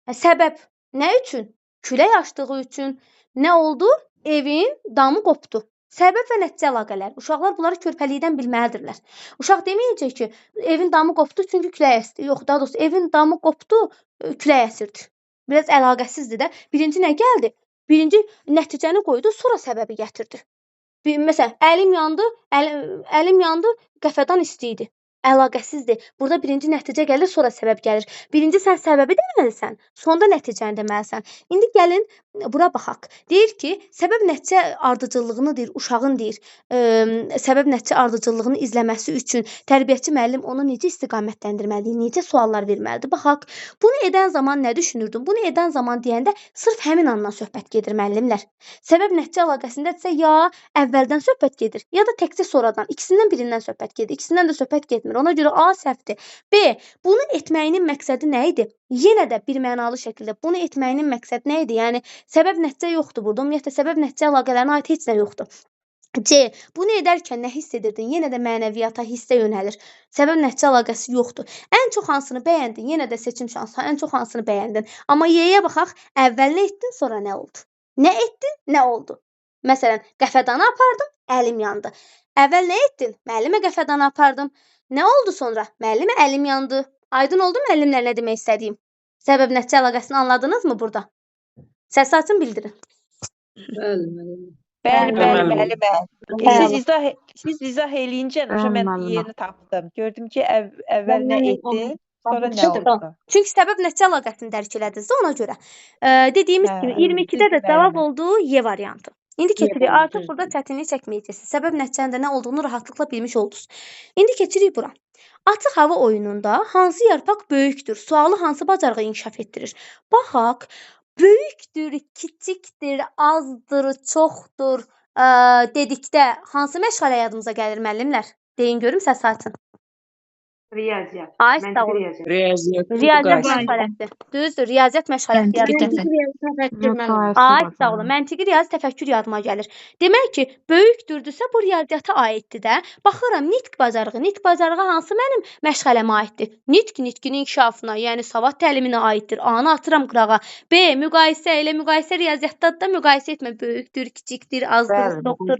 Səbəb nə üçün? Külək aşdığı üçün nə oldu? Evin damı qopdu. Səbəb və nəticə əlaqələr. Uşaqlar bunları körpəlikdən bilməlidirlər. Uşaq deməyəcək ki, evin damı qopdu çünki külək əsdi. Yox, daha doğrusu evin damı qopdu, külək əsirdi. Biraz əlaqəsizdir də. Birinci nə gəldi? Birinci nəticəni qoydu, sonra səbəbi gətirdi. Məsələn, əlim yandı, qəfədan isti idi. Əlaqəsizdir. Burada birinci nəticə gəlir, sonra səbəb gəlir. Birinci sən səbəbi deməlisən, sonda nəticəni deməlisən. İndi gəlin bura baxaq. Deyir ki, səbəb-nəticə ardıcıllığını deyir, uşağın deyir, səbəb-nəticə ardıcıllığını izləməsi üçün tərbiyəçi müəllim onu necə istiqamətləndirməlidir, necə suallar verməlidir? Baxaq. Bunu edən zaman nə düşünürdün? Bunu edən zaman deyəndə sırf həmin andan söhbət gedir müəllimlər. Səbəb-nəticə əlaqəsindədirsə ya əvvəldən söhbət gedir, ya da təkcə sonradan, ikisindən birindən söhbət gedir, ikisindən də söhbət getmir. Ona görə A səhvdir. B, bunu etməyinin məqsədi nə idi? Yenə də birmənalı şəkildə bunu etməyinin məqsədi nə idi? Yəni səbəb-nəticə yoxdur burada. Ümumiyyətlə səbəb-nəticə əlaqələrinə aid heç nə yoxdur. C, bunu edərkən nə hiss edirdin? Yenə də mənəviyyata, hissə yönəlir. Səbəb-nəticə əlaqəsi yoxdur. Ən çox hansını bəyəndin? Yenə də seçim şansı. Ən çox hansını bəyəndin? Amma Y-yə baxaq. Əvvəl nə etdin, sonra nə oldu? Nə etdin, nə oldu? Məsələn, qəfədanı apardım, əlim yandı. Əvvəl nə etdin? Müəllimə qəfədanı apardım. Nə oldu sonra? Müəllimə əlim yandı. Aydın oldu müəllimlər nə demək istədiyim? Səbəb-nəticə əlaqəsini anladınızmı burada? Səs açın, bildirin. Bəli, müəllim. Bəli. Siz izah eləyincə mən yerini tapdım. Gördüm ki, əvvəl nə etdin, sonra nə oldu? Çünki səbəb-nəticə əlaqəsini dərk elədiniz də ona görə. Dediyimiz kimi 22-də də cavab oldu Y variantı. İndi keçirik. Artıq burada çətinlik çəkməyəcəksiniz. Səbəb-nəticənin də nə olduğunu rahatlıqla bilmiş oldunuz. İndi keçirik bura. Açıq hava oyununda hansı yarpaq böyükdür? Sualı hansı bacarığı inkişaf etdirir? Baxaq. Böyükdür, kiçikdir, azdır, çoxdur dedikdə hansı məşğələ yadımıza gəlir müəllimlər? Deyin görüm, səs açın. Riyaziyyat. Ay, sağ olun. Riyaziyyat məşğələsi. Düzdür, riyaziyyat məşğələsi yadıma. Ay, sağ olun. Məntiqi riyazi təfəkkür yadıma gəlir. Demək ki, böyükdürdüsə bu riyaziyyata aiddir də. Baxıram, nitq bacarığı. Nitq bacarığı hansı mənim məşğələmə aiddir? Nitqin inkişafına, yəni savad təliminə aiddir. A-nı atıram qırağa. B, müqayisə ilə müqayisə riyaziyyatda da müqayisə etmə. Böyükdür, kiçikdir, azdır, çoxdur.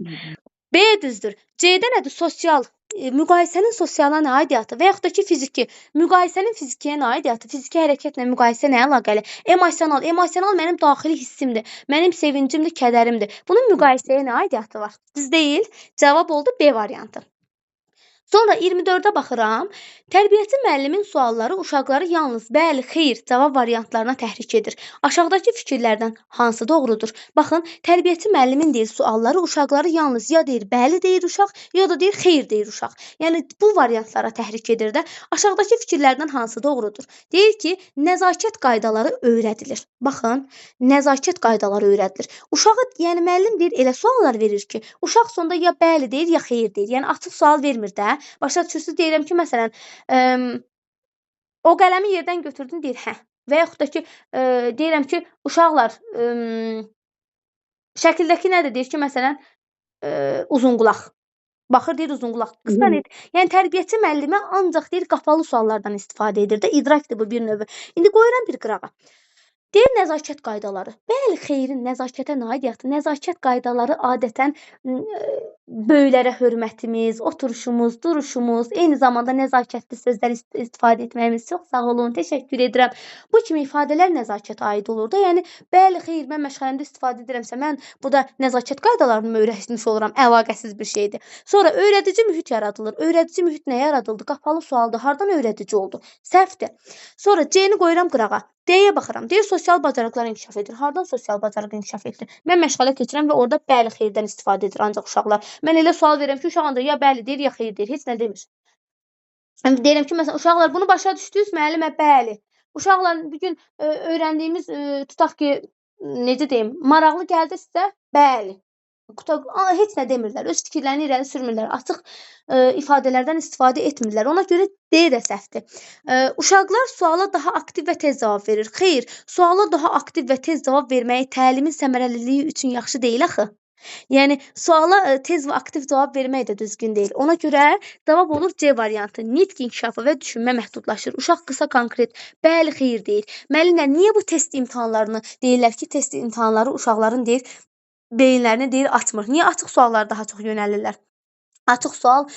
B düzdür. C-də nədir? Sosial. Müqayisənin sosiala nə aidiyyatı və yaxud da ki, fiziki. Müqayisənin fizikiyə nə aidiyyatı? Fiziki hərəkətlə müqayisə nə əlaqəli? Emosional. Emosional mənim daxili hissimdir. Mənim sevincimdir, kədərimdir. Bunun müqayisəyə nə aidiyyatı var? Düz deyil. Cavab oldu B variantı. Sonra 24-ə baxıram. Tərbiyəçi müəllimin sualları uşaqları yalnız bəli, xeyr cavab variantlarına təhrik edir. Aşağıdakı fikirlərdən hansı doğrudur? Baxın, tərbiyəçi müəllimin deyir sualları uşaqları yalnız ya deyir bəli deyir uşaq, ya da deyir xeyr deyir uşaq. Yəni bu variantlara təhrik edir də. Aşağıdakı fikirlərdən hansı doğrudur? Deyir ki, nəzakət qaydaları öyrədilir. Baxın, nəzakət qaydaları öyrədilir. Uşağı, yəni müəllim deyir elə suallar verir ki, uşaq sonda ya bəli deyir, ya xeyr deyir. Yəni açıq sual vermir də. Başa düşürsünüz, deyirəm ki, məsələn, o qələmi yerdən götürdün, deyir, hə. Və yaxud da ki, deyirəm ki, uşaqlar, şəkildəki nədir? Deyir ki, məsələn, uzunqulaq. Baxır, deyir, uzunqulaq. Qısa deyir. Yəni, tərbiyəçi müəllimə ancaq, deyir, qapalı suallardan istifadə edir də. İdrakdır bu bir növü. İndi qoyuram bir qırağa. Deyir, nəzakət qaydaları. Bəli, xeyrin nəzakətə nə aidiyyatı? Nəzakət qaydaları adətən böyüklərə hörmətimiz, oturuşumuz, duruşumuz, eyni zamanda nəzakətli sözlər istifadə etməyimiz. Çox sağ olun, təşəkkür edirəm. Bu kimi ifadələr nəzakətə aid olur da. Yəni bəli, xeyr, mən məşğələmdə istifadə edirəmsə, mən burada nəzakət qaydalarını mı öyrənmiş oluram? Əlaqəsiz bir şeydir. Sonra öyrədici mühit yaradılır. Öyrədici mühit nə yaradıldı? Qapalı sualdır. Hardan öyrədici oldu? Səhvdir. Sonra C-ni qoyuram qırağa. D-yə baxıram. D sosial bacarıqlar inkişaf edir. Hardan sosial bacarıq inkişaf etdi? Mən məşğələ keçirəm və orada bəli, xeyirdən istifadə edir ancaq uşaqlar. Mən elə sual verirəm ki, uşaq ancaq ya bəli deyir, ya xeyir deyir. Heç nə demir. Deyirəm ki, məsələn, uşaqlar bunu başa düşdünüz? Müəllimə, bəli. Uşaqlar bu gün öyrəndiyimiz tutaq ki, necə deyim, maraqlı gəldi sizə? Bəli. Heç nə demirlər. Öz fikirlərini irəli sürmürlər. Açıq ifadələrdən istifadə etmirlər. Ona görə D də səhvdir. Uşaqlar suala daha aktiv və tez cavab verir. Xeyr, suala daha aktiv və tez cavab verməyi təlimin səmərəliliyi üçün yaxşı deyil axı. Yəni suala tez və aktiv cavab vermək də düzgün deyil. Ona görə cavab olur C variantı. Nitq inkişafı və düşünmə məhdudlaşır. Uşaq qısa konkret, bəli, xeyir deyir. Müəllimlər, niyə bu test imtahanlarını deyirlər ki, test imtahanları uşaqların deyir beyinlərini deyir açmır. Niyə açıq suallara daha çox yönəlirlər? Açıq sual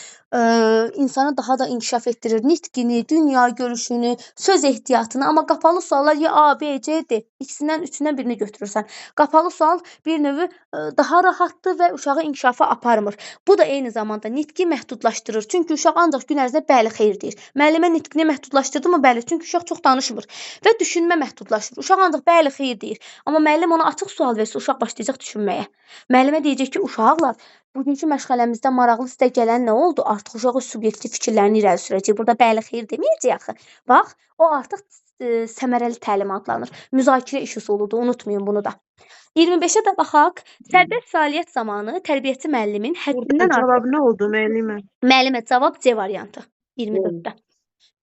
insanı daha da inkişaf etdirir. Nitqini, dünya görüşünü, söz ehtiyatını. Amma qapalı suallar ya A, B, C-dir. İkisindən, üçündən birini götürürsən. Qapalı sual bir növü daha rahatdır və uşağı inkişafa aparmır. Bu da eyni zamanda nitqi məhdudlaşdırır. Çünki uşaq ancaq gün ərzində bəli, xeyir deyir. Müəllimə nitqini məhdudlaşdırdı mı? Bəli. Çünki uşaq çox danışmır. Və düşünmə məhdudlaşdırır. Uşaq ancaq bəli, xeyir deyir. Amma müəllim ona açıq sual versə, uşaq başlayacaq düşünməyə. Müəllimə deyəcək ki, uşaqlar, bugünkü məşğələmizdə maraqlı sizə gələn nə oldu? Artıq uşaq öz subyektiv fikirlərini irəli sürəcək. Burada bəli, xeyir deməyəcək axı. Bax, o artıq səmərəli təlim adlanır. Müzakirə iş usuludur, unutmayın bunu da. 25-ə də baxaq. Sərbəst fəaliyyət zamanı tərbiyəçi müəllimin həddindən artıq... Cavab nə oldu müəllimə? Müəllimə, cavab C variantı. 24-də.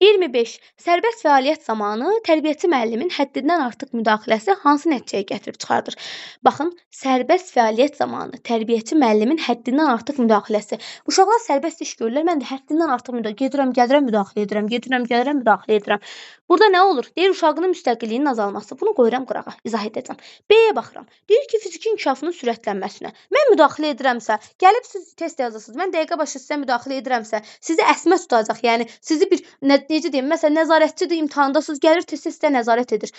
25. Sərbəst fəaliyyət zamanı tərbiyəçi müəllimin həddindən artıq müdaxiləsi hansı nəticəyə gətirib çıxardır? Baxın, sərbəst fəaliyyət zamanı tərbiyəçi müəllimin həddindən artıq müdaxiləsi. Uşaqlar sərbəst iş görürlər, mən də həddindən artıq gedirəm, gəlirəm, müdaxilə edirəm, gedirəm, gəlirəm, müdaxilə edirəm. Burada nə olur? Deyir, uşağının müstəqilliyinin azalması. Bunu qoyuram qırağa, izah edəcəm. B-yə baxıram. Deyir ki, fiziki inkişafının sürətlənməsinə. Mən müdaxilə edirəmsə, gəlib siz test yazırsınız, mən dəqiqə başı sizə müdaxilə edirəmsə, sizi əsmə tutacaq, yəni sizi bir necə deyim, məsələn, nəzarətçidir imtahandasınız, gəlir tez sizə nəzarət edir,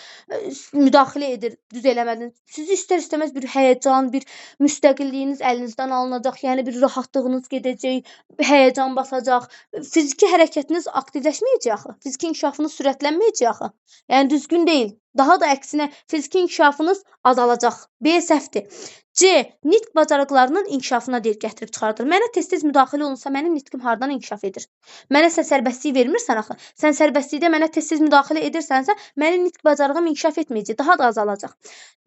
müdaxilə edir, düz eləmədiniz. Sizi istər-istəməz bir həyəcan, bir müstəqilliyiniz əlinizdən alınacaq, yəni bir rahatlığınız gedəcək, həyəcan basacaq, fiziki hərəkətiniz aktivləşməyəcək axı, fiziki inkişafınız sürətlənməyəcək axı. Yəni düzgün deyil. Daha da əksinə fiziki inkişafınız azalacaq. B səhvdir. C. Nitq bacarıqlarının inkişafına deyir, gətirib çıxardır. Mənə tez-tez müdaxilə olunsa, mənim nitqim hardan inkişaf edir? Mənə sən sərbəstlik vermirsən axı. Sən sərbəstlikdə mənə tez-tez müdaxilə edirsənsə, mənim nitq bacarığım inkişaf etməyəcək, daha da azalacaq.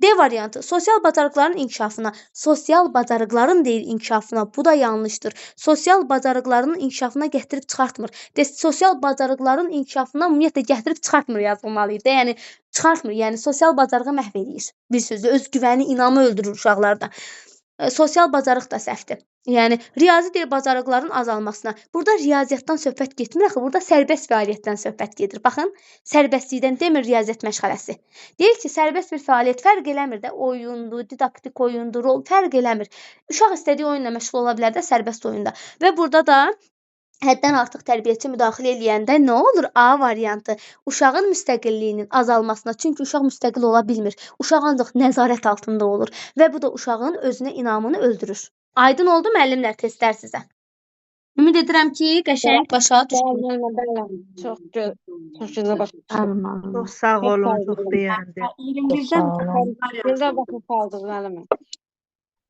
D variantı. Sosial bacarıqların inkişafına. Sosial bacarıqların deyir inkişafına. Bu da yanlışdır. Sosial bacarıqların inkişafına gətirib çıxartmır. Sosial bacarıqların inkişafına ümumiyyətlə gətirib çıxartmır yazılmalıydı. Yəni çıxartmır. Yəni sosial bacarığı məhv edir. Bir sözlə öz güvəni, inamı öldürür uşaqlarda. Sosial bacarıq da səhvdir. Yəni riyazi dil bacarıqların azalmasına. Burada riyaziyyatdan söhbət getmir axı. Burada sərbəst fəaliyyətdən söhbət gedir. Baxın, sərbəstlikdən demir riyaziyyat məşğələsi. Deyir ki, sərbəst bir fəaliyyət fərq eləmir də, oyundur, didaktik oyundur, rol fərq eləmir. Uşaq istədiyi oyunla məşğul ola bilər də sərbəst oyunda. Və burada da həddən artıq tərbiyəçi müdaxilə eləyəndə nə olur? A variantı. Uşağın müstəqilliyinin azalmasına. Çünki uşaq müstəqil ola bilmir. Uşaq ancaq nəzarət altında olur və bu da uşağın özünə inamını öldürür. Aydın oldu müəllimlər testlər sizə? Ümid edirəm ki, qəşəng başa düşdünüz. Çox gözəl başa düşdüm. Çox sağ olun, çox bəyəndim. Gözəl başa saldınız müəllimə.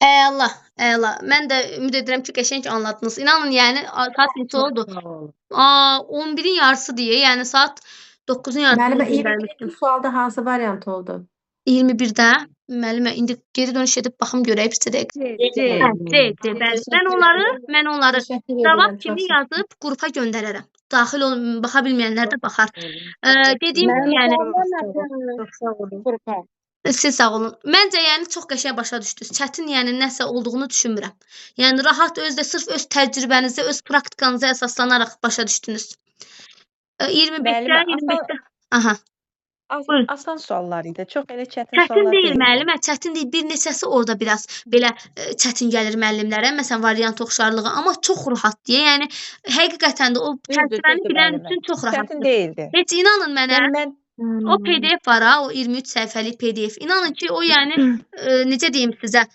Əla, əla. Mən də ümid edirəm ki, qəşəng anladınız. İnanın, yəni saat neçə oldu? 11-in yarısı deyə, yəni saat 9-un yarısı. Müəllimə, 21-ci sualda hansı variant oldu? 21-də. Müəllimə, indi geri dönüş edib baxım görək bir dəqiqə. C, bəli. Mən onları cavab kimi yazıb qrupa göndərərəm. Daxil olun, baxa bilməyənlər də baxar. Dediyim kimi, yəni qrupa. Siz sağ olun. Məncə, yəni çox qəşəng başa düşdünüz. Çətin, yəni nəsə olduğunu düşünmürəm. Yəni rahat özdə sırf öz təcrübənizə, öz praktikanıza əsaslanaraq başa düşdünüz. 25-də. Aha. Buyurun. Asan suallar idi. Çox elə çətin Çətin suallar deyil deyildi. müəllimə, çətin deyil. Bir neçəsi orada biraz belə çətin gəlir müəllimlərə. Məsələn, variant oxşarlığı, amma çox rahatdır. Yəni həqiqətən də o fəlsəfəni bilən müəllimə. üçün çox Çətin rahatdır. deyildi. Heç inanın mənə, Yəni mən o PDF var ha, o 23 səhifəlik PDF. İnanın ki, o yəni necə deyim sizə,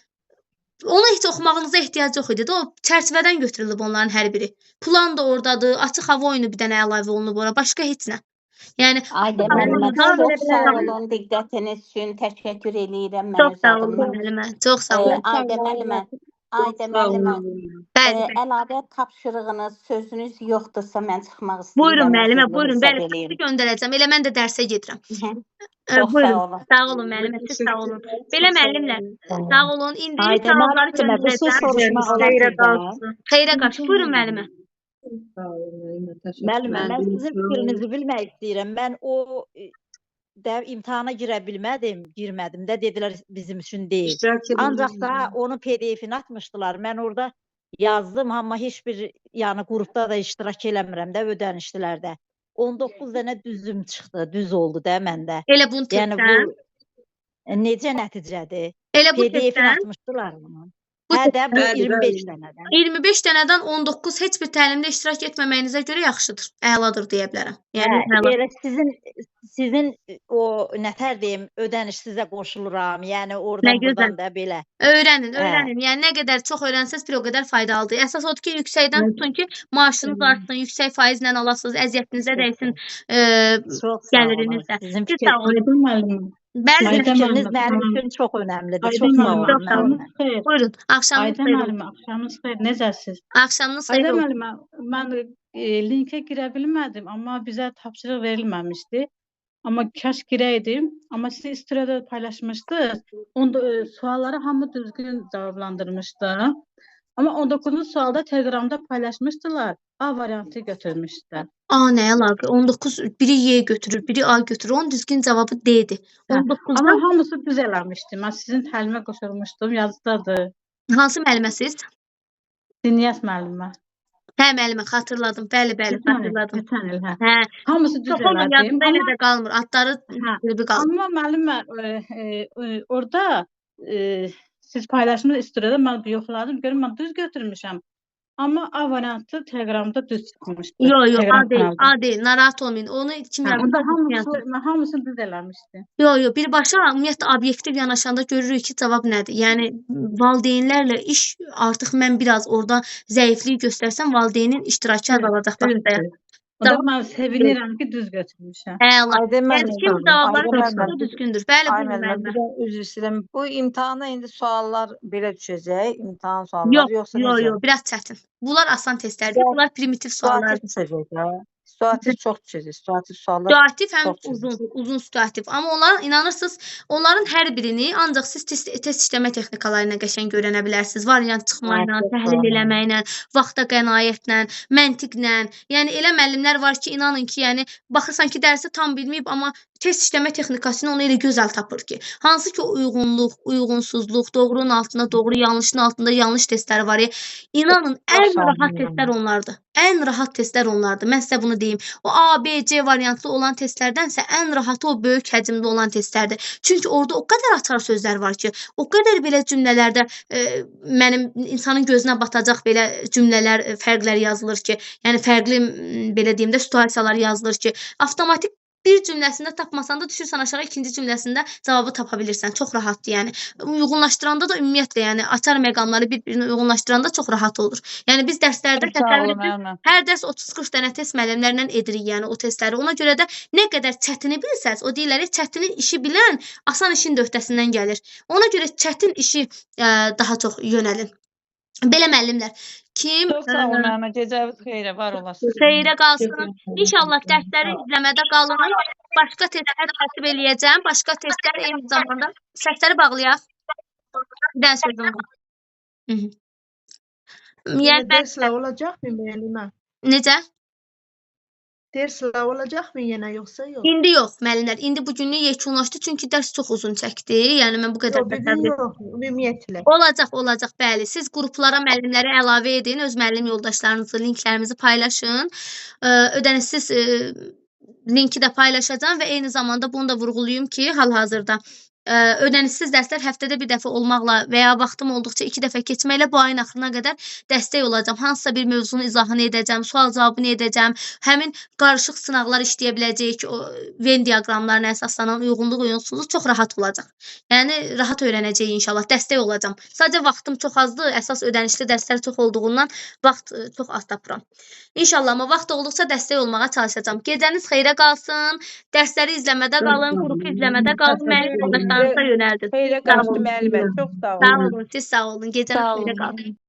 onu heç oxumağınıza ehtiyac yox idi. O çərçivədən götürülüb onların hər biri. Plan da oradadır, açıq hava oyunu bir dənə əlavə olunub ora, başqa heç nə. Yəni Ayda müəllimə, çox sağ olun diqqətiniz üçün təşəkkür eləyirəm. Çox sağ olun müəllimə, çox sağ olun. Ayda müəllimə, əlavə tapşırığınız, sözünüz yoxdursa mən çıxmaq istəyirəm. Buyurun müəllimə, buyurun. Bəli, tapşırıq göndərəcəm. Elə mən də dərsə gedirəm. Buyurun. Sağ olun müəllimə, siz sağ olun. Belə müəllimlər, sağ olun. İndi sualları göndərəcəm. Xeyrə qarşı. Buyurun müəllimə. Müəllimə, mən sizin fikrinizi bilmək istəyirəm. Mən o imtahana girə bilmədim, girmədim də dedilər bizim üçün deyil. Ancaq da onun PDF-ini atmışdılar. Mən orada yazdım, amma heç bir yəni qrupda da iştirak eləmirəm də ödənişlilərdə. 19 dənə düzüm çıxdı, düz oldu da məndə. Elə bunu yəni bu necə nəticədir? Elə bu PDF-ini atmışdılar bunu. Hə də bu 25 dənədən. 25 dənədən 19 heç bir təlimdə iştirak etməməyinizə görə yaxşıdır, əladır deyə bilərəm. Yəni elə sizin o nətər deyim, ödəniş sizə qoşuluram. Yəni oradan buradan da belə. Öyrənin. Yəni nə qədər çox öyrənsəz bir o qədər faydalıdır. Əsas odur ki, yüksəkdən tutun ki, maaşınız artsın, yüksək faizlə alasınız, əziyyətinizə dəysin gəlirinizdə. Sizin fikriniz fikriniz mənim üçün çox önəmlidir. Çox sağ olun. Buyurun, axşamınız xeyir. Müəllimə, axşamınız xeyir. Necəsiz? Axşamınız xeyir. Müəllimə, mən linkə girə bilmədim, amma bizə tapşırıq verilməmişdi. Amma kaş girəydim. Amma siz istirada paylaşmışdınız. Sualları hamı düzgün cavablandırmışdı. Amma 19-cu sualda Telegramda paylaşmışdılar. A variantı götürmüşdülər. A nə əlaqə? 19 biri Y götürür, biri A götürür. Onun düzgün cavabı D-dir. 19-dan Amma hamısı düz eləmişdim. Mən sizin təlimə qoşulmuşdum, yazdadır. Hansı müəlliməsiz? Diniyaz müəllimə. Hə müəllimə, xatırladım. Bəli, xatırladım. Keçən il, hə. Hə. Hamısı düz elədim. Yadımda elə də qalmır. Adları bir qalır. Amma müəllimə, orada siz paylaşımı istirada mən yoxladım. Görüm mən düz götürmüşəm. Amma A variantı Telegramda düz çıxmışdı. Yox, A deyil. Narahat olmayın. Onu kim yazdı? Hamısını düz eləmişdi. Yox, birbaşa ümumiyyətlə obyektiv yanaşanda görürük ki, cavab nədir? Yəni valideynlərlə iş artıq mən biraz orada zəiflik göstərsəm, valideynin iştirakı azalacaq baxdaya. Mən sevinirəm ki, düz götürmüşəm. Yəni kim cavabları düzgündür. Bəli, buyurun. Üzr istəyirəm. Bu imtahana indi suallar belə düşəcək, imtahan sualları yoxsa necə? Yox, biraz çətin. Bunlar asan testlərdir. Bunlar primitiv suallardır. Situativ çox düşəcək. Situativ suallar. Situativ həm uzun situativ. Amma onlar inanırsınız, onların hər birini ancaq siz test işləmə texnikalarına qəşəng öyrənə bilərsiniz. Variant çıxmayla, təhlil eləməklə, vaxta qənaətlə, məntiqlə. Yəni elə müəllimlər var ki, inanın ki, yəni baxırsan ki, dərsi tam bilməyib, amma test işləmə texnikasını onu elə gözəl tapır ki, hansı ki uyğunluq, uyğunsuzluq, doğrunun altında doğru, yanlışın altında yanlış testləri var ya. İnanın ən rahat testlər onlardır. Ən rahat testlər onlardır. Mən sizə bunu deyim. O A, B, C variantlı olan testlərdənsə ən rahatı o böyük həcmli olan testlərdir. Çünki orada o qədər açar sözlər var ki, o qədər belə cümlələrdə mənim insanın gözünə batacaq belə cümlələr, fərqlər yazılır ki, yəni fərqli belə deyim də situasiyalar yazılır ki, avtomatik bir cümləsində tapmasan da düşürsən aşağı ikinci cümləsində cavabı tapa bilirsən. Çox rahatdır yəni. Uyğunlaşdıranda da ümumiyyətlə yəni açar məqamları bir-birinə uyğunlaşdıranda çox rahat olur. Yəni biz dərslərdə hər dərs 30-40 dənə test müəllimlərlə edirik yəni o testləri. Ona görə də nə qədər çətini bilsəz, o deyirlər çətinin işi bilən asan işin də öhdəsindən gəlir. Ona görə çətin işi daha çox yönəlin. Belə müəllimlər. Kim? Çox sağ olun müəllimə, gecəniz xeyrə, var olasınız. Xeyrə qalsın. İnşallah dərsləri izləmədə qalın. Başqa testlər tərtib eləyəcəm. Başqa testlər eyni zamanda. Səsləri bağlayaq. Bir dənə sözüm var. Yəni dərslə olacaqmı müəllimə? Necə? Dərslə olacaqmı yenə yoxsa yox? İndi yox müəllimlər. İndi bu günlük yekunlaşdı çünki dərs çox uzun çəkdi. Yəni mən bu qədər ümumiyyətlə. Olacaq, bəli. Siz qruplara müəllimləri əlavə edin, öz müəllim yoldaşlarınızı, linklərinizi paylaşın. Ödənişsiz linki də paylaşacağam və eyni zamanda bunu da vurğulayım ki, hal-hazırda ödənişsiz dərslər həftədə bir dəfə olmaqla və ya vaxtım olduqca 2 dəfə keçməklə bu ayın axırına qədər dəstək olacağam. Hansısa bir mövzunun izahını edəcəm, sual cavabını edəcəm. Həmin qarışıq sınaqlar işləyə biləcəyik, o Venn diaqramlarına əsaslanan uyğunluq uyğunsuzluq çox rahat olacaq. Yəni rahat öyrənəcəyik inşallah, dəstək olacağam. Sadəcə vaxtım çox azdır, əsas ödənişli dərslər çox olduğundan vaxt çox az tapıram. İnşallah amma vaxt olduqca dəstək olmağa çalışacağam. Gecəniz xeyrə qalsın. Dərsləri izləmədə qalın, qrupu izləmədə qalın. Mənim yoldaşlarınıza yönəldin. Xeyrə qalsın müəllimə. Çox sağ olun. Sağ olun, siz sağ olun. Gecəniz xeyrə qalsın.